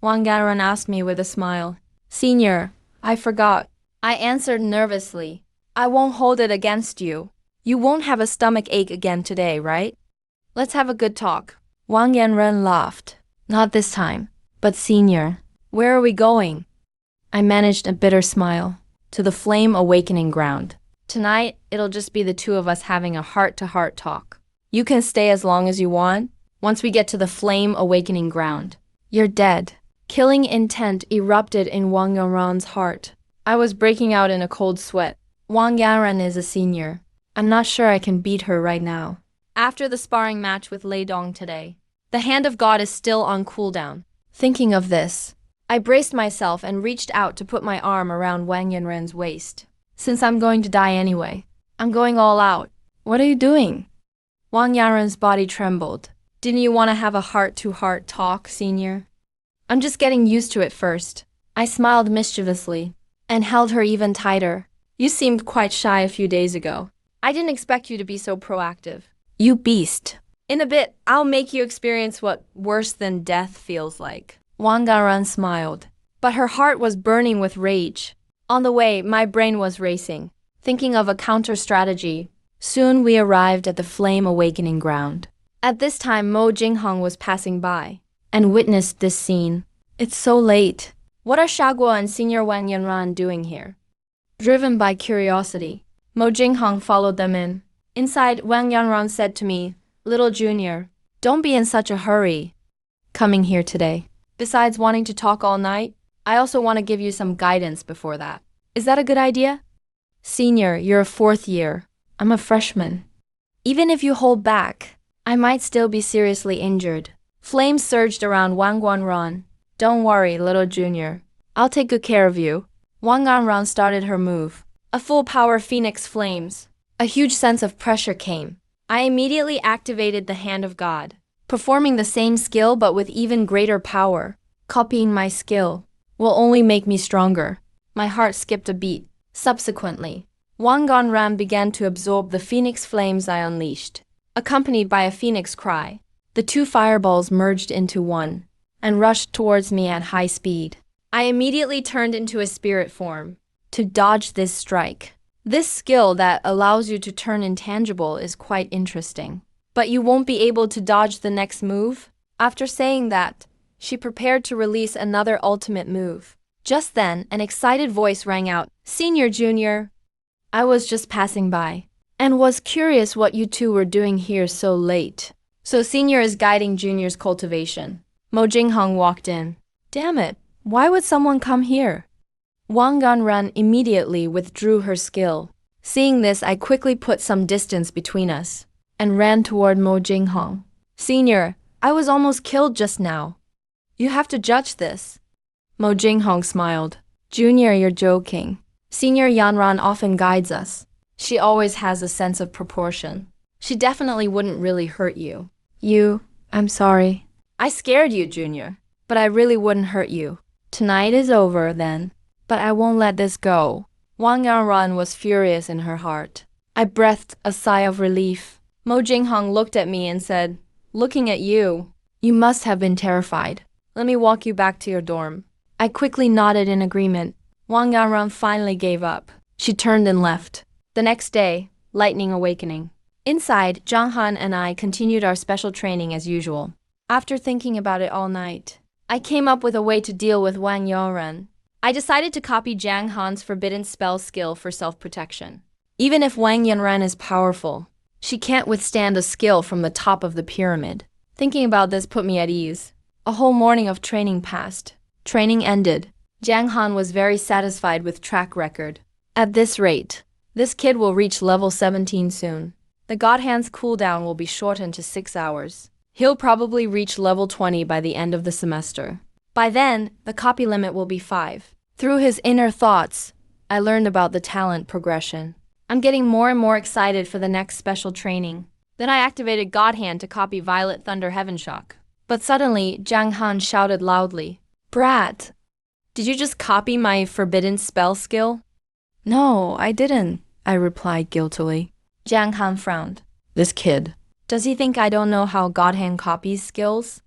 Wang Yanran asked me with a smile. Senior, I forgot. I answered nervously. I won't hold it against you. You won't have a stomach ache again today, right? Let's have a good talk. Wang Yanran laughed. Not this time. But senior, where are we going? I managed a bitter smile. To the flame awakening ground. Tonight, it'll just be the two of us having a heart-to-heart talk. You can stay as long as you want. Once we get to the flame awakening ground, you're dead. Killing intent erupted in Wang Yanran's heart. I was breaking out in a cold sweat. Wang Yanran is a senior. I'm not sure I can beat her right now. After the sparring match with Lei Dong today, the hand of God is still on cooldown. Thinking of this, I braced myself and reached out to put my arm around Wang Yanran's waist. Since I'm going to die anyway, I'm going all out. What are you doing? Wang Yanran's body trembled. Didn't you want to have a heart-to-heart talk, senior? I'm just getting used to it first. I smiled mischievously and held her even tighter. You seemed quite shy a few days ago. I didn't expect you to be so proactive. You beast. In a bit, I'll make you experience what worse than death feels like. Wang Yanran smiled, but her heart was burning with rage. On the way, my brain was racing, thinking of a counter-strategy. Soon we arrived at the flame awakening ground. At this time, Mo Jinghong was passing by and witnessed this scene. It's so late. What are Shaguo and Senior Wang Yanran doing here? Driven by curiosity, Mo Jinghong followed them in. Inside, Wang Yanran said to me, "Little Junior, don't be in such a hurry coming here today. Besides wanting to talk all night, I also want to give you some guidance before that. Is that a good idea? Senior, you're a fourth year. I'm a freshman. Even if you hold back, I might still be seriously injured." Flames surged around Wang Guanran. "Don't worry, little junior. I'll take good care of you." Wang Guanran started her move. A full power phoenix flames. A huge sense of pressure came. I immediately activated the hand of God, performing the same skill but with even greater power. Copying my skill will only make me stronger. My heart skipped a beat. Subsequently, Wang Guanran began to absorb the phoenix flames I unleashed. Accompanied by a phoenix cry, the two fireballs merged into one and rushed towards me at high speed. I immediately turned into a spirit form to dodge this strike. This skill that allows you to turn intangible is quite interesting. But you won't be able to dodge the next move? After saying that, she prepared to release another ultimate move. Just then, an excited voice rang out, "Senior, Junior." I was just passing by and was curious what you two were doing here so late. So Senior is guiding Junior's cultivation. Mo Jinghong walked in. Damn it, why would someone come here? Wang Guanran immediately withdrew her skill. Seeing this, I quickly put some distance between us and ran toward Mo Jinghong. Senior, I was almost killed just now. You have to judge this. Mo Jinghong smiled. Junior, you're joking. Senior Yanran often guides us. She always has a sense of proportion. She definitely wouldn't really hurt you. I'm sorry. I scared you, Junior, but I really wouldn't hurt you. Tonight is over then, but I won't let this go. Wang Yanran was furious in her heart. I breathed a sigh of relief. Mo Jinghong looked at me and said, "Looking at you, you must have been terrified. Let me walk you back to your dorm." I quickly nodded in agreement. Wang Yanran finally gave up. She turned and left. The next day, lightning awakening. Inside, Zhang Han and I continued our special training as usual. After thinking about it all night, I came up with a way to deal with Wang Yanran. I decided to copy Zhang Han's forbidden spell skill for self-protection. Even if Wang Yanran is powerful, she can't withstand a skill from the top of the pyramid. Thinking about this put me at ease. A whole morning of training passed. Training ended. Zhang Han was very satisfied with track record. At this rate, this kid will reach level 17 soon. The God Hand's cooldown will be shortened to 6 hours. He'll probably reach level 20 by the end of the semester. By then, the copy limit will be 5. Through his inner thoughts, I learned about the talent progression. I'm getting more and more excited for the next special training. Then I activated God Hand to copy Violet Thunder Heaven Shock. But suddenly, Zhang Han shouted loudly, "Brat, did you just copy my forbidden spell skill?" "No, I didn't," I replied guiltily. Zhang Han frowned. This kid. Does he think I don't know how God Hand copies skills?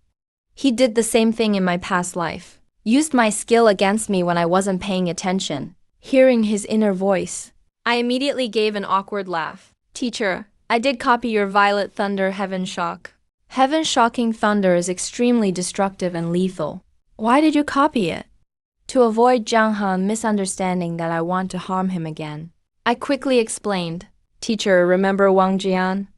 He did the same thing in my past life. Used my skill against me when I wasn't paying attention. Hearing his inner voice, I immediately gave an awkward laugh. Teacher, I did copy your Violet Thunder Heaven Shock. Heaven Shocking thunder is extremely destructive and lethal. Why did you copy it? To avoid Jiang Han misunderstanding that I want to harm him again. I quickly explained. Teacher, remember Wang Jian?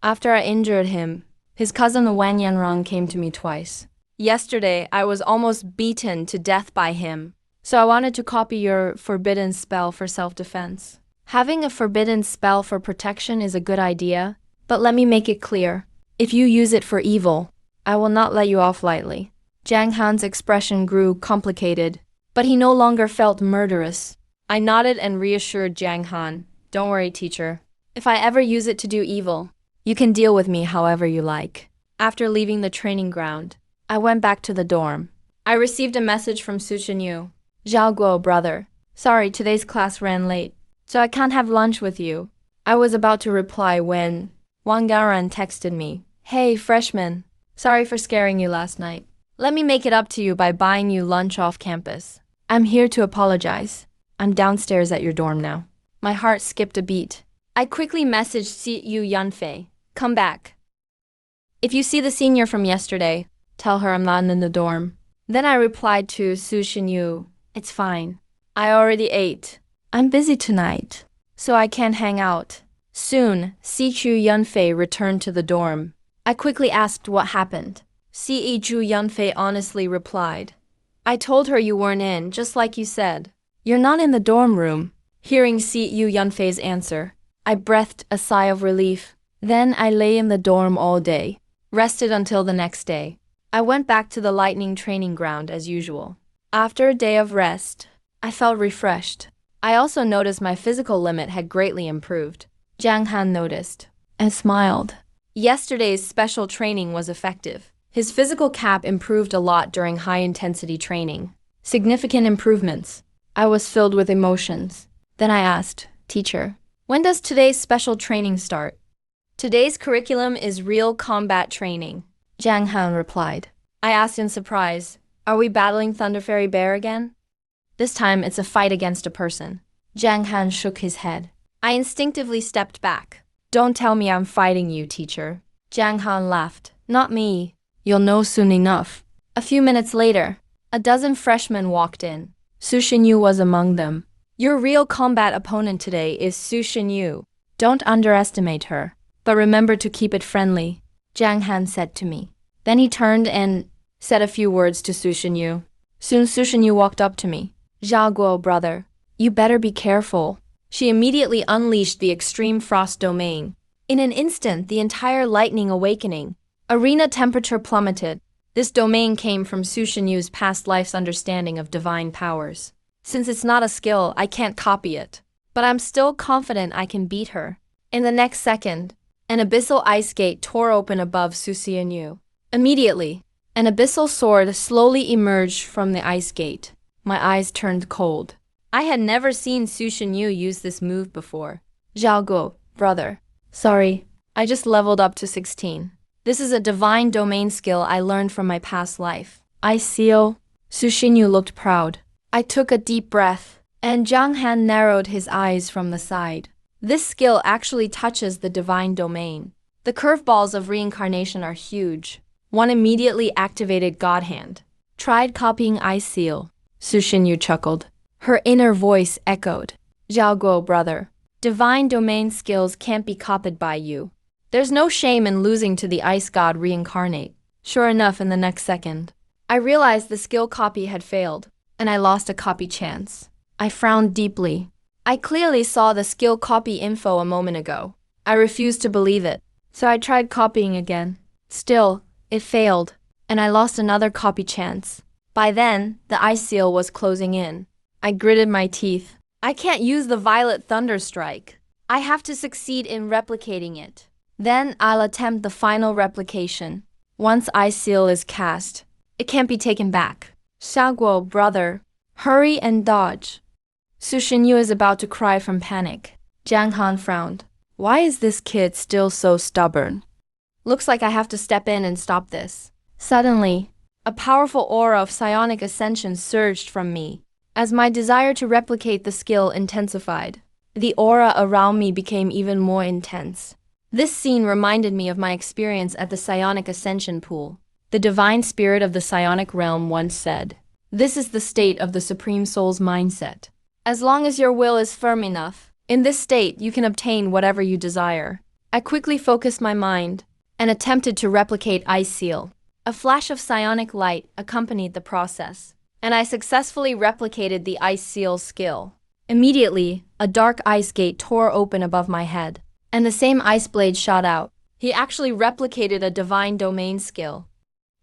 After I injured him, his cousin Wang Yanrong came to me twice. Yesterday, I was almost beaten to death by him. So I wanted to copy your forbidden spell for self-defense. Having a forbidden spell for protection is a good idea, but let me make it clear. If you use it for evil, I will not let you off lightly. Jiang Han's expression grew complicated, but he no longer felt murderous. I nodded and reassured Jiang Han. Don't worry, teacher. If I ever use it to do evil, you can deal with me however you like. After leaving the training ground, I went back to the dorm. I received a message from Su Shenyu. Zhao Guo, brother. Sorry, today's class ran late, so I can't have lunch with you. I was about to reply when Wang Garan texted me. Hey, freshman. Sorry for scaring you last night. Let me make it up to you by buying you lunch off campus. I'm here to apologize. I'm downstairs at your dorm now. My heart skipped a beat. I quickly messaged Si Yu Yunfei. Come back. If you see the senior from yesterday, tell her I'm not in the dorm. Then I replied to Su Shenyu. It's fine. I already ate. I'm busy tonight, so I can't hang out. Soon, Si Chu Yunfei returned to the dorm. I quickly asked what happened. Si Chu Yunfei honestly replied. I told her you weren't in, just like you said. You're not in the dorm room. Hearing Si Yu Yunfei's answer, I breathed a sigh of relief. Then I lay in the dorm all day, rested until the next day. I went back to the lightning training ground as usual. After a day of rest, I felt refreshed. I also noticed my physical limit had greatly improved. Jiang Han noticed and smiled. Yesterday's special training was effective. His physical cap improved a lot during high-intensity training. Significant improvements. I was filled with emotions. Then I asked, Teacher, when does today's special training start? Today's curriculum is real combat training, Jiang Han replied. I asked in surprise, are we battling Thunder Fairy Bear again? This time it's a fight against a person. Jiang Han shook his head. I instinctively stepped back. Don't tell me I'm fighting you, teacher. Jiang Han laughed. Not me. You'll know soon enough. A few minutes later, a dozen freshmen walked in. Su Shenyu was among them. Your real combat opponent today is Su Shenyu. Don't underestimate her, but remember to keep it friendly, Jiang Han said to me. Then he turned and said a few words to Su Shenyu. Soon Su Shenyu walked up to me. Zhao Guo, brother, you better be careful. She immediately unleashed the extreme frost domain. In an instant, the entire lightning awakening. Arena temperature plummeted. This domain came from Su Shenyu's past life's understanding of divine powers. Since it's not a skill, I can't copy it. But I'm still confident I can beat her. In the next second, an abyssal ice gate tore open above Su Shenyu. Immediately, an abyssal sword slowly emerged from the ice gate. My eyes turned cold. I had never seen Su Shenyu use this move before. Zhao Guo, brother. Sorry, I just leveled up to 16. This is a divine domain skill I learned from my past life. I seal. Su Shenyu looked proud. I took a deep breath, and Jiang Han narrowed his eyes from the side. This skill actually touches the divine domain. The curveballs of reincarnation are huge. One immediately activated God Hand. Tried copying Ice Seal. Su Shenyu chuckled. Her inner voice echoed. Zhao Guo, brother. Divine domain skills can't be copied by you. There's no shame in losing to the ice god reincarnate. Sure enough, in the next second, I realized the skill copy had failed, and I lost a copy chance. I frowned deeply. I clearly saw the skill copy info a moment ago. I refused to believe it, so I tried copying again. Still, it failed, and I lost another copy chance. By then, the ice seal was closing in. I gritted my teeth. I can't use the Violet Thunder Strike. I have to succeed in replicating it. Then I'll attempt the final replication. Once Ice Seal is cast, it can't be taken back. Xiaoguo, brother, hurry and dodge. Su Shenyu is about to cry from panic. Jiang Han frowned. Why is this kid still so stubborn? Looks like I have to step in and stop this. Suddenly, a powerful aura of psionic ascension surged from me. As my desire to replicate the skill intensified, the aura around me became even more intense. This scene reminded me of my experience at the psionic ascension pool. The divine spirit of the psionic realm once said, "This is the state of the Supreme Soul's mindset. As long as your will is firm enough, in this state you can obtain whatever you desire." I quickly focused my mind and attempted to replicate Ice Seal. A flash of psionic light accompanied the process, and I successfully replicated the Ice Seal skill. Immediately, a dark ice gate tore open above my head, and the same ice blade shot out. He actually replicated a divine domain skill,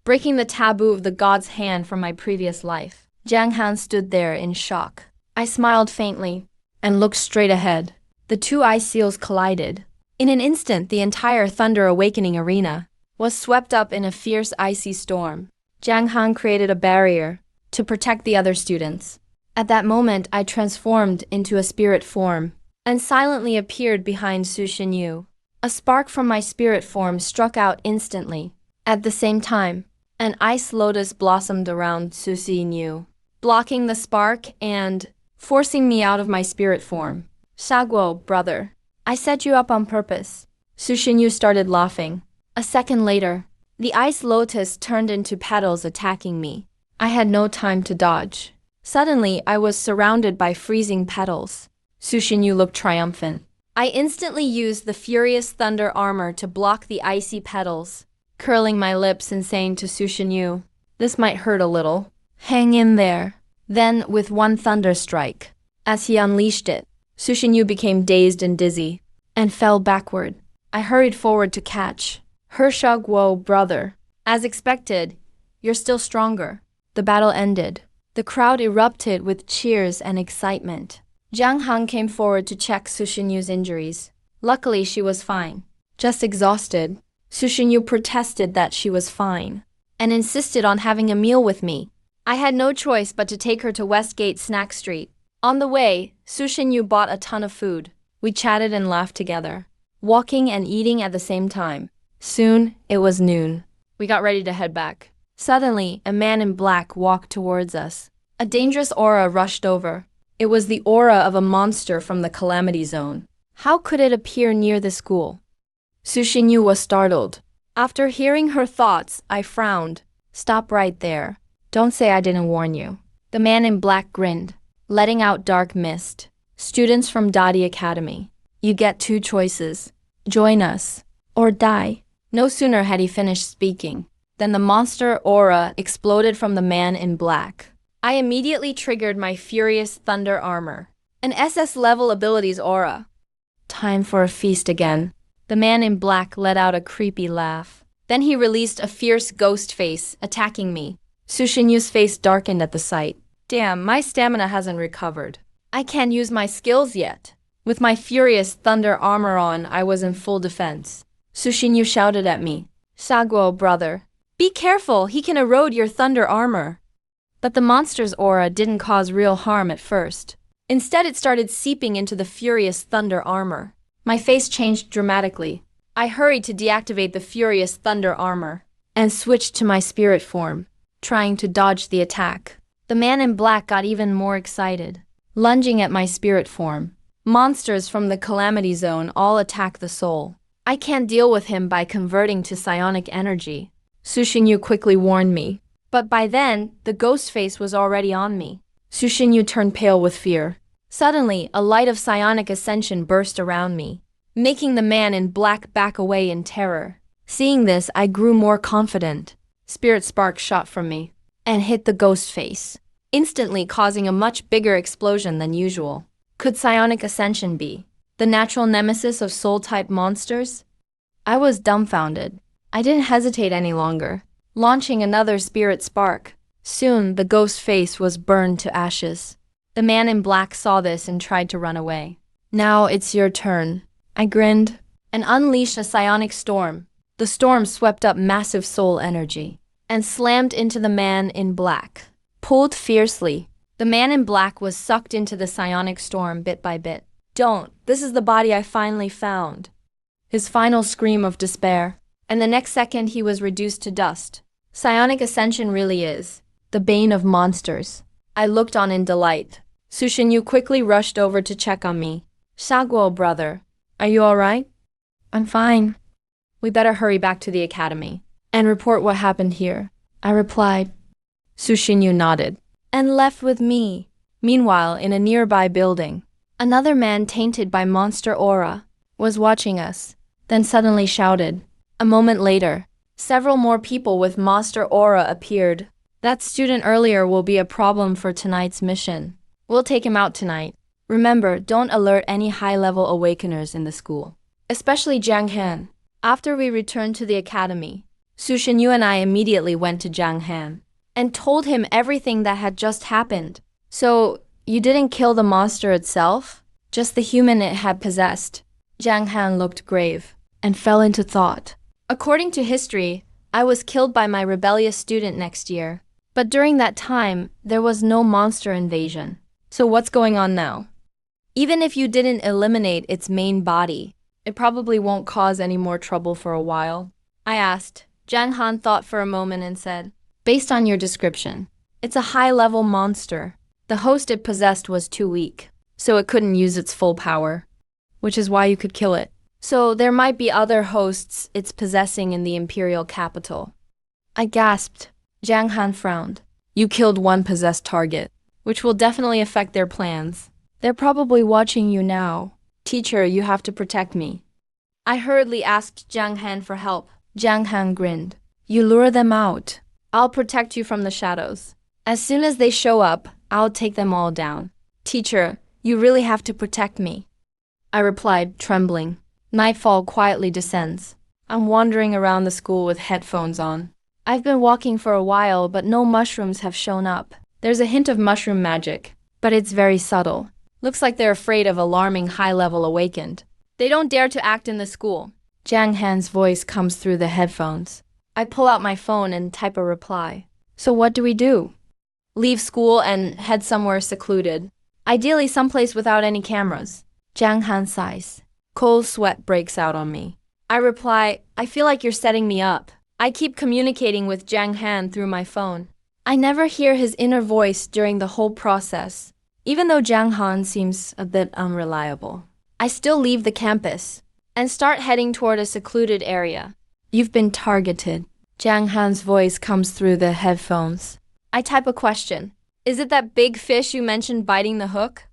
breaking the taboo of the god's hand from my previous life. Jiang Han stood there in shock. I smiled faintly and looked straight ahead. The two ice seals collided. In an instant, the entire Thunder Awakening arena was swept up in a fierce icy storm. Jiang Han created a barrier to protect the other students. At that moment, I transformed into a spirit form and silently appeared behind Su Xinyu. A spark from my spirit form struck out instantly. At the same time, an ice lotus blossomed around Su Xinyu, blocking the spark and forcing me out of my spirit form. "Shaguo, brother, I set you up on purpose." Su Xinyu started laughing. A second later, the ice lotus turned into petals attacking me. I had no time to dodge. Suddenly, I was surrounded by freezing petals. Su Xinyu looked triumphant. I instantly used the Furious Thunder armor to block the icy petals, curling my lips and saying to Su Xinyu, "This might hurt a little. Hang in there." Then, with one thunder strike, as he unleashed it, Su Xinyu became dazed and dizzy, and fell backward. I hurried forward to catch. "Shaguo, brother. As expected, you're still stronger." The battle ended. The crowd erupted with cheers and excitement. Jiang Han came forward to check Su Xinyu's injuries. Luckily, she was fine, just exhausted. Su Xinyu protested that she was fine and insisted on having a meal with me. I had no choice but to take her to Westgate Snack Street. On the way, Su Xinyu bought a ton of food. We chatted and laughed together, walking and eating at the same time. Soon, it was noon. We got ready to head back. Suddenly, a man in black walked towards us. A dangerous aura rushed over. It was the aura of a monster from the Calamity Zone. How could it appear near the school? Su Xinyu was startled. After hearing her thoughts, I frowned. "Stop right there. Don't say I didn't warn you." The man in black grinned, letting out dark mist. "Students from Dadi Academy, you get two choices. Join us, or die." No sooner had he finished speaking than the monster aura exploded from the man in black. I immediately triggered my Furious Thunder armor, an SS-level abilities aura. Time for a feast again. The man in black let out a creepy laugh. Then he released a fierce ghost face, attacking me. Su Xinyu's face darkened at the sight. Damn, my stamina hasn't recovered. I can't use my skills yet. With my Furious Thunder armor on, I was in full defense. Su Xinyu shouted at me. "Shaguo, brother, be careful, he can erode your thunder armor." But the monster's aura didn't cause real harm at first. Instead, it started seeping into the Furious Thunder armor. My face changed dramatically. I hurried to deactivate the Furious Thunder armor and switched to my spirit form, trying to dodge the attack. The man in black got even more excited, lunging at my spirit form. Monsters from the Calamity Zone all attack the soul. I can't deal with him by converting to psionic energy. Su Xinyu quickly warned me. But by then, the ghost face was already on me. Su Xinyu turned pale with fear. Suddenly, a light of psionic ascension burst around me, making the man in black back away in terror. Seeing this, I grew more confident. Spirit spark shot from me and hit the ghost face, instantly causing a much bigger explosion than usual. Could psionic ascension be the natural nemesis of soul-type monsters? I was dumbfounded. I didn't hesitate any longer, launching another spirit spark. Soon, the ghost face was burned to ashes. The man in black saw this and tried to run away. "Now it's your turn," I grinned, and unleashed a psionic storm. The storm swept up massive soul energy and slammed into the man in black. Pulled fiercely, the man in black was sucked into the psionic storm bit by bit. "Don't, this is the body I finally found." His final scream of despair, and the next second he was reduced to dust. Psionic ascension really is the bane of monsters. I looked on in delight. Su Xinyu quickly rushed over to check on me. "Shaguo, brother, are you alright?" "I'm fine." "We better hurry back to the academy. And report what happened here. I replied. Su Xinyu nodded. And left with me. Meanwhile, in a nearby building, another man tainted by monster aura was watching us, then suddenly shouted. A moment later, several more people with monster aura appeared. That student earlier will be a problem for tonight's mission. We'll take him out tonight. Remember, don't alert any high-level awakeners in the school, especially Jiang Han. After we returned to the academy, Su Xinyu and I immediately went to Jiang Han and told him everything that had just happened. So, you didn't kill the monster itself? Just the human it had possessed? Jiang Han looked grave and fell into thought. According to history, I was killed by my rebellious student next year. But during that time, there was no monster invasion. So what's going on now? Even if you didn't eliminate its main body, it probably won't cause any more trouble for a while. I asked. Jiang Han thought for a moment and said, based on your description, it's a high-level monster. The host it possessed was too weak, so it couldn't use its full power, which is why you could kill it. So there might be other hosts it's possessing in the imperial capital. I gasped. Jiang Han frowned. You killed one possessed target, which will definitely affect their plans. They're probably watching you now. Teacher, you have to protect me. I hurriedly asked Jiang Han for help. Jiang Han grinned. You lure them out. I'll protect you from the shadows. As soon as they show up, I'll take them all down. Teacher, you really have to protect me. I replied, trembling. Nightfall quietly descends. I'm wandering around the school with headphones on. I've been walking for a while, but no mushrooms have shown up. There's a hint of mushroom magic, but it's very subtle. Looks like they're afraid of alarming high-level awakened. They don't dare to act in the school. Jiang Han's voice comes through the headphones. I pull out my phone and type a reply. So what do we do? Leave school and head somewhere secluded. Ideally someplace without any cameras. Jiang Han sighs. Cold sweat breaks out on me. I reply, I feel like you're setting me up. I keep communicating with Jiang Han through my phone. I never hear his inner voice during the whole process. Even though Jiang Han seems a bit unreliable. I still leave the campus and start heading toward a secluded area. You've been targeted. Jiang Han's voice comes through the headphones. I type a question. Is it that big fish you mentioned biting the hook?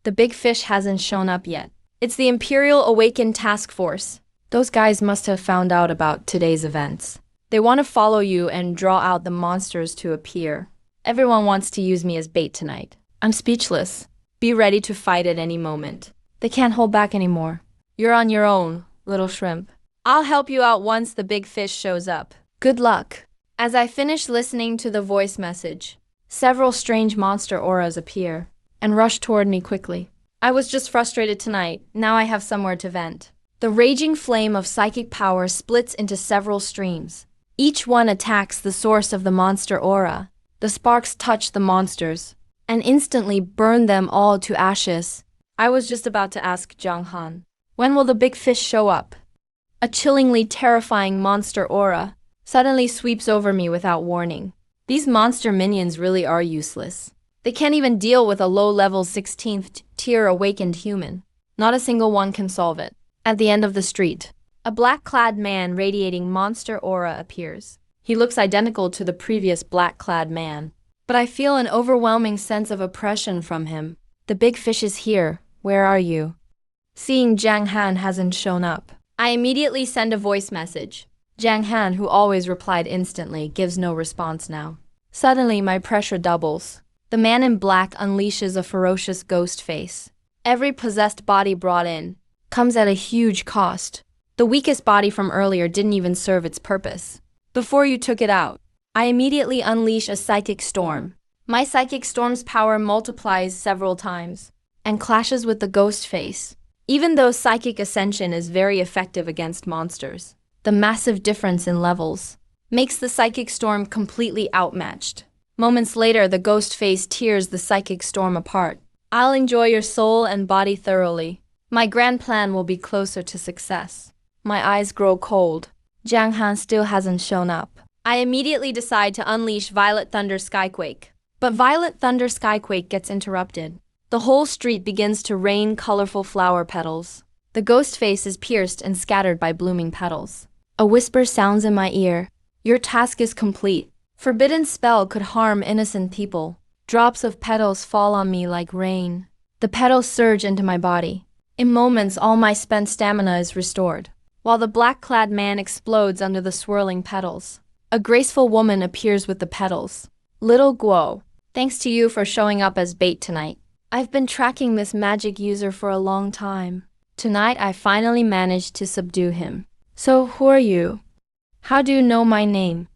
The big fish hasn't shown up yet. It's the Imperial Awakened Task Force. Those guys must have found out about today's events. They want to follow you and draw out the monsters to appear. Everyone wants to use me as bait tonight. I'm speechless. Be ready to fight at any moment. They can't hold back anymore. You're on your own, little shrimp. I'll help you out once the big fish shows up. Good luck. As I finish listening to the voice message, several strange monster auras appear and rush toward me quickly. I was just frustrated tonight. Now I have somewhere to vent. The raging flame of psychic power splits into several streams. Each one attacks the source of the monster aura. The sparks touch the monsters and instantly burn them all to ashes. I was just about to ask Jiang Han, when will the big fish show up? A chillingly terrifying monster aura suddenly sweeps over me without warning. These monster minions really are useless. They can't even deal with a low-level 16th tier awakened human. Not a single one can solve it. At the end of the street, a black-clad man radiating monster aura appears. He looks identical to the previous black-clad man, but I feel an overwhelming sense of oppression from him. The big fish is here. Where are you? Seeing Jiang Han hasn't shown up, I immediately send a voice message. Jiang Han, who always replied instantly, gives no response now. Suddenly, my pressure doubles. The man in black unleashes a ferocious ghost face. Every possessed body brought in comes at a huge cost. The weakest body from earlier didn't even serve its purpose. Before you took it out, I immediately unleash a psychic storm. My psychic storm's power multiplies several times and clashes with the ghost face. Even though psychic ascension is very effective against monsters, the massive difference in levels makes the psychic storm completely outmatched. Moments later, the ghost face tears the psychic storm apart. I'll enjoy your soul and body thoroughly. My grand plan will be closer to success. My eyes grow cold. Jiang Han still hasn't shown up. I immediately decide to unleash Violet Thunder Skyquake. But Violet Thunder Skyquake gets interrupted. The whole street begins to rain colorful flower petals. The ghost face is pierced and scattered by blooming petals. A whisper sounds in my ear. Your task is complete. Forbidden spell could harm innocent people. Drops of petals fall on me like rain. The petals surge into my body. In moments, all my spent stamina is restored. While the black-clad man explodes under the swirling petals, a graceful woman appears with the petals. Little Guo, thanks to you for showing up as bait tonight. I've been tracking this magic user for a long time. Tonight, I finally managed to subdue him. So, who are you? How do you know my name?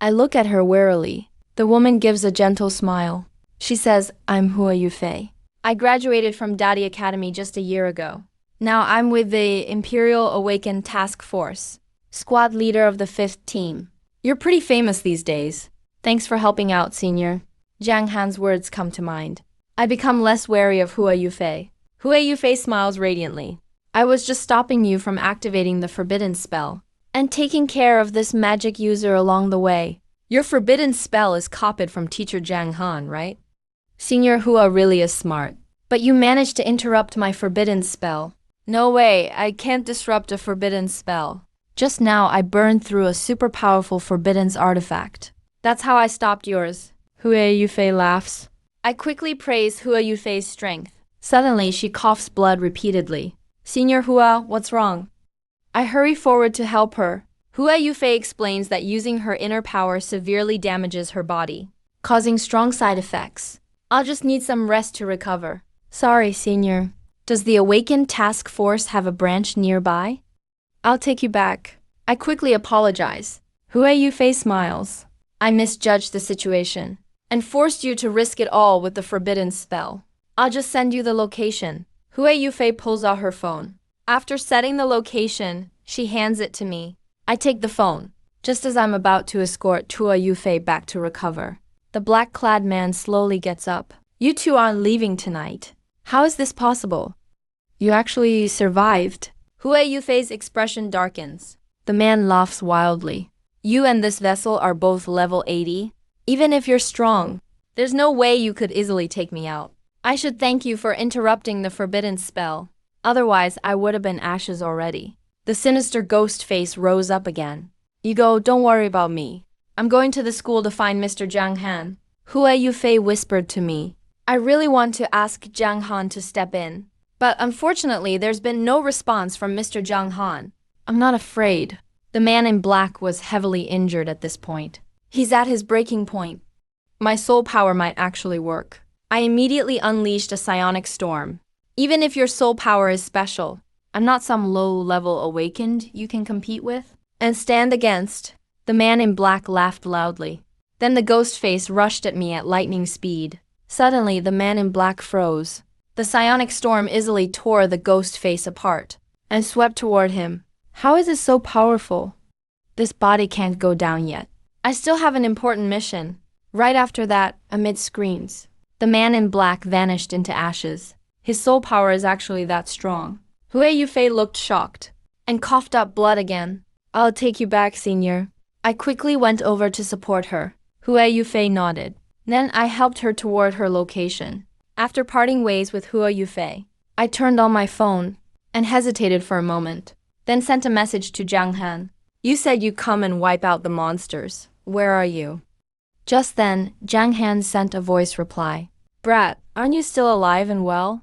I look at her warily. The woman gives a gentle smile. She says, I'm Hua Yufei. I graduated from Dadi Academy just a year ago. Now I'm with the Imperial Awakened Task Force, squad leader of the 5th team. You're pretty famous these days. Thanks for helping out, senior. Jiang Han's words come to mind. I become less wary of Hua Yufei. Hua Yufei smiles radiantly. I was just stopping you from activating the forbidden spell and taking care of this magic user along the way. Your forbidden spell is copied from teacher Jiang Han, right? Senior Hua really is smart. But you managed to interrupt my forbidden spell. No way, I can't disrupt a forbidden spell. Just now I burned through a super powerful forbidden's artifact. That's how I stopped yours. Hua Yufei laughs. I quickly praise Hua Yufei's strength. Suddenly she coughs blood repeatedly. Senior Hua, what's wrong? I hurry forward to help her. Hua Yufei explains that using her inner power severely damages her body, causing strong side effects. I'll just need some rest to recover. Sorry, senior. Does the Awakened Task Force have a branch nearby? I'll take you back. I quickly apologize. Hua Yufei smiles. I misjudged the situation and forced you to risk it all with the forbidden spell. I'll just send you the location. Hua Yufei pulls out her phone. After setting the location, she hands it to me. I take the phone, just as I'm about to escort Hua Yufei back to recover. The black-clad man slowly gets up. You two aren't leaving tonight. How is this possible? You actually survived. Hua Yufei's expression darkens. The man laughs wildly. You and this vessel are both level 80. Even if you're strong, there's no way you could easily take me out. I should thank you for interrupting the forbidden spell. Otherwise, I would have been ashes already. The sinister ghost face rose up again. Ego, don't worry about me. I'm going to the school to find Mr. Jiang Han. Hua Yufei whispered to me. I really want to ask Jiang Han to step in. But unfortunately, there's been no response from Mr. Jiang Han. I'm not afraid. The man in black was heavily injured at this point. He's at his breaking point. My soul power might actually work. I immediately unleashed a psionic storm. Even if your soul power is special, I'm not some low-level awakened you can compete with and stand against. The man in black laughed loudly. Then the ghost face rushed at me at lightning speed. Suddenly, the man in black froze. The psionic storm easily tore the ghost face apart and swept toward him. How is it so powerful? This body can't go down yet. I still have an important mission. Right after that, amid screams, the man in black vanished into ashes. His soul power is actually that strong. Hua Yufei looked shocked and coughed up blood again. I'll take you back, senior. I quickly went over to support her. Hua Yufei nodded. Then I helped her toward her location. After parting ways with Hua Yufei, I turned on my phone and hesitated for a moment, then sent a message to Jiang Han. You said you'd come and wipe out the monsters. Where are you? Just then, Jiang Han sent a voice reply. Brat, aren't you still alive and well?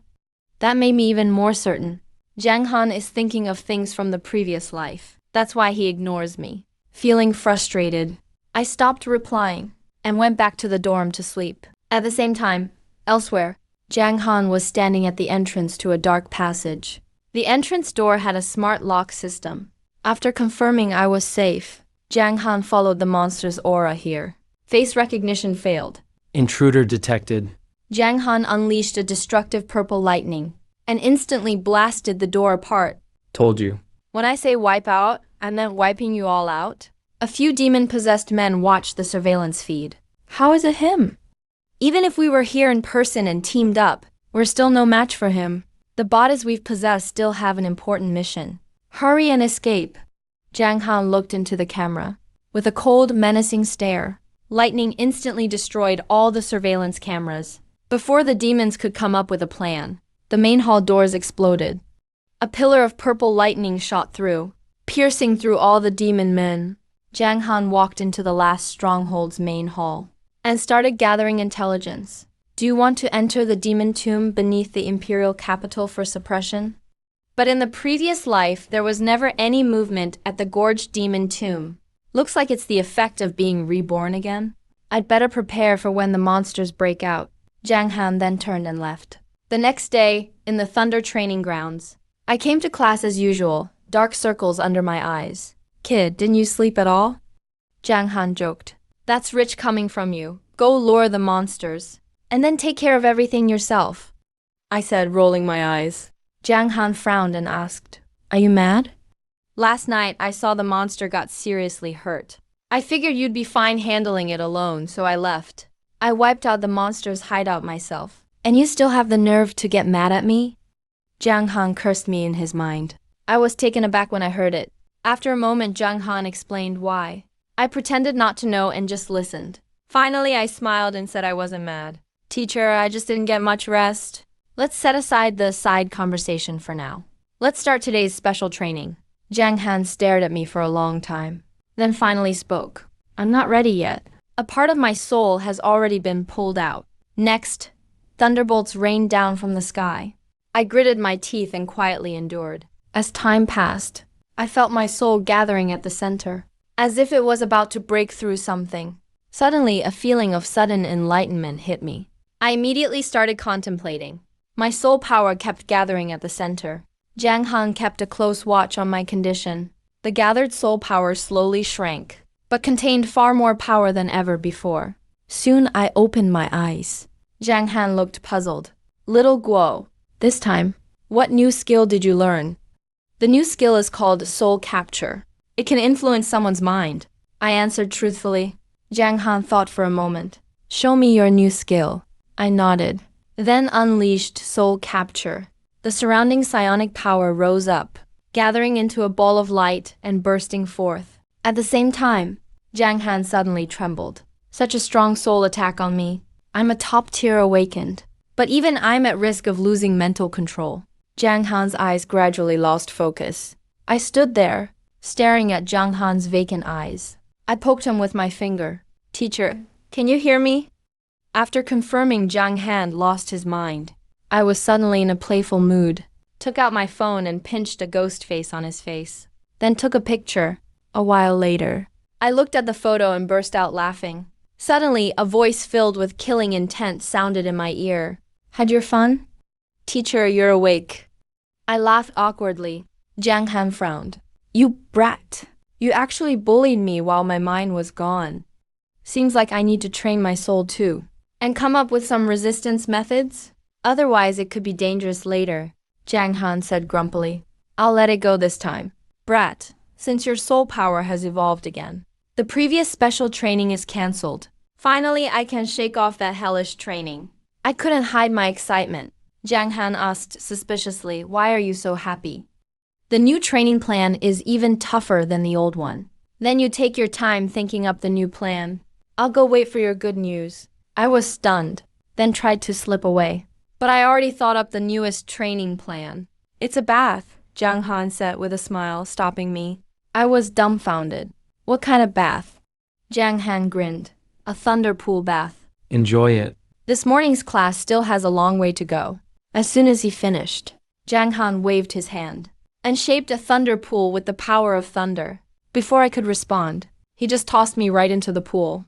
That made me even more certain. Jiang Han is thinking of things from the previous life. That's why he ignores me. Feeling frustrated, I stopped replying and went back to the dorm to sleep. At the same time, elsewhere, Jiang Han was standing at the entrance to a dark passage. The entrance door had a smart lock system. After confirming I was safe, Jiang Han followed the monster's aura here. Face recognition failed. Intruder detected. Jiang Han unleashed a destructive purple lightning and instantly blasted the door apart. Told you. When I say wipe out, I meant wiping you all out. A few demon-possessed men watched the surveillance feed. How is it him? Even if we were here in person and teamed up, we're still no match for him. The bodies we've possessed still have an important mission. Hurry and escape. Jiang Han looked into the camera. With a cold, menacing stare, lightning instantly destroyed all the surveillance cameras. Before the demons could come up with a plan, the main hall doors exploded. A pillar of purple lightning shot through, piercing through all the demon men. Jiang Han walked into the last stronghold's main hall and started gathering intelligence. Do you want to enter the demon tomb beneath the imperial capital for suppression? But in the previous life, there was never any movement at the gorged demon tomb. Looks like it's the effect of being reborn again. I'd better prepare for when the monsters break out. Jiang Han then turned and left. The next day, in the Thunder training grounds, I came to class as usual, dark circles under my eyes. Kid, didn't you sleep at all? Jiang Han joked. That's rich coming from you. Go lure the monsters, and then take care of everything yourself, I said, rolling my eyes. Jiang Han frowned and asked, Are you mad? Last night, I saw the monster got seriously hurt. I figured you'd be fine handling it alone, so I left. I wiped out the monster's hideout myself. And you still have the nerve to get mad at me? Jiang Han cursed me in his mind. I was taken aback when I heard it. After a moment, Jiang Han explained why. I pretended not to know and just listened. Finally, I smiled and said I wasn't mad. Teacher, I just didn't get much rest. Let's set aside the side conversation for now. Let's start today's special training. Jiang Han stared at me for a long time, then finally spoke. I'm not ready yet. A part of my soul has already been pulled out. Next, thunderbolts rained down from the sky. I gritted my teeth and quietly endured. As time passed, I felt my soul gathering at the center, as if it was about to break through something. Suddenly, a feeling of sudden enlightenment hit me. I immediately started contemplating. My soul power kept gathering at the center. Jiang Han kept a close watch on my condition. The gathered soul power slowly shrank, but contained far more power than ever before. Soon I opened my eyes. Jiang Han looked puzzled. Little Guo, this time, what new skill did you learn? The new skill is called soul capture. It can influence someone's mind. I answered truthfully. Jiang Han thought for a moment. Show me your new skill. I nodded, then unleashed soul capture. The surrounding psionic power rose up, gathering into a ball of light and bursting forth. At the same time, Jiang Han suddenly trembled. Such a strong soul attack on me. I'm a top-tier awakened, but even I'm at risk of losing mental control. Jiang Han's eyes gradually lost focus. I stood there, staring at Jiang Han's vacant eyes. I poked him with my finger. Teacher, can you hear me? After confirming Jiang Han lost his mind, I was suddenly in a playful mood, took out my phone and pinched a ghost face on his face, then took a picture. A while later, I looked at the photo and burst out laughing. Suddenly, a voice filled with killing intent sounded in my ear. Had your fun? Teacher, you're awake. I laughed awkwardly. Jiang Han frowned. You brat. You actually bullied me while my mind was gone. Seems like I need to train my soul too, and come up with some resistance methods. Otherwise, it could be dangerous later, Jiang Han said grumpily. I'll let it go this time. Brat, since your soul power has evolved again, the previous special training is cancelled. Finally, I can shake off that hellish training. I couldn't hide my excitement. Jiang Han asked suspiciously, why are you so happy? The new training plan is even tougher than the old one. Then you take your time thinking up the new plan. I'll go wait for your good news. I was stunned, then tried to slip away. But I already thought up the newest training plan. It's a bath, Jiang Han said with a smile, stopping me. I was dumbfounded. What kind of bath? Jiang Han grinned. A thunder pool bath. Enjoy it. This morning's class still has a long way to go. As soon as he finished, Jiang Han waved his hand and shaped a thunder pool with the power of thunder. Before I could respond, he just tossed me right into the pool.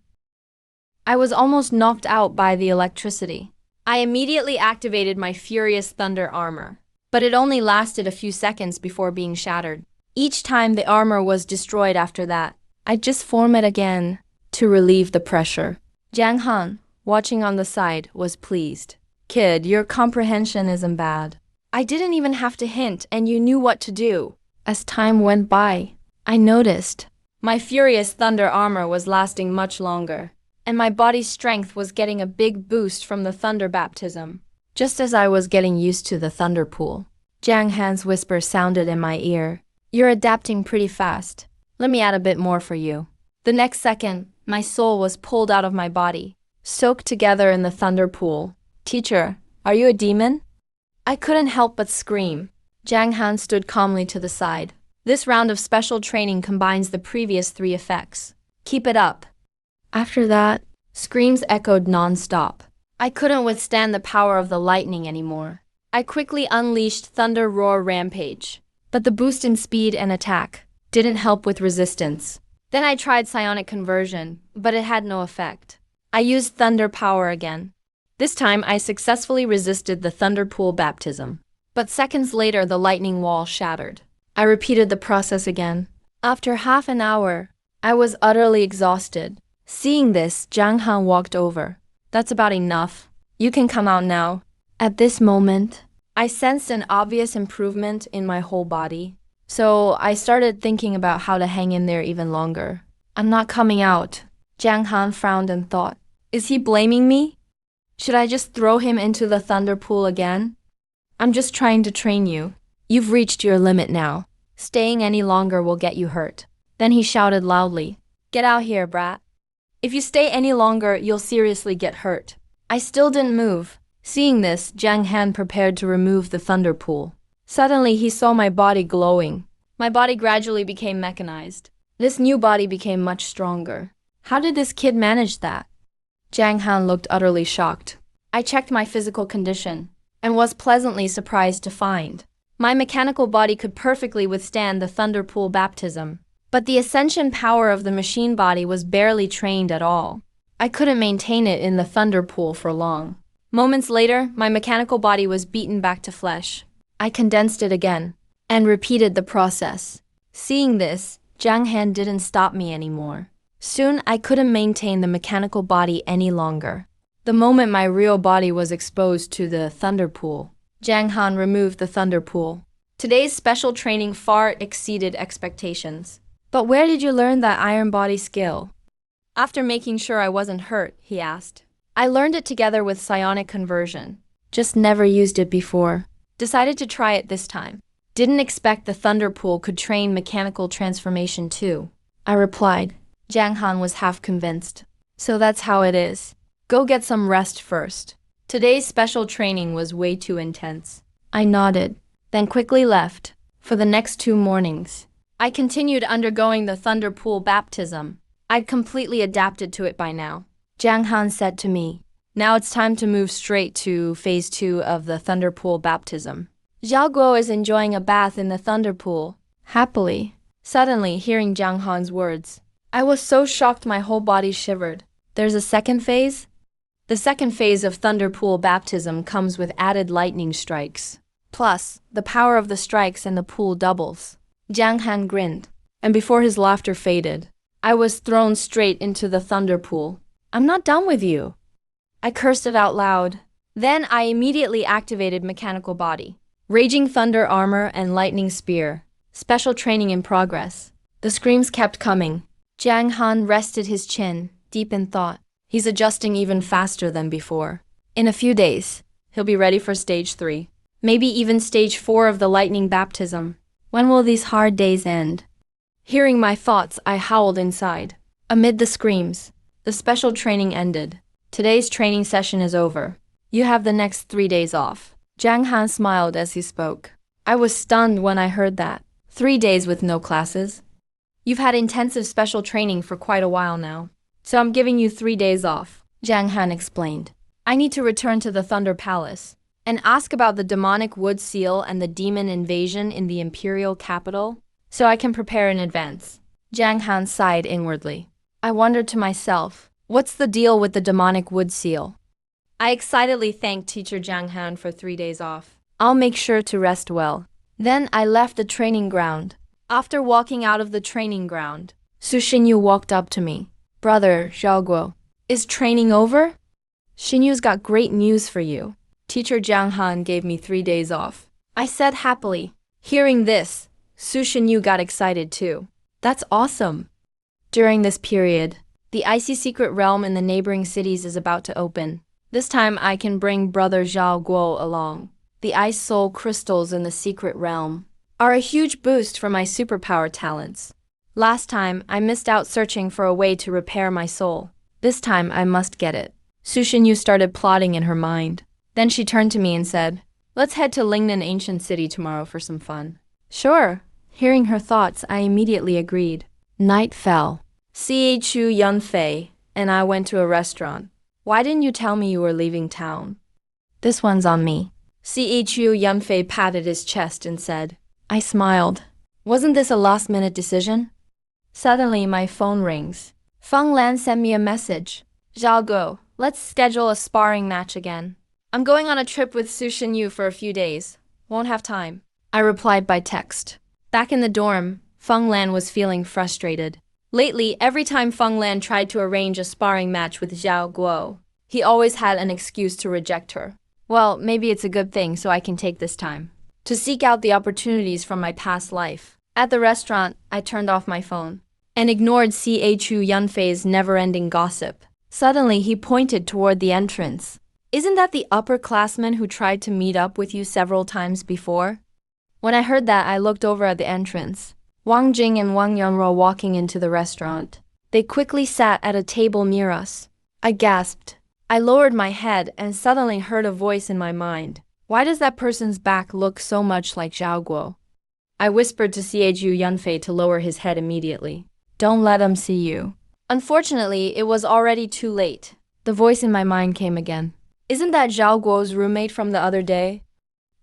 I was almost knocked out by the electricity. I immediately activated my furious thunder armor, but it only lasted a few seconds before being shattered. Each time the armor was destroyed after that, I'd just form it again to relieve the pressure. Jiang Han, watching on the side, was pleased. Kid, your comprehension isn't bad. I didn't even have to hint and you knew what to do. As time went by, I noticed my furious thunder armor was lasting much longer, and my body's strength was getting a big boost from the thunder baptism. Just as I was getting used to the thunder pool, Jiang Han's whisper sounded in my ear. You're adapting pretty fast. Let me add a bit more for you. The next second, my soul was pulled out of my body, soaked together in the thunder pool. Teacher, are you a demon? I couldn't help but scream. Jiang Han stood calmly to the side. This round of special training combines the previous three effects. Keep it up. After that, screams echoed non-stop. I couldn't withstand the power of the lightning anymore. I quickly unleashed Thunder Roar Rampage. But the boost in speed and attack didn't help with resistance. Then I tried Psionic Conversion, but it had no effect. I used Thunder Power again. This time I successfully resisted the Thunder Pool Baptism. But seconds later the lightning wall shattered. I repeated the process again. After half an hour, I was utterly exhausted. Seeing this, Zhang Han walked over. That's about enough. You can come out now. At this moment, I sensed an obvious improvement in my whole body. So I started thinking about how to hang in there even longer. I'm not coming out. Zhang Han frowned and thought, is he blaming me? Should I just throw him into the thunder pool again? I'm just trying to train you. You've reached your limit now. Staying any longer will get you hurt. Then he shouted loudly, get out here, brat. If you stay any longer, you'll seriously get hurt. I still didn't move. Seeing this, Zhang Han prepared to remove the thunder pool. Suddenly, he saw my body glowing. My body gradually became mechanized. This new body became much stronger. How did this kid manage that? Zhang Han looked utterly shocked. I checked my physical condition and was pleasantly surprised to find my mechanical body could perfectly withstand the thunder pool baptism. But the ascension power of the machine body was barely trained at all. I couldn't maintain it in the thunder pool for long. Moments later, my mechanical body was beaten back to flesh. I condensed it again and repeated the process. Seeing this, Zhang Han didn't stop me anymore. Soon, I couldn't maintain the mechanical body any longer. The moment my real body was exposed to the thunder pool, Zhang Han removed the thunder pool. Today's special training far exceeded expectations. But where did you learn that iron body skill? After making sure I wasn't hurt, he asked. I learned it together with psionic conversion. Just never used it before. Decided to try it this time. Didn't expect the thunder pool could train mechanical transformation too. I replied. Zhang Han was half convinced. So that's how it is. Go get some rest first. Today's special training was way too intense. I nodded, then quickly left. For the next 2 mornings, I continued undergoing the thunder pool baptism. I'd completely adapted to it by now. Zhang Han said to me, now it's time to move straight to phase 2 of the thunder pool baptism. Zhao Guo is enjoying a bath in the thunder pool, happily. Suddenly, hearing Zhang Han's words, I was so shocked my whole body shivered. There's a second phase? The second phase of thunder pool baptism comes with added lightning strikes. Plus, the power of the strikes and the pool doubles. Zhang Han grinned, and before his laughter faded, I was thrown straight into the thunder pool. I'm not done with you. I cursed it out loud. Then I immediately activated mechanical body. Raging thunder armor and lightning spear. Special training in progress. The screams kept coming. Zhang Han rested his chin, deep in thought. He's adjusting even faster than before. In a few days, he'll be ready for stage 3. Maybe even stage 4 of the lightning baptism. When will these hard days end? Hearing my thoughts, I howled inside. Amid the screams, the special training ended. Today's training session is over. You have the next 3 days off. Zhang Han smiled as he spoke. I was stunned when I heard that. 3 days with no classes? You've had intensive special training for quite a while now. So I'm giving you 3 days off, Zhang Han explained. I need to return to the Thunder Palace and ask about the demonic wood seal and the demon invasion in the imperial capital, so I can prepare in advance. Zhang Han sighed inwardly. I wondered to myself, what's the deal with the demonic wood seal? I excitedly thanked teacher Zhang Han for 3 days off. I'll make sure to rest well. Then I left the training ground. After walking out of the training ground, Su Xinyu walked up to me. Brother, Zhaoguo, is training over? Xinyu's got great news for you. Teacher Zhang Han gave me 3 days off. I said happily. Hearing this, Su Xinyu got excited too. That's awesome. During this period, the icy secret realm in the neighboring cities is about to open. This time I can bring brother Zhao Guo along. The ice soul crystals in the secret realm are a huge boost for my superpower talents. Last time, I missed out searching for a way to repair my soul. This time, I must get it. Su Xinyu started plotting in her mind. Then she turned to me and said, let's head to Lingnan Ancient City tomorrow for some fun. Sure, Hearing her thoughts, I immediately agreed. Night fell. Chu Yunfei and I went to a restaurant. Why didn't you tell me you were leaving town? This one's on me. Chu Yunfei patted his chest and said. I smiled. Wasn't this a last-minute decision? Suddenly, my phone rings. Feng Lan sent me a message. Zhao Guo, let's schedule a sparring match again. I'm going on a trip with Su Shinyu for a few days. Won't have time. I replied by text. Back in the dorm, Feng Lan was feeling frustrated. Lately, every time Feng Lan tried to arrange a sparring match with Zhao Guo, he always had an excuse to reject her. Well, maybe it's a good thing so I can take this time to seek out the opportunities from my past life. At the restaurant, I turned off my phone and ignored Chu Yunfei's never-ending gossip. Suddenly, he pointed toward the entrance. Isn't that the upperclassman who tried to meet up with you several times before? When I heard that, I looked over at the entrance. Wang Jing and Wang Yan were walking into the restaurant. They quickly sat at a table near us. I gasped. I lowered my head and suddenly heard a voice in my mind. Why does that person's back look so much like Zhao Guo? I whispered to Chu Yunfei to lower his head immediately. Don't let him see you. Unfortunately, it was already too late. The voice in my mind came again. Isn't that Zhao Guo's roommate from the other day?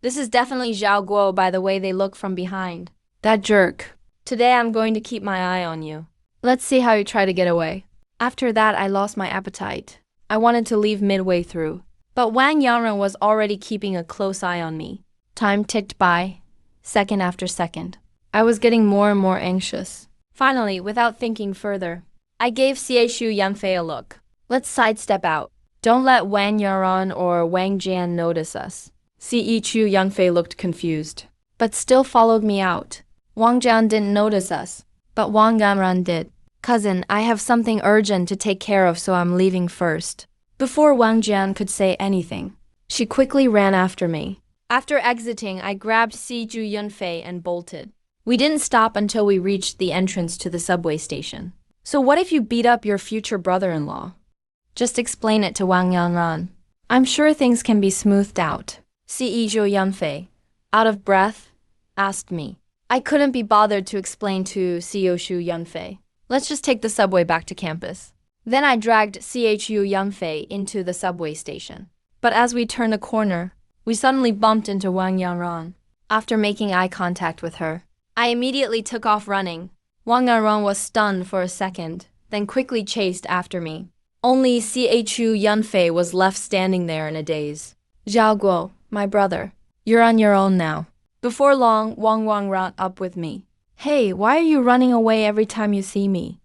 This is definitely Zhao Guo by the way they look from behind. That jerk. Today I'm going to keep my eye on you. Let's see how you try to get away. After that, I lost my appetite. I wanted to leave midway through. But Wang Yanren was already keeping a close eye on me. Time ticked by, second after second. I was getting more and more anxious. Finally, without thinking further, I gave Chu Yanfei a look. Let's sidestep out. Don't let Wang Yaran or Wang Jian notice us. Chu Yanfei looked confused, but still followed me out. Wang Jian didn't notice us, but Wang Yanran did. Cousin, I have something urgent to take care of, so I'm leaving first. Before Wang Jian could say anything, she quickly ran after me. After exiting, I grabbed Chu Yunfei and bolted. We didn't stop until we reached the entrance to the subway station. So what if you beat up your future brother-in-law? Just explain it to Wang Yanran. I'm sure things can be smoothed out. Chu Yunfei, out of breath, asked me. I couldn't be bothered to explain to Chu Yunfei. Let's just take the subway back to campus. Then I dragged Chu Yunfei into the subway station. But as we turned a corner, we suddenly bumped into Wang Yanran. After making eye contact with her, I immediately took off running. Wang Yanran was stunned for a second, then quickly chased after me. Only Chu Yunfei was left standing there in a daze. Zhao Guo, my brother, you're on your own now. Before long, Wang ran up with me. Hey, why are you running away every time you see me?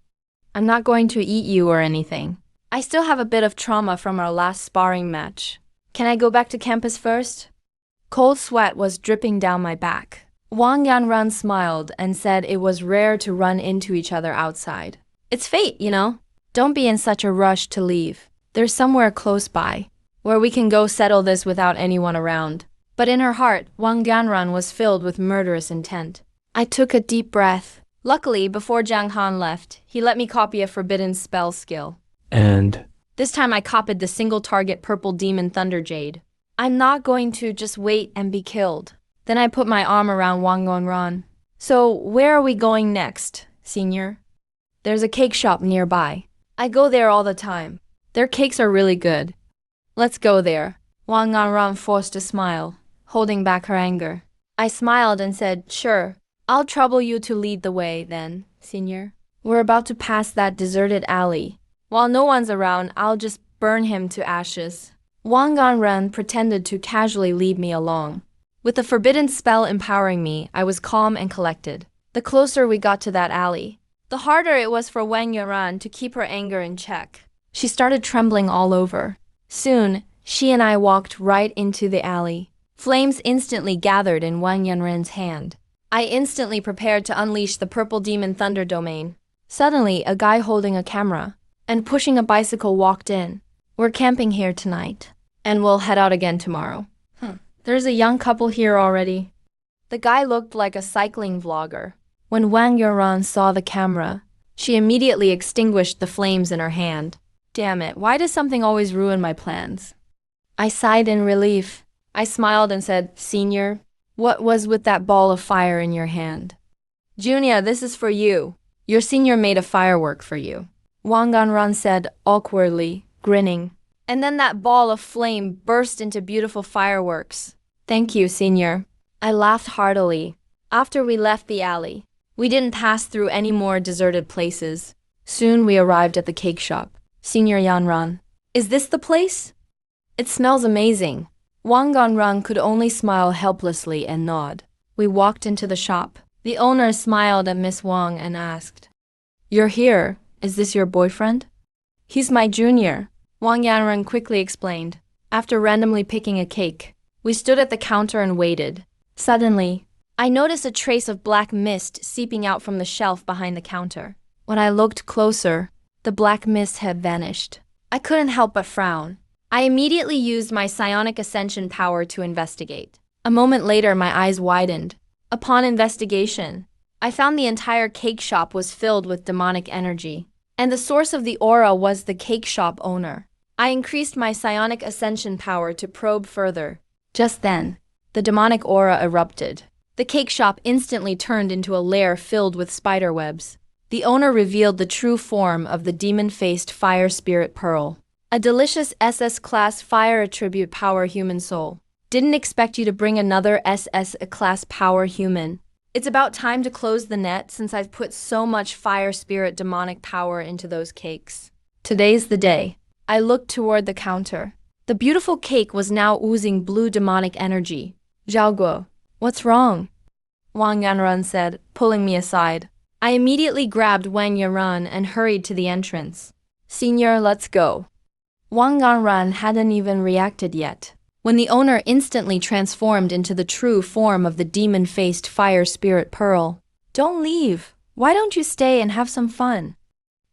I'm not going to eat you or anything. I still have a bit of trauma from our last sparring match. Can I go back to campus first? Cold sweat was dripping down my back. Wang Yanran smiled and said it was rare to run into each other outside. It's fate, you know? Don't be in such a rush to leave. There's somewhere close by where we can go settle this without anyone around. But in her heart, Wang Yanran was filled with murderous intent. I took a deep breath. Luckily, before Zhang Han left, he let me copy a forbidden spell skill. And This time I copied the single target purple demon Thunder Jade. I'm not going to just wait and be killed. Then I put my arm around Wang Yanran. So where are we going next, senior? There's a cake shop nearby. I go there all the time. Their cakes are really good. Let's go there. Wang Yanran forced a smile, holding back her anger. I smiled and said, sure. I'll trouble you to lead the way then, senior. We're about to pass that deserted alley. While no one's around, I'll just burn him to ashes. Wang Yanran pretended to casually lead me along. With the forbidden spell empowering me, I was calm and collected. The closer we got to that alley, the harder it was for Wang Yanran to keep her anger in check. She started trembling all over. Soon, she and I walked right into the alley. Flames instantly gathered in Wang Yanran's hand. I instantly prepared to unleash the purple demon thunder domain. Suddenly, a guy holding a camera and pushing a bicycle walked in. We're camping here tonight, and we'll head out again tomorrow. There's a young couple here already. The guy looked like a cycling vlogger. When Wang Yanran saw the camera, she immediately extinguished the flames in her hand. Damn it, why does something always ruin my plans? I sighed in relief. I smiled and said, Senior, what was with that ball of fire in your hand? Junior, this is for you. Your senior made a firework for you. Wang Ganran said awkwardly, grinning. And then that ball of flame burst into beautiful fireworks. Thank you, senior. I laughed heartily. After we left the alley, we didn't pass through any more deserted places. Soon we arrived at the cake shop. Senior Yanran, is this the place? It smells amazing. Wang Ganran could only smile helplessly and nod. We walked into the shop. The owner smiled at Miss Wang and asked, "You're here. Is this your boyfriend?" "He's my junior," Wang Yanran quickly explained. After randomly picking a cake, we stood at the counter and waited. Suddenly, I noticed a trace of black mist seeping out from the shelf behind the counter. When I looked closer, the black mist had vanished. I couldn't help but frown. I immediately used my psionic ascension power to investigate. A moment later, my eyes widened. Upon investigation, I found the entire cake shop was filled with demonic energy, and the source of the aura was the cake shop owner. I increased my psionic ascension power to probe further. Just then, the demonic aura erupted. The cake shop instantly turned into a lair filled with spider webs. The owner revealed the true form of the demon-faced fire spirit pearl, a delicious SS-class fire attribute power human soul. Didn't expect you to bring another SS-class power human. It's about time to close the net since I've put so much fire spirit demonic power into those cakes. Today's the day. I looked toward the counter. The beautiful cake was now oozing blue demonic energy. Zhaoguo, what's wrong? Wang Yanran said, pulling me aside. I immediately grabbed Wang Yanran and hurried to the entrance. Senior, let's go. Wang Yanran hadn't even reacted yet, when the owner instantly transformed into the true form of the demon-faced fire spirit pearl. Don't leave. Why don't you stay and have some fun?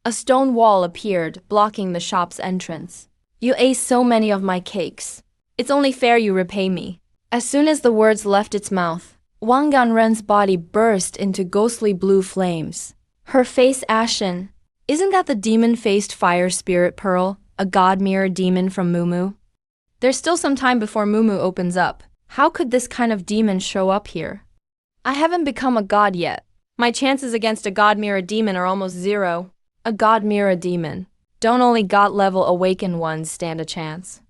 A stone wall appeared, blocking the shop's entrance. You ate so many of my cakes. It's only fair you repay me. As soon as the words left its mouth, Wang Ganren's body burst into ghostly blue flames. Her face ashen. Isn't that the demon-faced fire spirit pearl, a god mirror demon from Mumu? There's still some time before Mumu opens up. How could this kind of demon show up here? I haven't become a god yet. My chances against a god mirror demon are almost zero. A god mirror demon. Don't only god-level awakened ones stand a chance.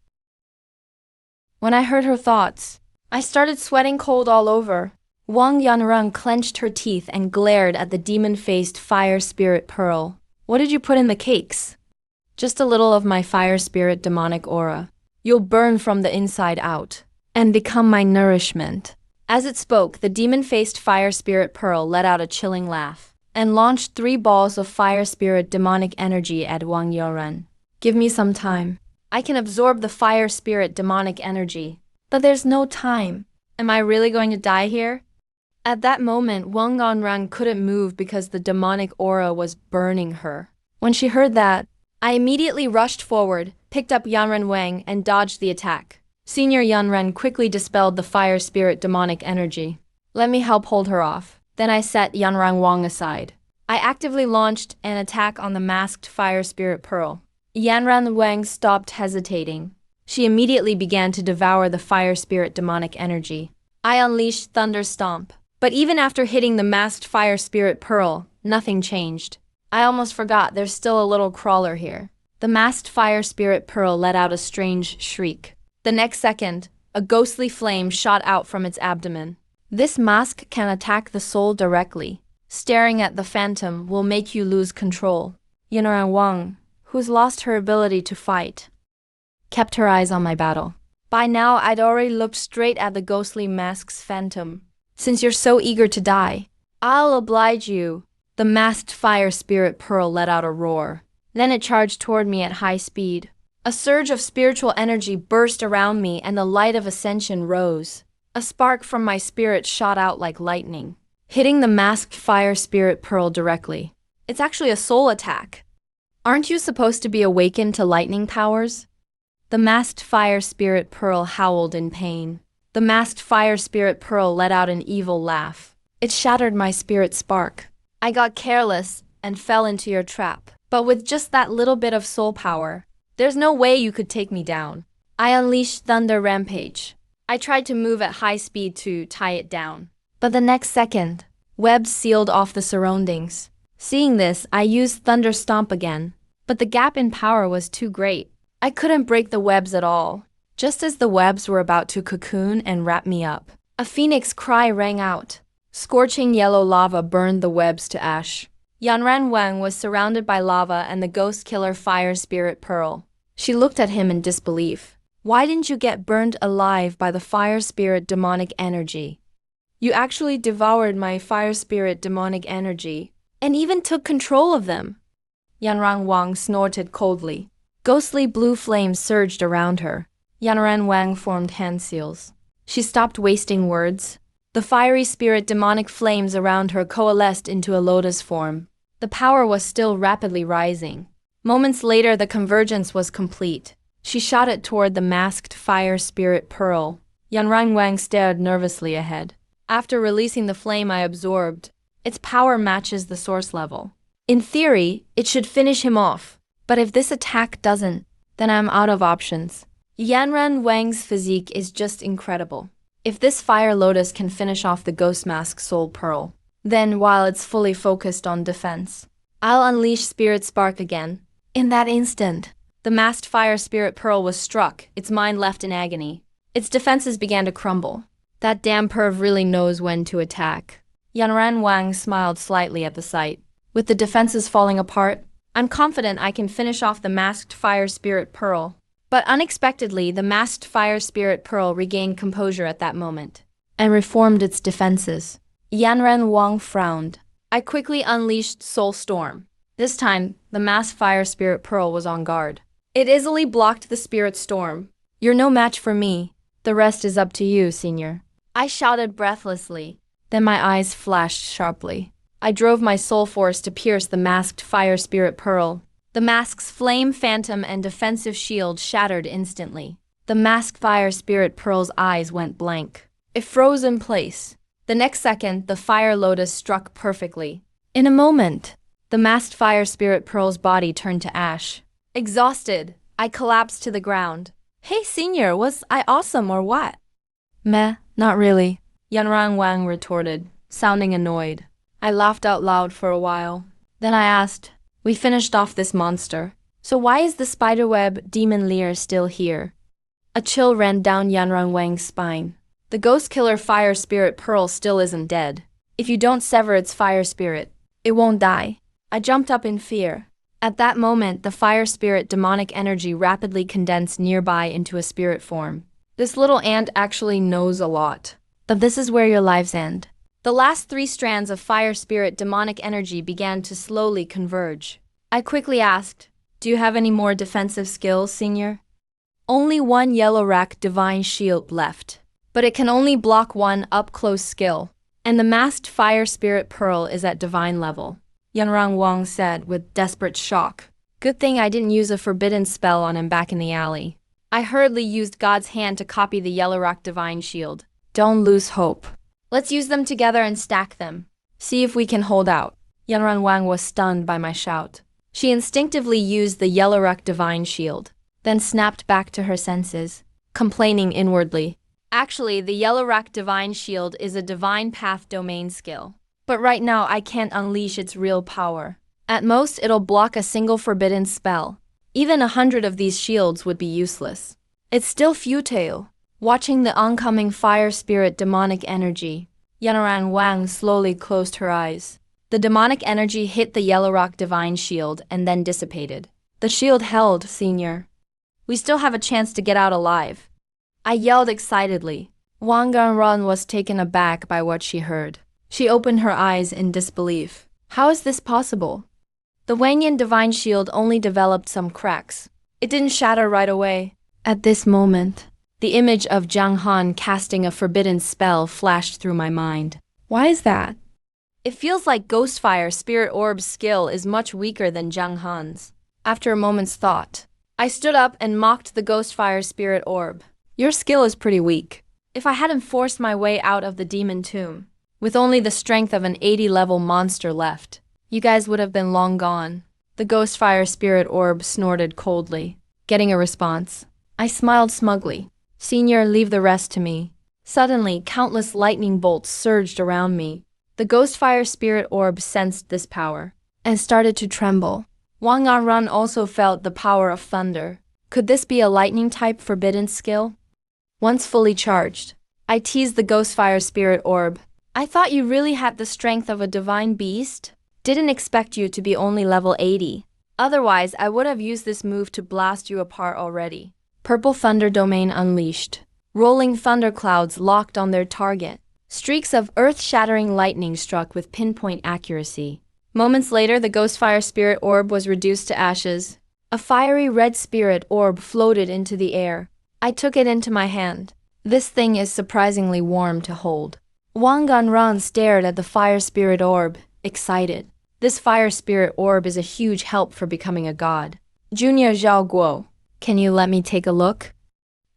When I heard her thoughts, I started sweating cold all over. Wang Yanran clenched her teeth and glared at the demon-faced fire spirit pearl. What did you put in the cakes? Just a little of my fire spirit demonic aura. You'll burn from the inside out and become my nourishment. As it spoke, the demon-faced fire spirit pearl let out a chilling laugh and launched 3 balls of fire spirit demonic energy at Wang Yanran. Give me some time. I can absorb the fire spirit demonic energy. But there's no time. Am I really going to die here? At that moment, Wang Yanran couldn't move because the demonic aura was burning her. When she heard that, I immediately rushed forward, picked up Yanran Wang, and dodged the attack. Senior Yanran quickly dispelled the fire spirit demonic energy. Let me help hold her off. Then I set Yanran Wang aside. I actively launched an attack on the masked fire spirit pearl. Yanran Wang stopped hesitating. She immediately began to devour the fire spirit demonic energy. I unleashed Thunder Stomp. But even after hitting the masked fire spirit pearl, nothing changed. I almost forgot there's still a little crawler here. The masked fire spirit pearl let out a strange shriek. The next second, a ghostly flame shot out from its abdomen. This mask can attack the soul directly. Staring at the phantom will make you lose control. Yanran Wang, who's lost her ability to fight, kept her eyes on my battle. By now, I'd already looked straight at the ghostly mask's phantom. Since you're so eager to die, I'll oblige you. The masked fire spirit pearl let out a roar. Then it charged toward me at high speed. A surge of spiritual energy burst around me and the light of ascension rose. A spark from my spirit shot out like lightning, hitting the masked fire spirit pearl directly. It's actually a soul attack. Aren't you supposed to be awakened to lightning powers? The masked fire spirit pearl howled in pain. The masked fire spirit pearl let out an evil laugh. It shattered my spirit spark. I got careless and fell into your trap. But with just that little bit of soul power, there's no way you could take me down. I unleashed Thunder Rampage. I tried to move at high speed to tie it down. But the next second, Webs sealed off the surroundings. Seeing this, I used Thunder Stomp again. But the gap in power was too great. I couldn't break the webs at all. Just as the webs were about to cocoon and wrap me up, a phoenix cry rang out. Scorching yellow lava burned the webs to ash. Yanran Wang was surrounded by lava and the ghost killer fire spirit Pearl. She looked at him in disbelief. Why didn't you get burned alive by the fire spirit demonic energy? You actually devoured my fire spirit demonic energy, and even took control of them. Yanran Wang snorted coldly. Ghostly blue flames surged around her. Yanran Wang formed hand seals. She stopped wasting words. The fiery spirit demonic flames around her coalesced into a lotus form. The power was still rapidly rising. Moments later, the convergence was complete. She shot it toward the masked fire spirit Pearl. Yanran Wang stared nervously ahead. After releasing the flame I absorbed, its power matches the source level. In theory, it should finish him off. But if this attack doesn't, then I'm out of options. Yanran Wang's physique is just incredible. If this fire lotus can finish off the ghost mask soul Pearl, then while it's fully focused on defense, I'll unleash Spirit Spark again. In that instant, the masked fire spirit Pearl was struck, its mind left in agony. Its defenses began to crumble. That damn perv really knows when to attack. Yanran Wang smiled slightly at the sight. With the defenses falling apart, I'm confident I can finish off the masked fire spirit Pearl. But unexpectedly, the masked fire spirit Pearl regained composure at that moment and reformed its defenses. Yanran Wang frowned. I quickly unleashed Soul Storm. This time, the masked fire spirit Pearl was on guard. It easily blocked the spirit storm. You're no match for me. The rest is up to you, Senior. I shouted breathlessly. Then my eyes flashed sharply. I drove my soul force to pierce the masked fire spirit Pearl. The mask's flame phantom and defensive shield shattered instantly. The masked fire spirit Pearl's eyes went blank. It froze in place. The next second, the fire lotus struck perfectly. In a moment, the masked fire spirit Pearl's body turned to ash. Exhausted, I collapsed to the ground. Hey, Senior, was I awesome or what? Meh, not really, Yanran Wang retorted, sounding annoyed. I laughed out loud for a while. Then I asked, we finished off this monster, so why is the spiderweb demon Lear still here? A chill ran down Yanran Wang's spine. The ghost killer fire spirit Pearl still isn't dead. If you don't sever its fire spirit, it won't die. I jumped up in fear. At that moment, the fire spirit demonic energy rapidly condensed nearby into a spirit form. This little ant actually knows a lot. But this is where your lives end. The last 3 strands of fire spirit demonic energy began to slowly converge. I quickly asked, do you have any more defensive skills, Senior? Only 1 yellow rack divine shield left. But it can only block 1 up-close skill. And the masked fire spirit Pearl is at divine level. Yanran Wang said with desperate shock. Good thing I didn't use a forbidden spell on him back in the alley. I hurriedly used God's hand to copy the Yellow Rock Divine Shield. Don't lose hope. Let's use them together and stack them. See if we can hold out. Yanran Wang was stunned by my shout. She instinctively used the Yellow Rock Divine Shield, then snapped back to her senses, complaining inwardly. Actually, the Yellow Rock Divine Shield is a Divine Path domain skill. But right now I can't unleash its real power. At most, it'll block a single forbidden spell. Even 100 of these shields would be useless. It's still futile. Watching the oncoming fire spirit demonic energy, Yanran Wang slowly closed her eyes. The demonic energy hit the Yellow Rock Divine Shield and then dissipated. The shield held, Senior. We still have a chance to get out alive. I yelled excitedly. Wang Ganran was taken aback by what she heard. She opened her eyes in disbelief. How is this possible? The Wanyan Divine Shield only developed some cracks. It didn't shatter right away. At this moment, the image of Zhang Han casting a forbidden spell flashed through my mind. Why is that? It feels like Ghostfire Spirit Orb's skill is much weaker than Zhang Han's. After a moment's thought, I stood up and mocked the Ghostfire Spirit Orb. Your skill is pretty weak. If I hadn't forced my way out of the demon tomb, with only the strength of an 80-level monster left, you guys would have been long gone. The Ghostfire Spirit Orb snorted coldly, getting a response. I smiled smugly. Senior, leave the rest to me. Suddenly, countless lightning bolts surged around me. The ghost fire spirit orb sensed this power and started to tremble. Wang Yanran also felt the power of thunder. Could this be a lightning type forbidden skill? Once fully charged, I teased the ghost fire spirit orb. I thought you really had the strength of a divine beast? Didn't expect you to be only level 80. Otherwise, I would have used this move to blast you apart already. Purple thunder domain unleashed. Rolling thunderclouds locked on their target. Streaks of earth-shattering lightning struck with pinpoint accuracy. Moments later, the ghost fire spirit orb was reduced to ashes. A fiery red spirit orb floated into the air. I took it into my hand. This thing is surprisingly warm to hold. Wang Ganran stared at the fire spirit orb, excited. This fire spirit orb is a huge help for becoming a god. Junior Zhao Guo, can you let me take a look?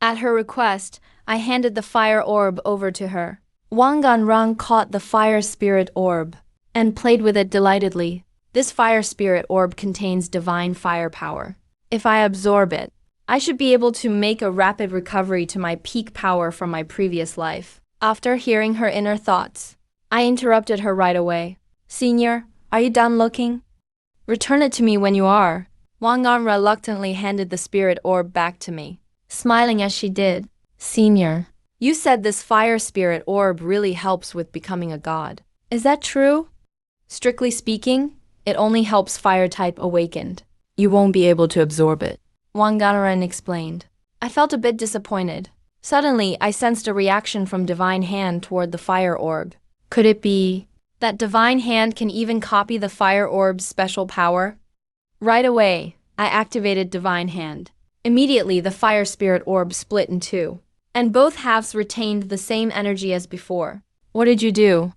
At her request, I handed the fire orb over to her. Wang Ganran caught the fire spirit orb and played with it delightedly. This fire spirit orb contains divine firepower. If I absorb it, I should be able to make a rapid recovery to my peak power from my previous life. After hearing her inner thoughts, I interrupted her right away. Senior, are you done looking? Return it to me when you are. Wang An reluctantly handed the spirit orb back to me, smiling as she did. Senior, you said this fire spirit orb really helps with becoming a god. Is that true? Strictly speaking, it only helps fire type awakened. You won't be able to absorb it, Wang Ganran explained. I felt a bit disappointed. Suddenly, I sensed a reaction from Divine Hand toward the fire orb. Could it be that Divine Hand can even copy the fire orb's special power? Right away, I activated Divine Hand. Immediately, the fire spirit orb split in two, and both halves retained the same energy as before. What did you do?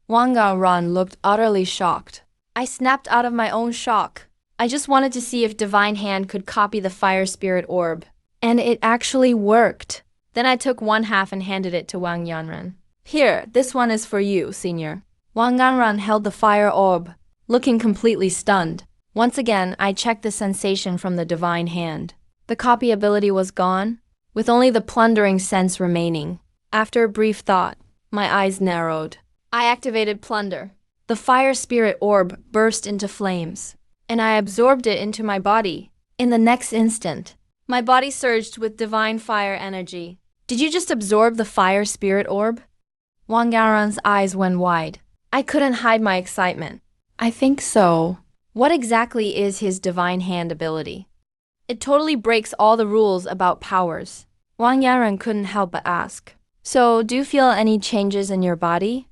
Wang Gaoran looked utterly shocked. I snapped out of my own shock. I just wanted to see if Divine Hand could copy the fire spirit orb. And it actually worked. Then I took one half and handed it to Wang Yanran. Here, this one is for you, senior. Wang Yanran held the fire orb, looking completely stunned. Once again, I checked the sensation from the Divine Hand. The copy ability was gone, with only the plundering sense remaining. After a brief thought, my eyes narrowed. I activated Plunder. The fire spirit orb burst into flames, and I absorbed it into my body. In the next instant, my body surged with divine fire energy. Did you just absorb the fire spirit orb? Wang Gaoran's eyes went wide. I couldn't hide my excitement. I think so. What exactly is his Divine Hand ability? It totally breaks all the rules about powers. Wang Yanran couldn't help but ask. So, do you feel any changes in your body?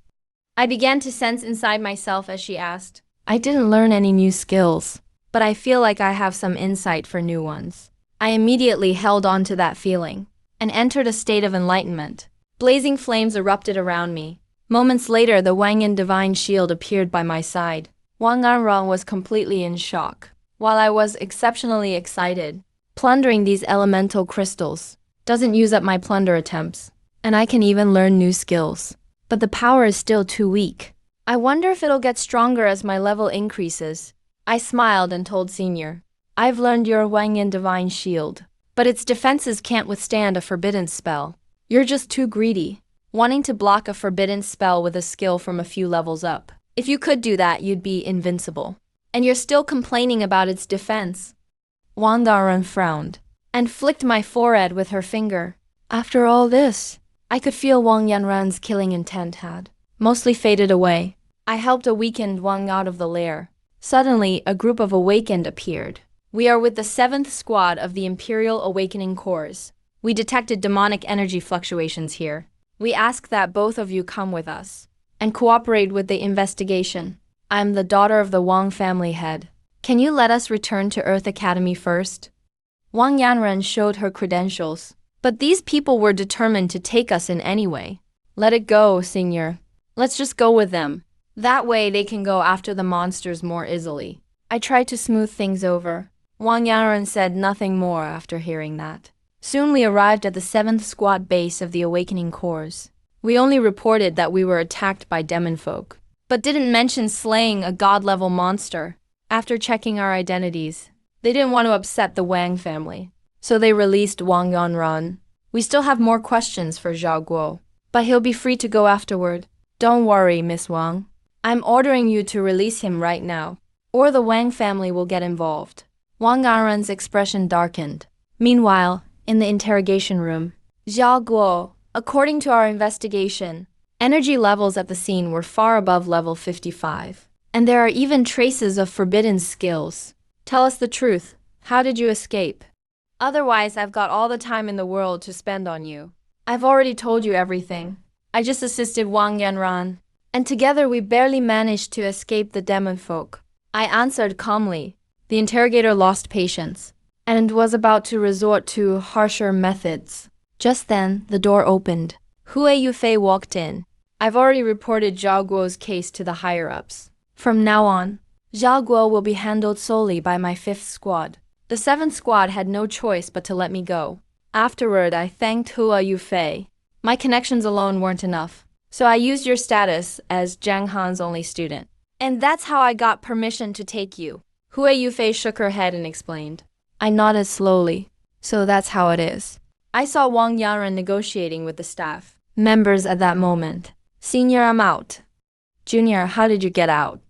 I began to sense inside myself as she asked. I didn't learn any new skills, but I feel like I have some insight for new ones. I immediately held on to that feeling and entered a state of enlightenment. Blazing flames erupted around me. Moments later, the Wangyan Divine Shield appeared by my side. Wang Anrong was completely in shock, while I was exceptionally excited. Plundering these elemental crystals doesn't use up my plunder attempts, and I can even learn new skills. But the power is still too weak. I wonder if it'll get stronger as my level increases. I smiled and told Senior, I've learned your Wangyan Divine Shield, but its defenses can't withstand a forbidden spell. You're just too greedy, wanting to block a forbidden spell with a skill from a few levels up. If you could do that, you'd be invincible. And you're still complaining about its defense. Wang Daran frowned and flicked my forehead with her finger. After all this, I could feel Wang Yanran's killing intent had mostly faded away. I helped a weakened Wang out of the lair. Suddenly, a group of awakened appeared. We are with the 7th squad of the Imperial Awakening Corps. We detected demonic energy fluctuations here. We ask that both of you come with us and cooperate with the investigation. I'm the daughter of the Wang family head. Can you let us return to Earth Academy first? Wang Yanran showed her credentials, but these people were determined to take us in any way. Let it go, Senior. Let's just go with them. That way they can go after the monsters more easily. I tried to smooth things over. Wang Yanran said nothing more after hearing that. Soon we arrived at the 7th squad base of the Awakening Corps. We only reported that we were attacked by demon folk, but didn't mention slaying a god-level monster. After checking our identities, they didn't want to upset the Wang family, so they released Wang Yanran. We still have more questions for Zhao Guo, but he'll be free to go afterward. Don't worry, Miss Wang. I'm ordering you to release him right now, or the Wang family will get involved. Wang Yanren's expression darkened. Meanwhile, in the interrogation room, Xiao Guo, according to our investigation, energy levels at the scene were far above level 55. And there are even traces of forbidden skills. Tell us the truth. How did you escape? Otherwise, I've got all the time in the world to spend on you. I've already told you everything. I just assisted Wang Yanran, and together we barely managed to escape the demon folk. I answered calmly. The interrogator lost patience, and was about to resort to harsher methods. Just then, the door opened. Hue Yufei walked in. I've already reported Zhao Guo's case to the higher-ups. From now on, Zhao Guo will be handled solely by my 5th squad. The 7th squad had no choice but to let me go. Afterward, I thanked Hue Yufei. My connections alone weren't enough, so I used your status as Zhang Han's only student. And that's how I got permission to take you. Hue Yufei shook her head and explained. I nodded slowly. So that's how it is. I saw Wang Yanren negotiating with the staff members at that moment. Senior, I'm out. Junior, how did you get out?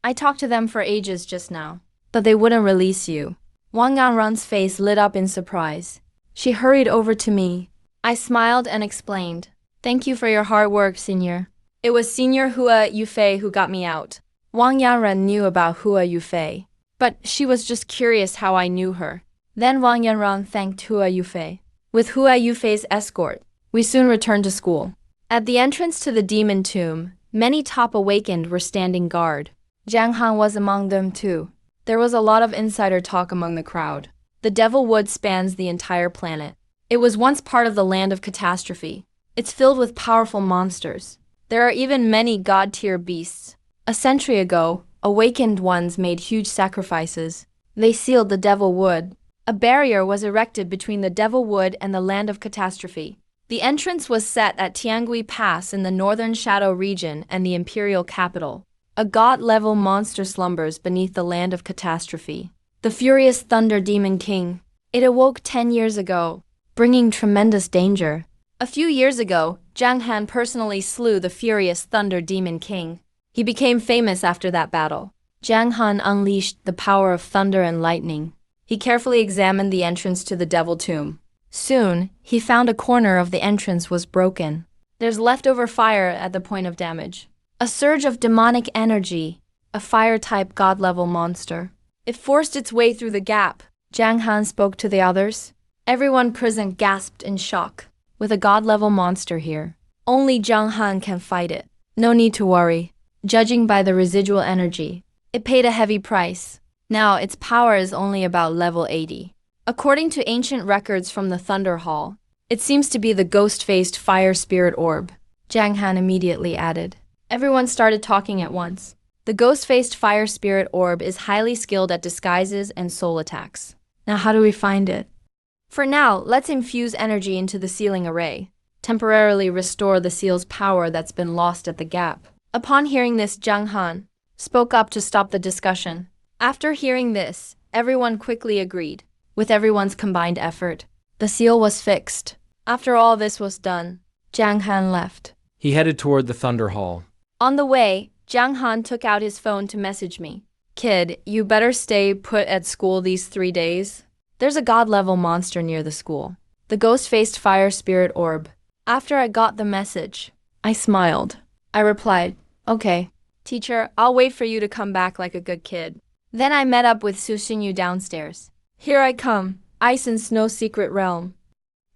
I talked to them for ages just now, but they wouldn't release you. Wang Yanren's face lit up in surprise. She hurried over to me. I smiled and explained. Thank you for your hard work, Senior. It was Senior Hue Yufei who got me out. Wang Yanren knew about Hue Yufei, but she was just curious how I knew her. Then Wang Yanren thanked Hue Yufei. With Hue Yufei's escort, we soon returned to school. At the entrance to the demon tomb, many top awakened were standing guard. Zhang Han was among them too. There was a lot of insider talk among the crowd. The Devil Wood spans the entire planet. It was once part of the land of catastrophe. It's filled with powerful monsters. There are even many god-tier beasts. A century ago, awakened ones made huge sacrifices. They sealed the Devil Wood. A barrier was erected between the Devil Wood and the land of catastrophe. The entrance was set at Tiangui Pass in the northern Shadow region and the imperial capital. A god-level monster slumbers beneath the land of catastrophe. The furious Thunder Demon King. It awoke 10 years ago, bringing tremendous danger. A few years ago, Zhang Han personally slew the furious Thunder Demon King. He became famous after that battle. Zhang Han unleashed the power of thunder and lightning. He carefully examined the entrance to the Devil Tomb. Soon, he found a corner of the entrance was broken. There's leftover fire at the point of damage. A surge of demonic energy, a fire-type god-level monster. It forced its way through the gap. Zhang Han spoke to the others. Everyone present gasped in shock. With a god-level monster here, only Zhang Han can fight it. No need to worry. Judging by the residual energy, it paid a heavy price. Now its power is only about level 80. According to ancient records from the Thunder Hall, it seems to be the ghost-faced fire spirit orb. Zhang Han immediately added. Everyone started talking at once. The ghost-faced fire spirit orb is highly skilled at disguises and soul attacks. Now how do we find it? For now, let's infuse energy into the sealing array. Temporarily restore the seal's power that's been lost at the gap. Upon hearing this, Zhang Han spoke up to stop the discussion. After hearing this, everyone quickly agreed. With everyone's combined effort, the seal was fixed. After all this was done, Zhang Han left. He headed toward the Thunder Hall. On the way, Zhang Han took out his phone to message me. Kid, you better stay put at school these 3 days. There's a god-level monster near the school. The ghost-faced fire spirit orb. After I got the message, I smiled. I replied, okay. Teacher, I'll wait for you to come back like a good kid. Then I met up with Su Xinyu downstairs. Here I come, Ice and Snow Secret Realm.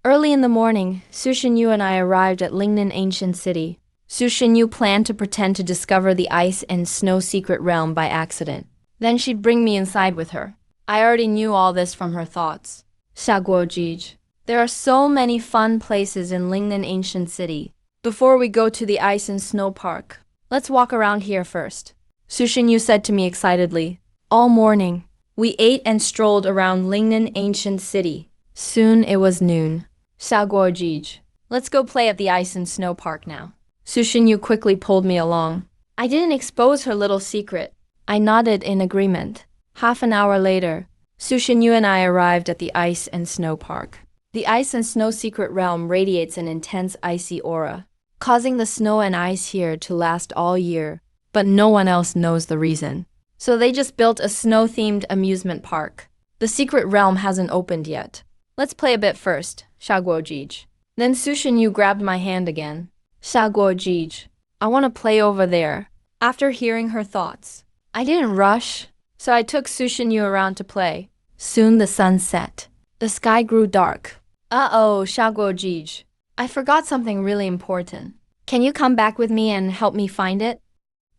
Early in the morning, Su Xinyu and I arrived at Lingnan Ancient City. Su Xinyu planned to pretend to discover the Ice and Snow Secret Realm by accident. Then she'd bring me inside with her. I already knew all this from her thoughts. Xiaguojij. There are so many fun places in Lingnan Ancient City. Before we go to the Ice and Snow Park, let's walk around here first. Su Xinyu said to me excitedly. All morning, we ate and strolled around Lingnan Ancient City. Soon it was noon. Xiaguojij. Let's go play at the Ice and Snow Park now. Su Xinyu quickly pulled me along. I didn't expose her little secret. I nodded in agreement. Half an hour later, Su Xinyu and I arrived at the Ice and Snow Park. The Ice and Snow Secret Realm radiates an intense icy aura. causing the snow and ice here to last all year, but no one else knows the reason. So they just built a snow-themed amusement park. The secret realm hasn't opened yet. Let's play a bit first, Xiaguojij. Then Su Shenyu grabbed my hand again. Xiaguojij, I want to play over there. After hearing her thoughts, I didn't rush, so I took Su Shenyu around to play. Soon the sun set. The sky grew dark. Uh-oh, Xiaguojij. I forgot something really important. Can you come back with me and help me find it?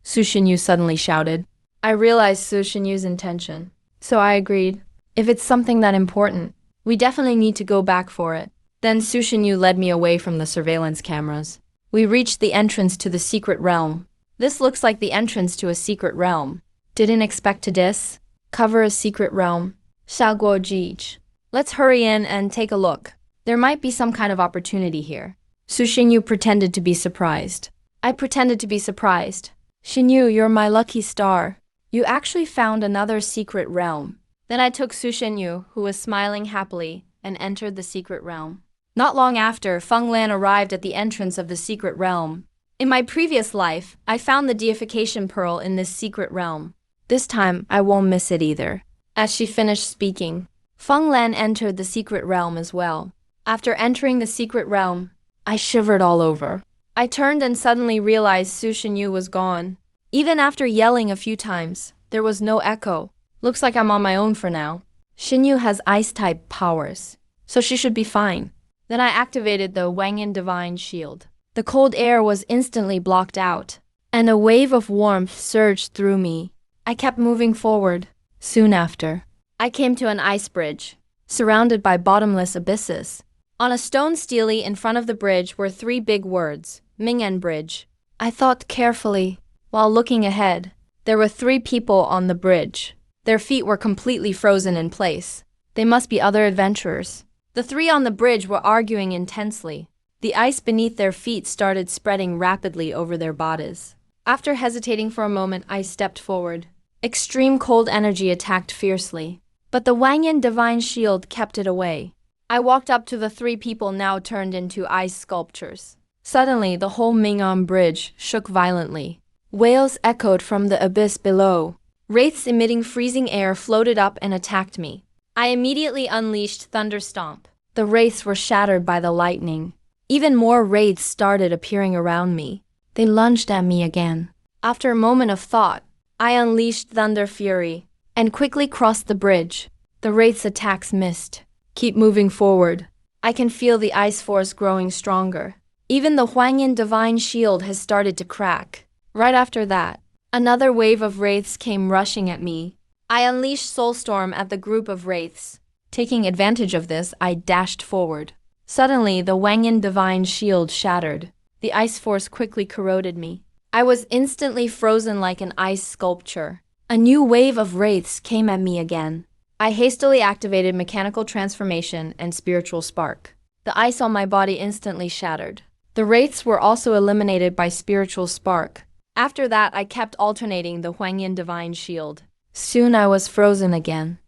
Su Shenyu suddenly shouted. I realized Su Shenyu's intention, so I agreed. If it's something that important, we definitely need to go back for it. Then Su Shenyu led me away from the surveillance cameras. We reached the entrance to the secret realm. This looks like the entrance to a secret realm. Didn't expect to discover a secret realm. Xiaguojij. Let's hurry in and take a look. There might be some kind of opportunity here. Su Shenyu pretended to be surprised. I pretended to be surprised. Shenyu, you're my lucky star. You actually found another secret realm. Then I took Su Shenyu, who was smiling happily, and entered the secret realm. Not long after, Feng Lan arrived at the entrance of the secret realm. In my previous life, I found the deification pearl in this secret realm. This time, I won't miss it either. As she finished speaking, Feng Lan entered the secret realm as well. After entering the secret realm, I shivered all over. I turned and suddenly realized Su Shenyu was gone. Even after yelling a few times, there was no echo. Looks like I'm on my own for now. Shenyu has ice-type powers, so she should be fine. Then I activated the Wangyan Divine Shield. The cold air was instantly blocked out, and a wave of warmth surged through me. I kept moving forward. Soon after, I came to an ice bridge, surrounded by bottomless abysses. On a stone stele in front of the bridge were 3 big words, Ming'an Bridge. I thought carefully. While looking ahead, there were 3 people on the bridge. Their feet were completely frozen in place. They must be other adventurers. The 3 on the bridge were arguing intensely. The ice beneath their feet started spreading rapidly over their bodies. After hesitating for a moment, I stepped forward. Extreme cold energy attacked fiercely, but the Wangyan Divine Shield kept it away. I walked up to the 3 people now turned into ice sculptures. Suddenly, the whole Ming'an Bridge shook violently. Wails echoed from the abyss below. Wraiths emitting freezing air floated up and attacked me. I immediately unleashed Thunder Stomp. The wraiths were shattered by the lightning. Even more wraiths started appearing around me. They lunged at me again. After a moment of thought, I unleashed Thunder Fury and quickly crossed the bridge. The wraiths' attacks missed. Keep moving forward. I can feel the ice force growing stronger. Even the Wangyan Divine Shield has started to crack. Right after that, another wave of wraiths came rushing at me. I unleashed Soulstorm at the group of wraiths. Taking advantage of this, I dashed forward. Suddenly, the Wangyan Divine Shield shattered. The ice force quickly corroded me. I was instantly frozen like an ice sculpture. A new wave of wraiths came at me again. I hastily activated Mechanical Transformation and Spiritual Spark. The ice on my body instantly shattered. The wraiths were also eliminated by Spiritual Spark. After that, I kept alternating the Wangyan Divine Shield. Soon I was frozen again.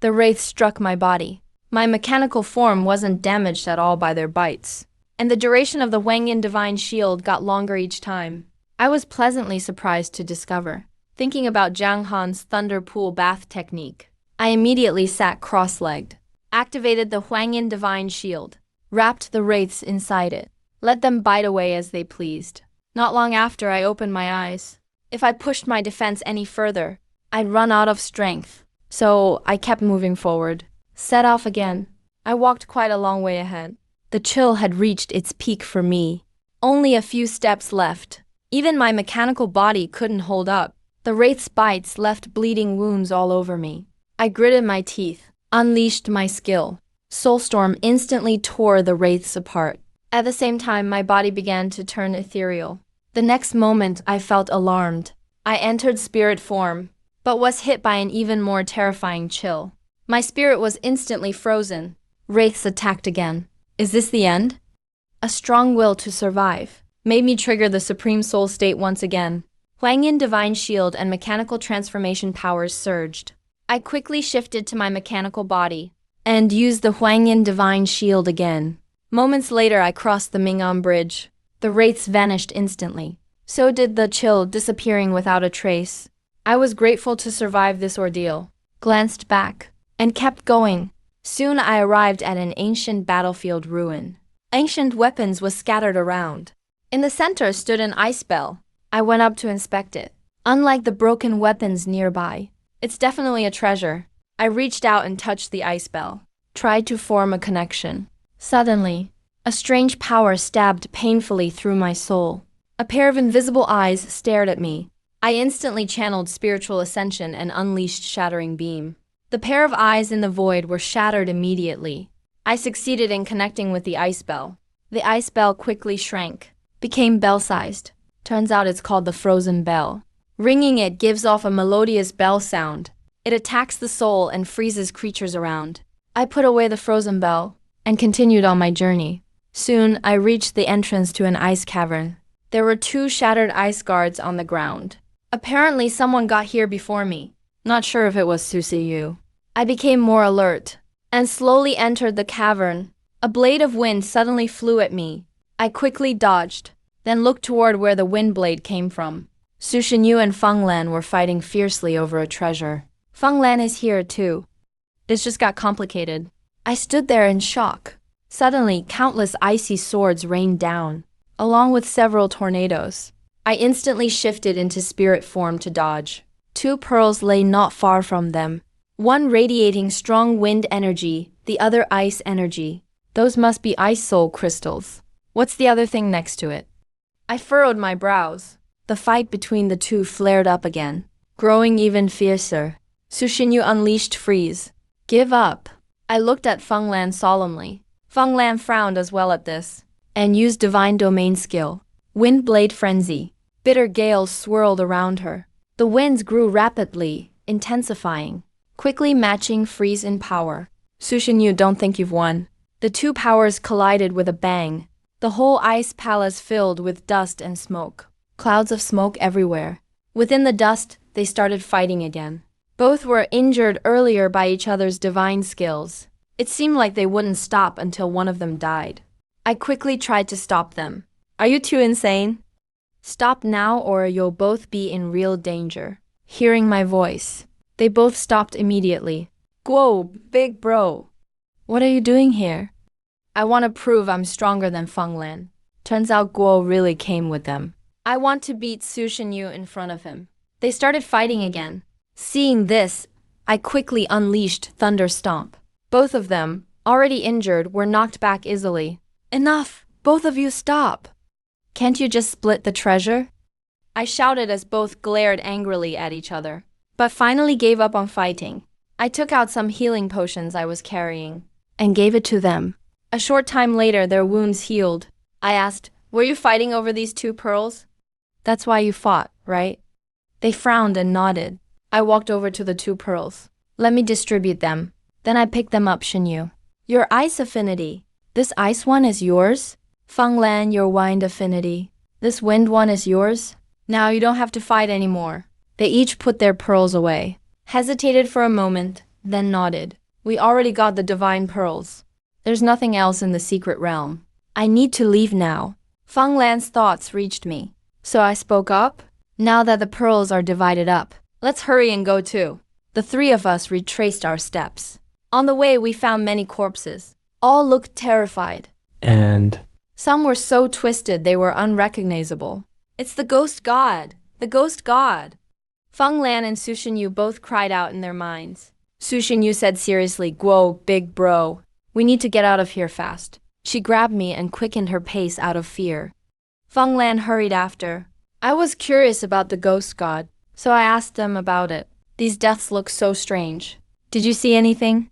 The wraiths struck my body. My mechanical form wasn't damaged at all by their bites, and the duration of the Wangyan Divine Shield got longer each time. I was pleasantly surprised to discover. Thinking about Jiang Han's Thunder Pool Bath technique, I immediately sat cross-legged, activated the Wangyan Divine Shield, wrapped the wraiths inside it, let them bite away as they pleased. Not long after, I opened my eyes. If I pushed my defense any further, I'd run out of strength. So I kept moving forward. Set off again. I walked quite a long way ahead. The chill had reached its peak for me. Only a few steps left. Even my mechanical body couldn't hold up. The wraith's bites left bleeding wounds all over me. I gritted my teeth, unleashed my skill. Soulstorm instantly tore the wraiths apart. At the same time, my body began to turn ethereal. The next moment, I felt alarmed. I entered spirit form, but was hit by an even more terrifying chill. My spirit was instantly frozen. Wraiths attacked again. Is this the end? A strong will to survive made me trigger the Supreme Soul State once again. Wangyan Divine Shield and Mechanical Transformation powers surged. I quickly shifted to my mechanical body and used the Wangyan Divine Shield again. Moments later, I crossed the Ming'an Bridge. The wraiths vanished instantly. So did the chill, disappearing without a trace. I was grateful to survive this ordeal, glanced back, and kept going. Soon I arrived at an ancient battlefield ruin. Ancient weapons was scattered around. In the center stood an ice bell. I went up to inspect it. Unlike the broken weapons nearby, it's definitely a treasure. I reached out and touched the ice bell, tried to form a connection. Suddenly, a strange power stabbed painfully through my soul. A pair of invisible eyes stared at me. I instantly channeled spiritual ascension and unleashed shattering beam. The pair of eyes in the void were shattered immediately. I succeeded in connecting with the ice bell. The ice bell quickly shrank, became bell-sized. Turns out it's called the frozen bell. Ringing it gives off a melodious bell sound. It attacks the soul and freezes creatures around. I put away the frozen bell and continued on my journey. Soon, I reached the entrance to an ice cavern. There were 2 shattered ice guards on the ground. Apparently, someone got here before me. Not sure if it was Susiyu. I became more alert and slowly entered the cavern. A blade of wind suddenly flew at me. I quickly dodged, then looked toward where the wind blade came from. Su Shinyu and Feng Lan were fighting fiercely over a treasure. Feng Lan is here too. This just got complicated. I stood there in shock. Suddenly, countless icy swords rained down, along with several tornadoes. I instantly shifted into spirit form to dodge. 2 pearls lay not far from them. One radiating strong wind energy, the other ice energy. Those must be ice soul crystals. What's the other thing next to it? I furrowed my brows. The fight between the 2 flared up again, growing even fiercer. Su Shinyu unleashed freeze. Give up. I looked at Feng Lan solemnly. Feng Lan frowned as well at this, and used divine domain skill. Wind blade frenzy. Bitter gales swirled around her. The winds grew rapidly, intensifying, quickly matching freeze in power. Su Shinyu, don't think you've won. The 2 powers collided with a bang. The whole ice palace filled with dust and smoke. Clouds of smoke everywhere. Within the dust, they started fighting again. Both were injured earlier by each other's divine skills. It seemed like they wouldn't stop until one of them died. I quickly tried to stop them. Are you 2 insane? Stop now or you'll both be in real danger. Hearing my voice, they both stopped immediately. Guo, big bro. What are you doing here? I want to prove I'm stronger than Feng Lan. Turns out Guo really came with them. I want to beat Su Shinyu in front of him. They started fighting again. Seeing this, I quickly unleashed Thunder Stomp. Both of them, already injured, were knocked back easily. Enough! Both of you stop! Can't you just split the treasure? I shouted as both glared angrily at each other, but finally gave up on fighting. I took out some healing potions I was carrying and gave it to them. A short time later, their wounds healed. I asked, were you fighting over these 2 pearls? That's why you fought, right? They frowned and nodded. I walked over to the 2 pearls. Let me distribute them. Then I picked them up, Shinyu. Your ice affinity. This ice one is yours? Feng Lan, your wind affinity. This wind one is yours? Now you don't have to fight anymore. They each put their pearls away, hesitated for a moment, then nodded. We already got the divine pearls. There's nothing else in the secret realm. I need to leave now. Feng Lan's thoughts reached me, so I spoke up. Now that the pearls are divided up, let's hurry and go too. The 3 of us retraced our steps. On the way, we found many corpses. All looked terrified. And Some were so twisted they were unrecognizable. It's the ghost god! The ghost god! Feng Lan and Su Shinyu both cried out in their minds. Su Shinyu said seriously, Guo, big bro, we need to get out of here fast. She grabbed me and quickened her pace out of fear. Feng Lan hurried after. I was curious about the ghost god, so I asked them about it. These deaths look so strange. Did you see anything?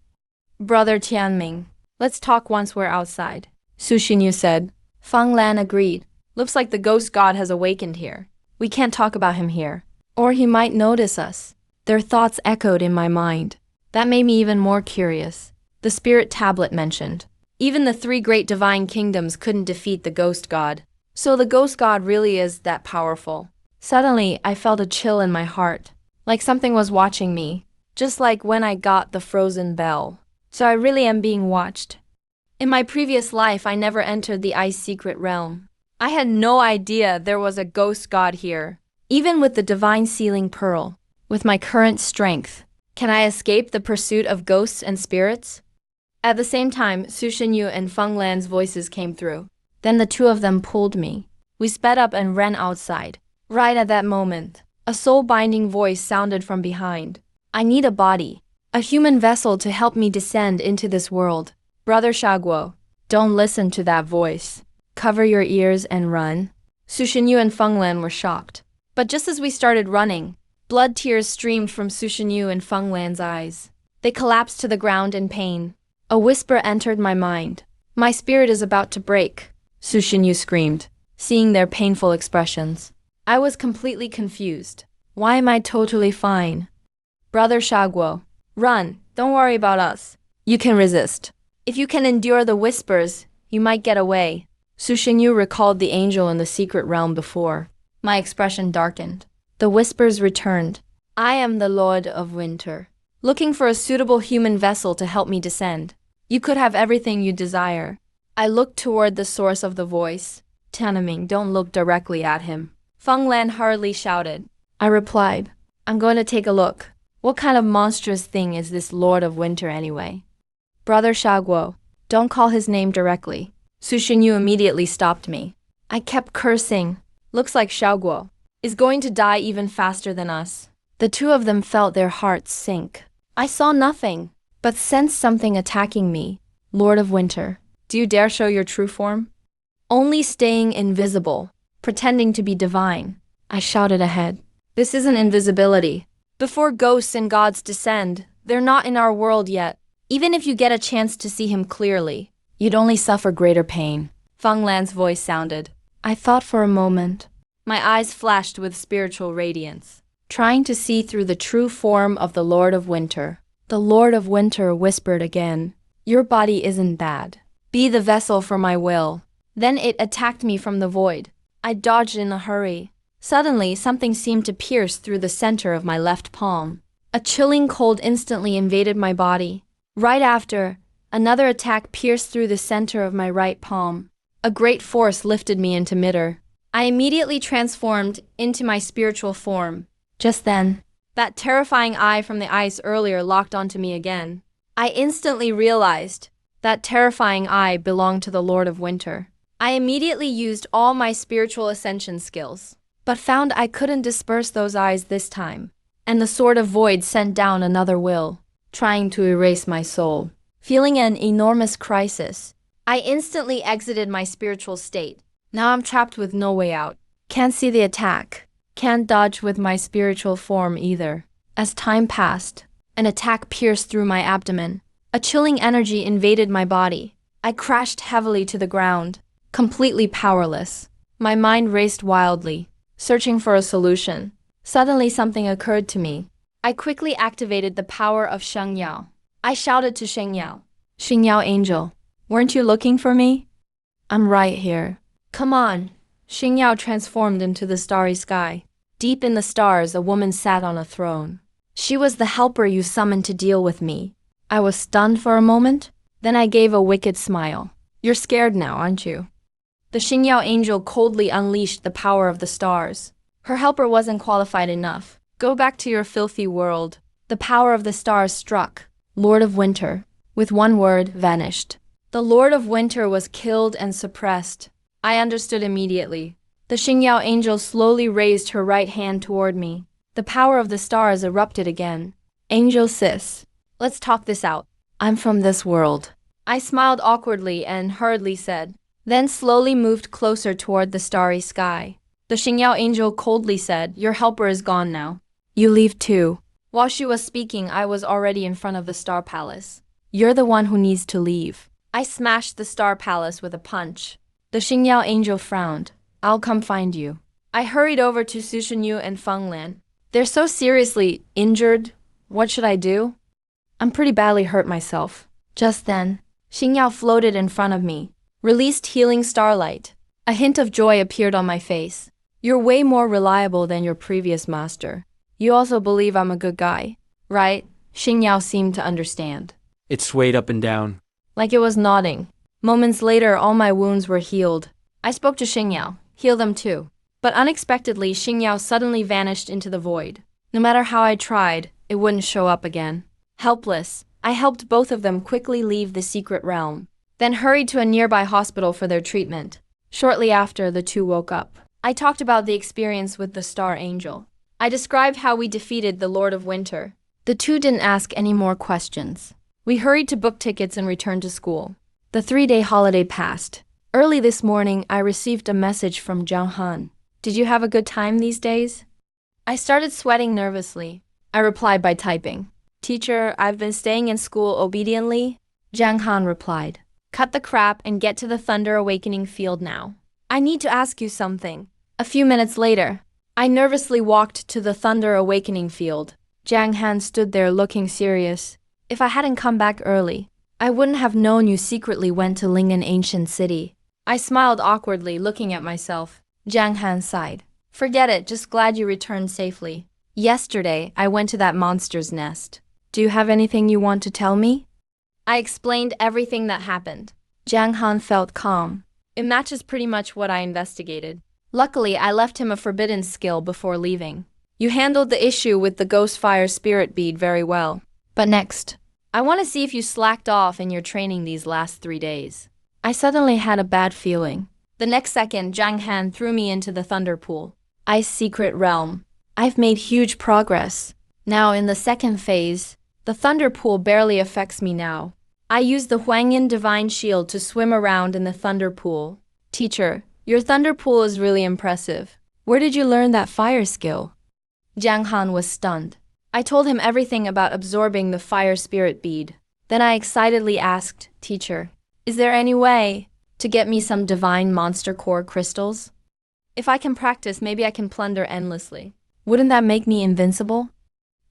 Brother Tianming, let's talk once we're outside, Su Shinyu said. Feng Lan agreed. Looks like the ghost god has awakened here. We can't talk about him here, or he might notice us. Their thoughts echoed in my mind. That made me even more curious. The spirit tablet mentioned. Even the 3 great divine kingdoms couldn't defeat the ghost god. So the ghost god really is that powerful. Suddenly, I felt a chill in my heart, like something was watching me, just like when I got the frozen bell. So I really am being watched. In my previous life, I never entered the ice secret realm. I had no idea there was a ghost god here. Even with the divine sealing pearl, with my current strength, can I escape the pursuit of ghosts and spirits? At the same time, Su Shenyu and Feng Lan's voices came through. Then the two of them pulled me. We sped up and ran outside. Right at that moment, a soul-binding voice sounded from behind. I need a body, a human vessel to help me descend into this world. Brother Shaguo, don't listen to that voice. Cover your ears and run. Su Shenyu and Feng Lan were shocked. But just as we started running, blood tears streamed from Su Shenyu and Feng Lan's eyes. They collapsed to the ground in pain. A whisper entered my mind. My spirit is about to break, Su Shenyu screamed, seeing their painful expressions. I was completely confused. Why am I totally fine? Brother Shaguo, run, don't worry about us. You can resist. If you can endure the whispers, you might get away. Su Shenyu recalled the angel in the secret realm before. My expression darkened. The whispers returned. I am the Lord of Winter, looking for a suitable human vessel to help me descend. You could have everything you desire. I looked toward the source of the voice. Tianming, don't look directly at him. Feng Lan hurriedly shouted. I replied, I'm going to take a look. What kind of monstrous thing is this Lord of Winter anyway? Brother Shaguo, don't call his name directly. Su Shenyu immediately stopped me. I kept cursing. Looks like Shaguo is going to die even faster than us. The two of them felt their hearts sink. I saw nothing, but sensed something attacking me. Lord of Winter, do you dare show your true form? Only staying invisible, pretending to be divine. I shouted ahead. This isn't invisibility. Before ghosts and gods descend, they're not in our world yet. Even if you get a chance to see him clearly, you'd only suffer greater pain. Feng Lan's voice sounded. I thought for a moment. My eyes flashed with spiritual radiance, trying to see through the true form of the Lord of Winter. The Lord of Winter whispered again, your body isn't bad. Be the vessel for my will. Then it attacked me from the void. I dodged in a hurry. Suddenly, something seemed to pierce through the center of my left palm. A chilling cold instantly invaded my body. Right after, another attack pierced through the center of my right palm. A great force lifted me into midair. I immediately transformed into my spiritual form. Just then, that terrifying eye from the ice earlier locked onto me again. I instantly realized that terrifying eye belonged to the Lord of Winter. I immediately used all my spiritual ascension skills, but found I couldn't disperse those eyes this time. And the Sword of Void sent down another will, trying to erase my soul. Feeling an enormous crisis, I instantly exited my spiritual state. Now I'm trapped with no way out. Can't see the attack. Can't dodge with my spiritual form either. As time passed, an attack pierced through my abdomen. A chilling energy invaded my body. I crashed heavily to the ground, completely powerless. My mind raced wildly, searching for a solution. Suddenly something occurred to me. I quickly activated the power of Shengyao. I shouted to Shengyao. Shengyao Angel, weren't you looking for me? I'm right here. Come on. Shengyao transformed into the starry sky. Deep in the stars, a woman sat on a throne. She was the helper you summoned to deal with me. I was stunned for a moment. Then I gave a wicked smile. You're scared now, aren't you? The Shengyao Angel coldly unleashed the power of the stars. Her helper wasn't qualified enough. Go back to your filthy world. The power of the stars struck. Lord of Winter, with one word, vanished. The Lord of Winter was killed and suppressed. I understood immediately. The Shengyao Angel slowly raised her right hand toward me. The power of the stars erupted again. Angel sis, let's talk this out. I'm from this world. I smiled awkwardly and hurriedly said, then slowly moved closer toward the starry sky. The Shengyao Angel coldly said, your helper is gone now. You leave too. While she was speaking, I was already in front of the Star Palace. You're the one who needs to leave. I smashed the Star Palace with a punch. The Shengyao Angel frowned. I'll come find you. I hurried over to Su Shenyu and Feng Lan. They're so seriously injured. What should I do? I'm pretty badly hurt myself. Just then, Shengyao floated in front of me, released healing starlight. A hint of joy appeared on my face. You're way more reliable than your previous master. You also believe I'm a good guy, right? Shengyao seemed to understand. It swayed up and down. Like it was nodding. Moments later, all my wounds were healed. I spoke to Xingyao, heal them too. But unexpectedly, Xingyao suddenly vanished into the void. No matter how I tried, it wouldn't show up again. Helpless, I helped both of them quickly leave the secret realm, then hurried to a nearby hospital for their treatment. Shortly after, the two woke up. I talked about the experience with the Star Angel. I described how we defeated the Lord of Winter. The two didn't ask any more questions. We hurried to book tickets and returned to school. The 3-day holiday passed. Early this morning, I received a message from Jiang Han. Did you have a good time these days? I started sweating nervously. I replied by typing. Teacher, I've been staying in school obediently. Jiang Han replied. Cut the crap and get to the Thunder Awakening field now. I need to ask you something. A few minutes later, I nervously walked to the Thunder Awakening field. Jiang Han stood there looking serious. If I hadn't come back early, I wouldn't have known you secretly went to Lingnan Ancient City. I smiled awkwardly, looking at myself. Jiang Han sighed. Forget it, just glad you returned safely. Yesterday, I went to that monster's nest. Do you have anything you want to tell me? I explained everything that happened. Jiang Han felt calm. It matches pretty much what I investigated. Luckily, I left him a forbidden skill before leaving. You handled the issue with the Ghost Fire Spirit Bead very well. But next, I want to see if you slacked off in your training these last 3 days. I suddenly had a bad feeling. The next second, Jiang Han threw me into the Thunder Pool. Ice Secret Realm. I've made huge progress. Now in the second phase, the Thunder Pool barely affects me now. I use the Huangyan Divine Shield to swim around in the Thunder Pool. Teacher, your Thunder Pool is really impressive. Where did you learn that fire skill? Jiang Han was stunned. I told him everything about absorbing the Fire Spirit Bead. Then I excitedly asked, Teacher, is there any way to get me some Divine Monster Core crystals? If I can practice, maybe I can plunder endlessly. Wouldn't that make me invincible?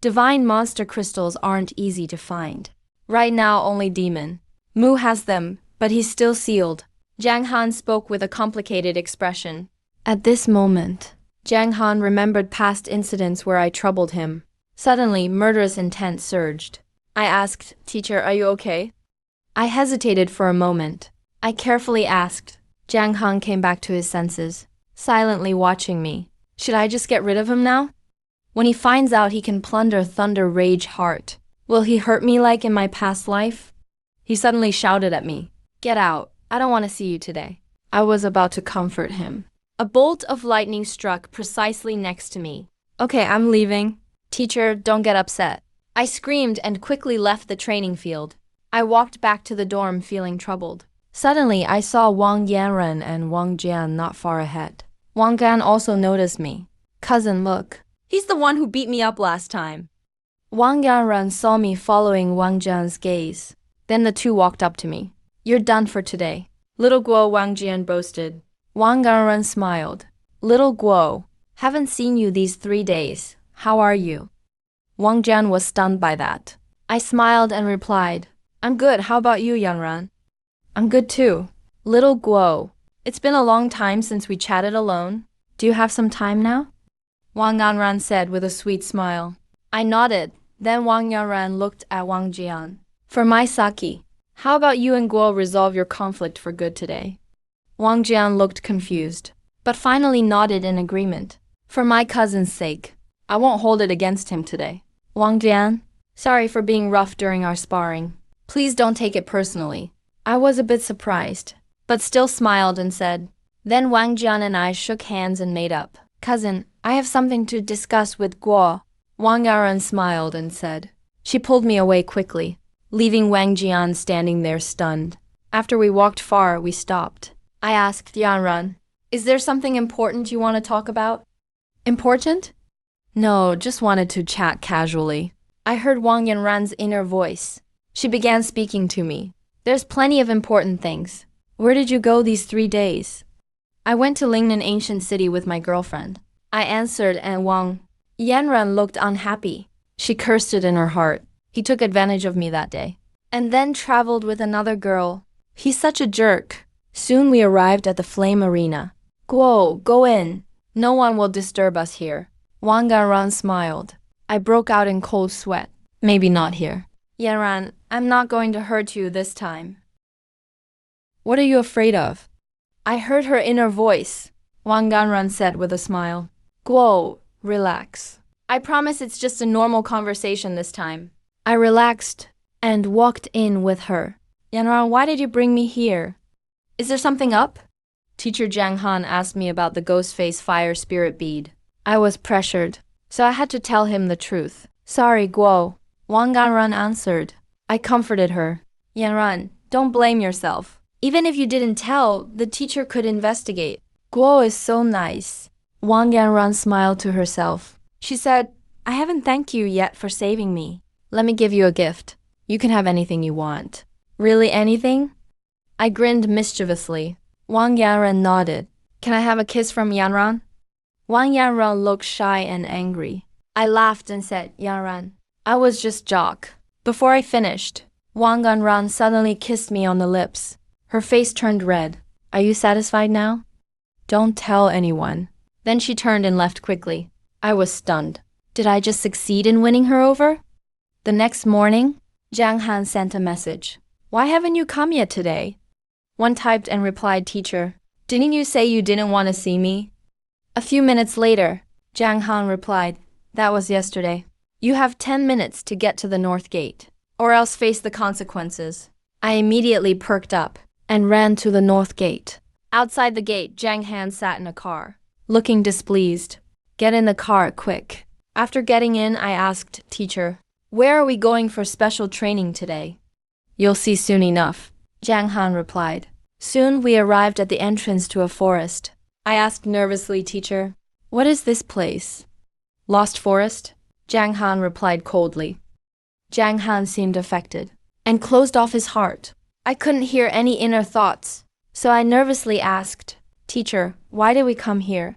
Divine Monster Crystals aren't easy to find. Right now, only Demon Mu has them, but he's still sealed. Jiang Han spoke with a complicated expression. At this moment, Jiang Han remembered past incidents where I troubled him. Suddenly, murderous intent surged. I asked, Teacher, are you okay? I hesitated for a moment. I carefully asked. Jiang Han came back to his senses, silently watching me. Should I just get rid of him now? When he finds out he can plunder Thunder Rage Heart, will he hurt me like in my past life? He suddenly shouted at me. Get out. I don't want to see you today. I was about to comfort him. A bolt of lightning struck precisely next to me. Okay, I'm leaving. Teacher, don't get upset. I screamed and quickly left the training field. I walked back to the dorm feeling troubled. Suddenly, I saw Wang Yanren and Wang Jian not far ahead. Wang Gan also noticed me. Cousin, look. He's the one who beat me up last time. Wang Yanren saw me following Wang Jian's gaze. Then the two walked up to me. You're done for today. Little Guo, Wang Jian boasted. Wang Yanren smiled. Little Guo, haven't seen you these 3 days. How are you? Wang Jian was stunned by that. I smiled and replied, I'm good. How about you, Yanren? I'm good too. Little Guo, it's been a long time since we chatted alone. Do you have some time now? Wang Yanren said with a sweet smile. I nodded. Then Wang Yanren looked at Wang Jian. For my sake, how about you and Guo resolve your conflict for good today? Wang Jian looked confused, but finally nodded in agreement. For my cousin's sake, I won't hold it against him today. Wang Jian, sorry for being rough during our sparring. Please don't take it personally. I was a bit surprised, but still smiled and said. Then Wang Jian and I shook hands and made up. Cousin, I have something to discuss with Guo. Wang Yaran smiled and said. She pulled me away quickly, leaving Wang Jian standing there stunned. After we walked far, we stopped. I asked Yanran, is there something important you want to talk about? Important? No, just wanted to chat casually. I heard Wang Yanran's inner voice. She began speaking to me. There's plenty of important things. Where did you go these 3 days? I went to Lingnan Ancient City with my girlfriend. I answered and Wang Yanran looked unhappy. She cursed it in her heart. He took advantage of me that day. And then traveled with another girl. He's such a jerk. Soon we arrived at the Flame Arena. Guo, go in. No one will disturb us here. Wang Yanran smiled. I broke out in cold sweat. Maybe not here. Yanran, I'm not going to hurt you this time. What are you afraid of? I heard her inner voice. Wang Ganran said with a smile. Guo, relax. I promise it's just a normal conversation this time. I relaxed and walked in with her. Yanran, why did you bring me here? Is there something up? Teacher Jiang Han asked me about the ghost face fire spirit bead. I was pressured, so I had to tell him the truth. Sorry, Guo. Wang Ganran answered. I comforted her. Yanran, don't blame yourself. Even if you didn't tell, the teacher could investigate. Guo is so nice. Wang Ganran smiled to herself. She said, I haven't thanked you yet for saving me. Let me give you a gift. You can have anything you want. Really anything? I grinned mischievously. Wang Yanran nodded. Can I have a kiss from Yanran? Wang Yanran looked shy and angry. I laughed and said, Yanran, I was just jock. Before I finished, Wang Ganran suddenly kissed me on the lips. Her face turned red. Are you satisfied now? Don't tell anyone. Then she turned and left quickly. I was stunned. Did I just succeed in winning her over? The next morning, Jiang Han sent a message. Why haven't you come yet today? One typed and replied, Teacher, didn't you say you didn't want to see me? A few minutes later, Jiang Han replied, that was yesterday. You have 10 minutes to get to the north gate, or else face the consequences. I immediately perked up and ran to the north gate. Outside the gate, Jiang Han sat in a car, looking displeased. Get in the car, quick. After getting in, I asked, Teacher, where are we going for special training today? You'll see soon enough, Jiang Han replied. Soon we arrived at the entrance to a forest. I asked nervously, Teacher, what is this place? Lost Forest? Jiang Han replied coldly. Jiang Han seemed affected and closed off his heart. I couldn't hear any inner thoughts, so I nervously asked, Teacher, why did we come here?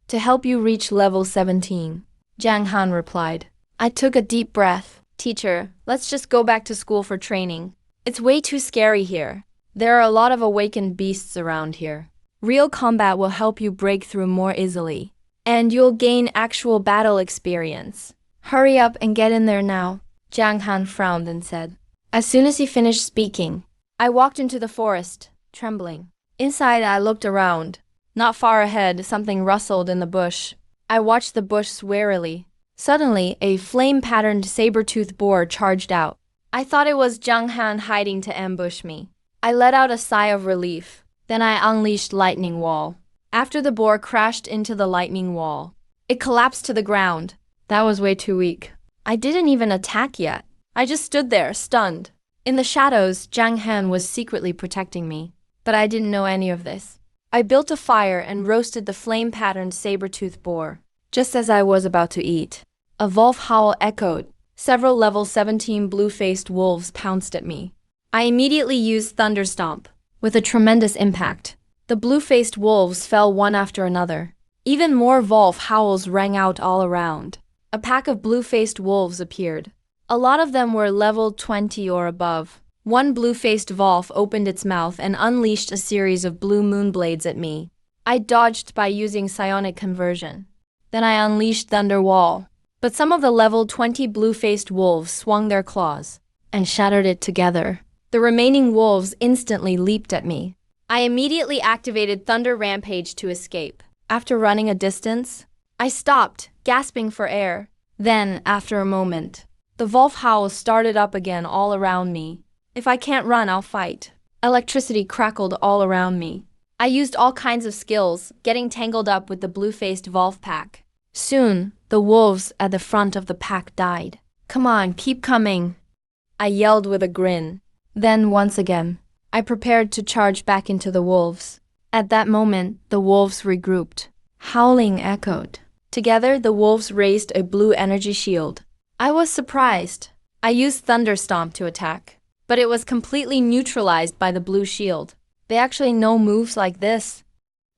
To help you reach level 17, Jiang Han replied. I took a deep breath. Teacher, let's just go back to school for training. It's way too scary here. There are a lot of awakened beasts around here. Real combat will help you break through more easily, and you'll gain actual battle experience. Hurry up and get in there now, Jiang Han frowned and said. As soon as he finished speaking, I walked into the forest, trembling. Inside, I looked around. Not far ahead, something rustled in the bush. I watched the bush warily. Suddenly, a flame-patterned saber-toothed boar charged out. I thought it was Jiang Han hiding to ambush me. I let out a sigh of relief. Then I unleashed lightning wall. After the boar crashed into the lightning wall, it collapsed to the ground. That was way too weak. I didn't even attack yet. I just stood there, stunned. In the shadows, Jiang Han was secretly protecting me. But I didn't know any of this. I built a fire and roasted the flame-patterned saber-toothed boar. Just as I was about to eat, a wolf howl echoed. Several level 17 blue-faced wolves pounced at me. I immediately used Thunder Stomp. With a tremendous impact, the blue-faced wolves fell one after another. Even more wolf howls rang out all around. A pack of blue-faced wolves appeared. A lot of them were level 20 or above. One blue-faced wolf opened its mouth and unleashed a series of blue moon blades at me. I dodged by using psionic conversion. Then I unleashed Thunder Wall. But some of the level 20 blue-faced wolves swung their claws and shattered it together. The remaining wolves instantly leaped at me. I immediately activated Thunder Rampage to escape. After running a distance, I stopped, gasping for air. Then, after a moment, the wolf howl started up again all around me. If I can't run, I'll fight. Electricity crackled all around me. I used all kinds of skills, getting tangled up with the blue-faced wolf pack. Soon, the wolves at the front of the pack died. Come on, keep coming, I yelled with a grin. Then, once again, I prepared to charge back into the wolves. At that moment, the wolves regrouped. Howling echoed. Together, the wolves raised a blue energy shield. I was surprised. I used Thunder Stomp to attack, but it was completely neutralized by the blue shield. They actually know moves like this.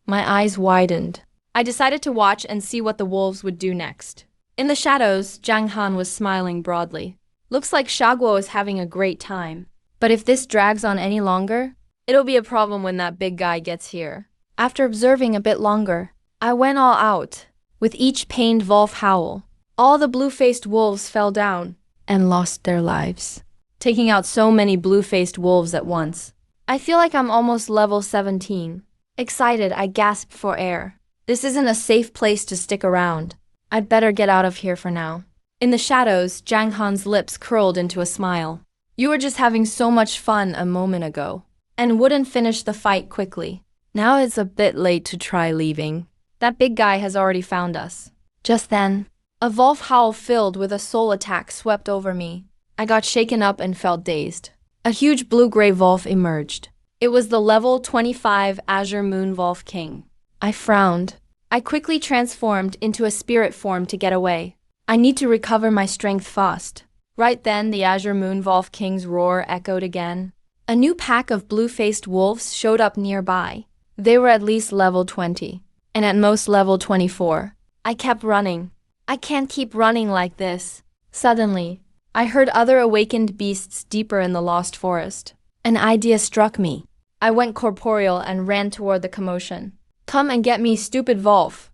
My eyes widened. I decided to watch and see what the wolves would do next. In the shadows, Jiang Han was smiling broadly. Looks like Shaguo is having a great time. But if this drags on any longer, it'll be a problem when that big guy gets here. After observing a bit longer, I went all out. With each pained wolf howl, all the blue-faced wolves fell down and lost their lives. Taking out so many blue-faced wolves at once, I feel like I'm almost level 17. Excited, I gasped for air. This isn't a safe place to stick around. I'd better get out of here for now. In the shadows, Zhang Han's lips curled into a smile. You were just having so much fun a moment ago, and wouldn't finish the fight quickly. Now it's a bit late to try leaving. That big guy has already found us. Just then, a wolf howl filled with a soul attack swept over me. I got shaken up and felt dazed. A huge blue-gray wolf emerged. It was the level 25 Azure Moon Wolf King. I frowned. I quickly transformed into a spirit form to get away. I need to recover my strength fast. Right then, the Azure Moon Wolf King's roar echoed again. A new pack of blue-faced wolves showed up nearby. They were at least level 20, and at most level 24. I kept running. I can't keep running like this. Suddenly, I heard other awakened beasts deeper in the lost forest. An idea struck me. I went corporeal and ran toward the commotion. Come and get me, stupid wolf!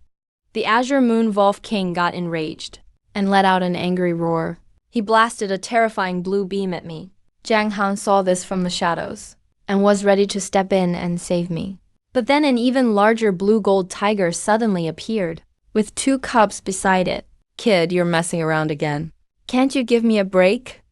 The Azure Moon Wolf King got enraged and let out an angry roar. He blasted a terrifying blue beam at me. Zhang Han saw this from the shadows and was ready to step in and save me. But then an even larger blue-gold tiger suddenly appeared, with 2 cubs beside it. Kid, you're messing around again. Can't you give me a break?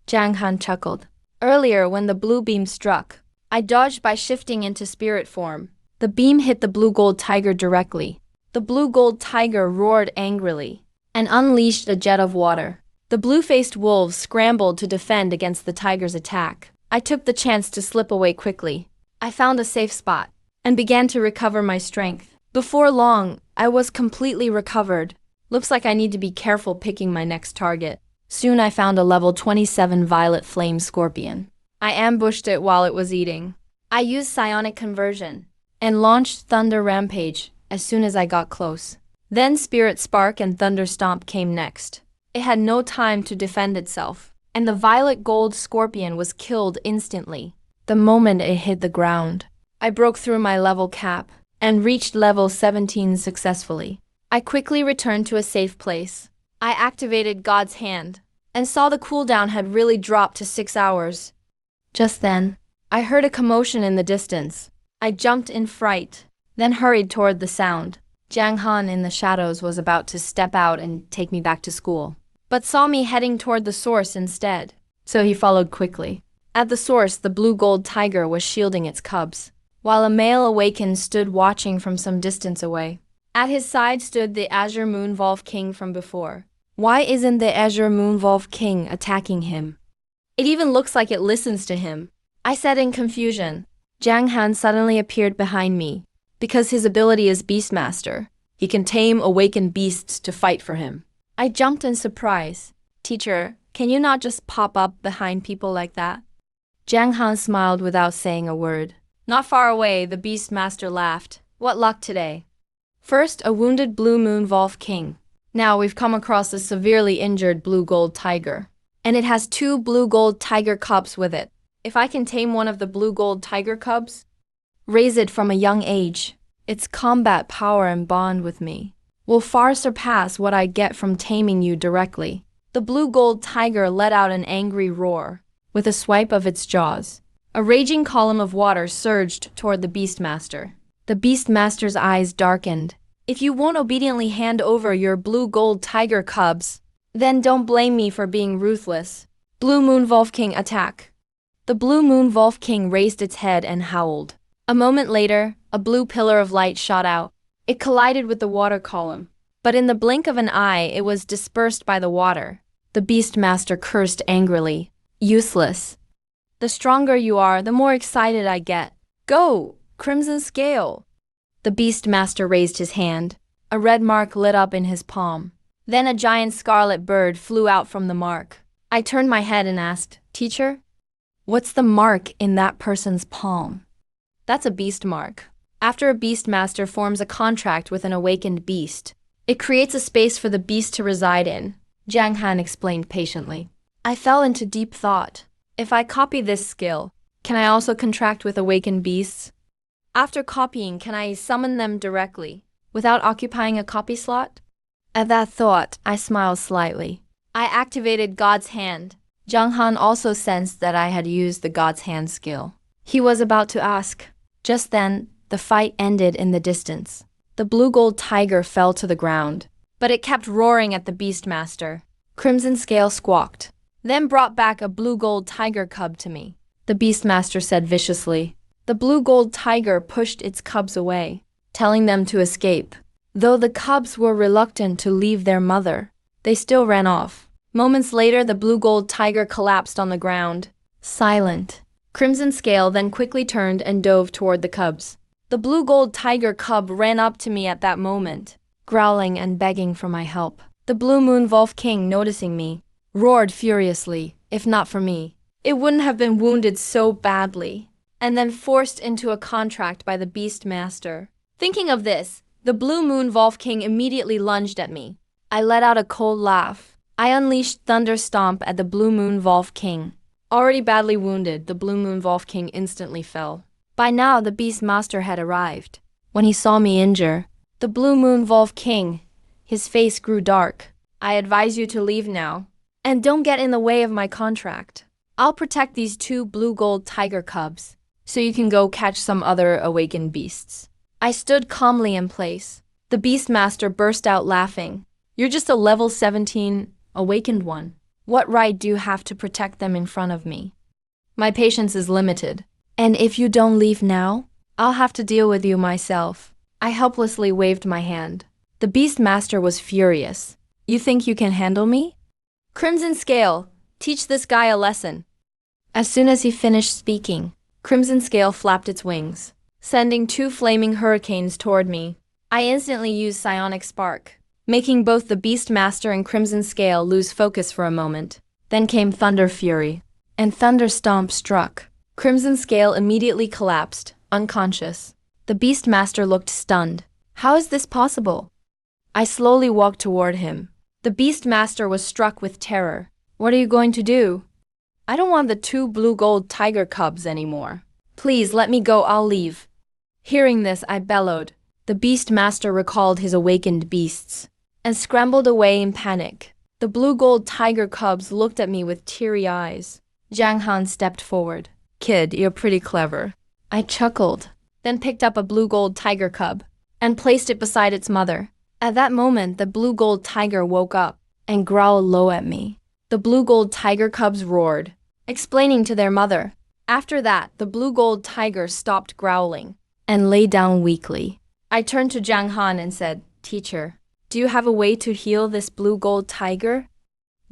Zhang Han chuckled. Earlier, when the blue beam struck, I dodged by shifting into spirit form. The beam hit the blue-gold tiger directly. The blue-gold tiger roared angrily and unleashed a jet of water. The blue-faced wolves scrambled to defend against the tiger's attack. I took the chance to slip away quickly. I found a safe spot and began to recover my strength. Before long, I was completely recovered. Looks like I need to be careful picking my next target. Soon I found a level 27 violet flame scorpion. I ambushed it while it was eating. I used psionic conversion and launched Thunder Rampage as soon as I got close. Then Spirit Spark and Thunder Stomp came next. It had no time to defend itself, and the violet gold scorpion was killed instantly, the moment it hit the ground. I broke through my level cap and reached level 17 successfully. I quickly returned to a safe place. I activated God's Hand and saw the cooldown had really dropped to 6 hours. Just then, I heard a commotion in the distance. I jumped in fright, then hurried toward the sound. Zhang Han in the shadows was about to step out and take me back to school, but saw me heading toward the source instead, so he followed quickly. At the source, the blue-gold tiger was shielding its cubs, while a male awakened stood watching from some distance away. At his side stood the Azure Moon Wolf King from before. Why isn't the Azure Moon Wolf King attacking him? It even looks like it listens to him, I said in confusion. Zhang Han suddenly appeared behind me. Because his ability is Beastmaster, he can tame awakened beasts to fight for him. I jumped in surprise. Teacher, can you not just pop up behind people like that? Zhang Han smiled without saying a word. Not far away, the Beastmaster laughed. What luck today. First, a wounded Blue Moon Wolf King. Now we've come across a severely injured blue-gold tiger. And it has 2 blue-gold tiger cubs with it. If I can tame one of the blue-gold tiger cubs, raise it from a young age, its combat power and bond with me will far surpass what I get from taming you directly. The blue-gold tiger let out an angry roar. With a swipe of its jaws, a raging column of water surged toward the Beastmaster. The Beastmaster's eyes darkened. If you won't obediently hand over your blue-gold tiger cubs, then don't blame me for being ruthless. Blue Moon Wolf King, attack. The Blue Moon Wolf King raised its head and howled. A moment later, a blue pillar of light shot out. It collided with the water column, but in the blink of an eye, it was dispersed by the water. The Beastmaster cursed angrily. Useless. The stronger you are, the more excited I get. Go, Crimson Scale. The Beastmaster raised his hand. A red mark lit up in his palm. Then a giant scarlet bird flew out from the mark. I turned my head and asked, Teacher, what's the mark in that person's palm? That's a beast mark. After a Beastmaster forms a contract with an awakened beast, it creates a space for the beast to reside in, Zhang Han explained patiently. I fell into deep thought. If I copy this skill, can I also contract with awakened beasts? After copying, can I summon them directly, without occupying a copy slot? At that thought, I smiled slightly. I activated God's Hand. Zhang Han also sensed that I had used the God's Hand skill. He was about to ask. Just then, the fight ended in the distance. The blue gold tiger fell to the ground, but it kept roaring at the Beastmaster. Crimson Scale squawked, then brought back a blue gold tiger cub to me. The Beastmaster said viciously. The blue gold tiger pushed its cubs away, telling them to escape. Though the cubs were reluctant to leave their mother, they still ran off. Moments later, the blue gold tiger collapsed on the ground, silent. Crimson Scale then quickly turned and dove toward the cubs. The blue gold tiger cub ran up to me at that moment, growling and begging for my help. The Blue Moon Wolf King, noticing me, roared furiously. If not for me, it wouldn't have been wounded so badly, and then forced into a contract by the Beastmaster. Thinking of this, the Blue Moon Wolf King immediately lunged at me. I let out a cold laugh. I unleashed Thunder Stomp at the Blue Moon Wolf King. Already badly wounded, the Blue Moon Wolf King instantly fell. By now, the Beastmaster had arrived. When he saw me injure, the Blue Moon Wolf King, his face grew dark. I advise you to leave now, and don't get in the way of my contract. I'll protect these 2 blue gold tiger cubs, so you can go catch some other awakened beasts. I stood calmly in place. The Beastmaster burst out laughing. You're just a level 17 awakened one. What right do you have to protect them in front of me? My patience is limited. And if you don't leave now, I'll have to deal with you myself. I helplessly waved my hand. The Beastmaster was furious. You think you can handle me? Crimson Scale, teach this guy a lesson. As soon as he finished speaking, Crimson Scale flapped its wings, sending 2 flaming hurricanes toward me. I instantly used Psionic Spark, making both the Beastmaster and Crimson Scale lose focus for a moment. Then came Thunder Fury, and Thunder Stomp struck. Crimson Scale immediately collapsed, unconscious. The Beastmaster looked stunned. How is this possible? I slowly walked toward him. The Beastmaster was struck with terror. What are you going to do? I don't want the 2 blue gold tiger cubs anymore. Please let me go, I'll leave. Hearing this, I bellowed. The Beastmaster recalled his awakened beasts and scrambled away in panic. The blue gold tiger cubs looked at me with teary eyes. Zhang Han stepped forward. Kid, you're pretty clever. I chuckled, then picked up a blue gold tiger cub and placed it beside its mother. At that moment, the blue gold tiger woke up and growled low at me. The blue gold tiger cubs roared, explaining to their mother. After that, the blue gold tiger stopped growling and lay down weakly. I turned to Zhang Han and said, Teacher, do you have a way to heal this blue gold tiger?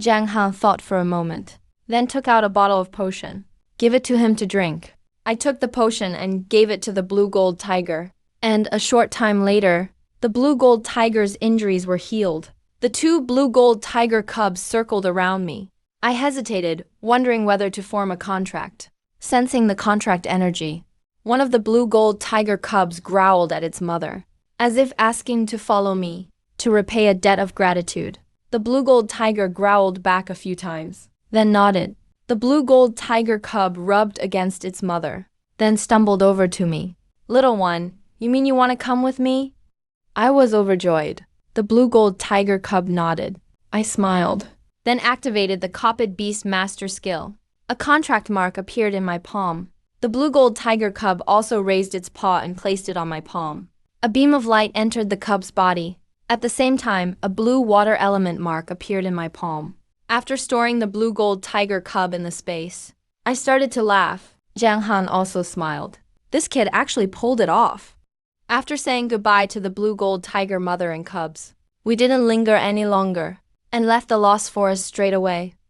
Zhang Han thought for a moment, then took out a bottle of potion. Give it to him to drink. I took the potion and gave it to the blue gold tiger. And a short time later, the blue gold tiger's injuries were healed. The 2 blue gold tiger cubs circled around me. I hesitated, wondering whether to form a contract. Sensing the contract energy, one of the blue gold tiger cubs growled at its mother, as if asking to follow me, to repay a debt of gratitude. The blue gold tiger growled back a few times, then nodded. The blue gold tiger cub rubbed against its mother, then stumbled over to me. Little one, you mean you want to come with me? I was overjoyed. The blue gold tiger cub nodded. I smiled, then activated the Copied Beast Master skill. A contract mark appeared in my palm. The blue gold tiger cub also raised its paw and placed it on my palm. A beam of light entered the cub's body. At the same time, a blue water element mark appeared in my palm. After storing the blue gold tiger cub in the space, I started to laugh. Zhang Han also smiled. This kid actually pulled it off. After saying goodbye to the blue gold tiger mother and cubs, we didn't linger any longer and left the Lost Forest straight away.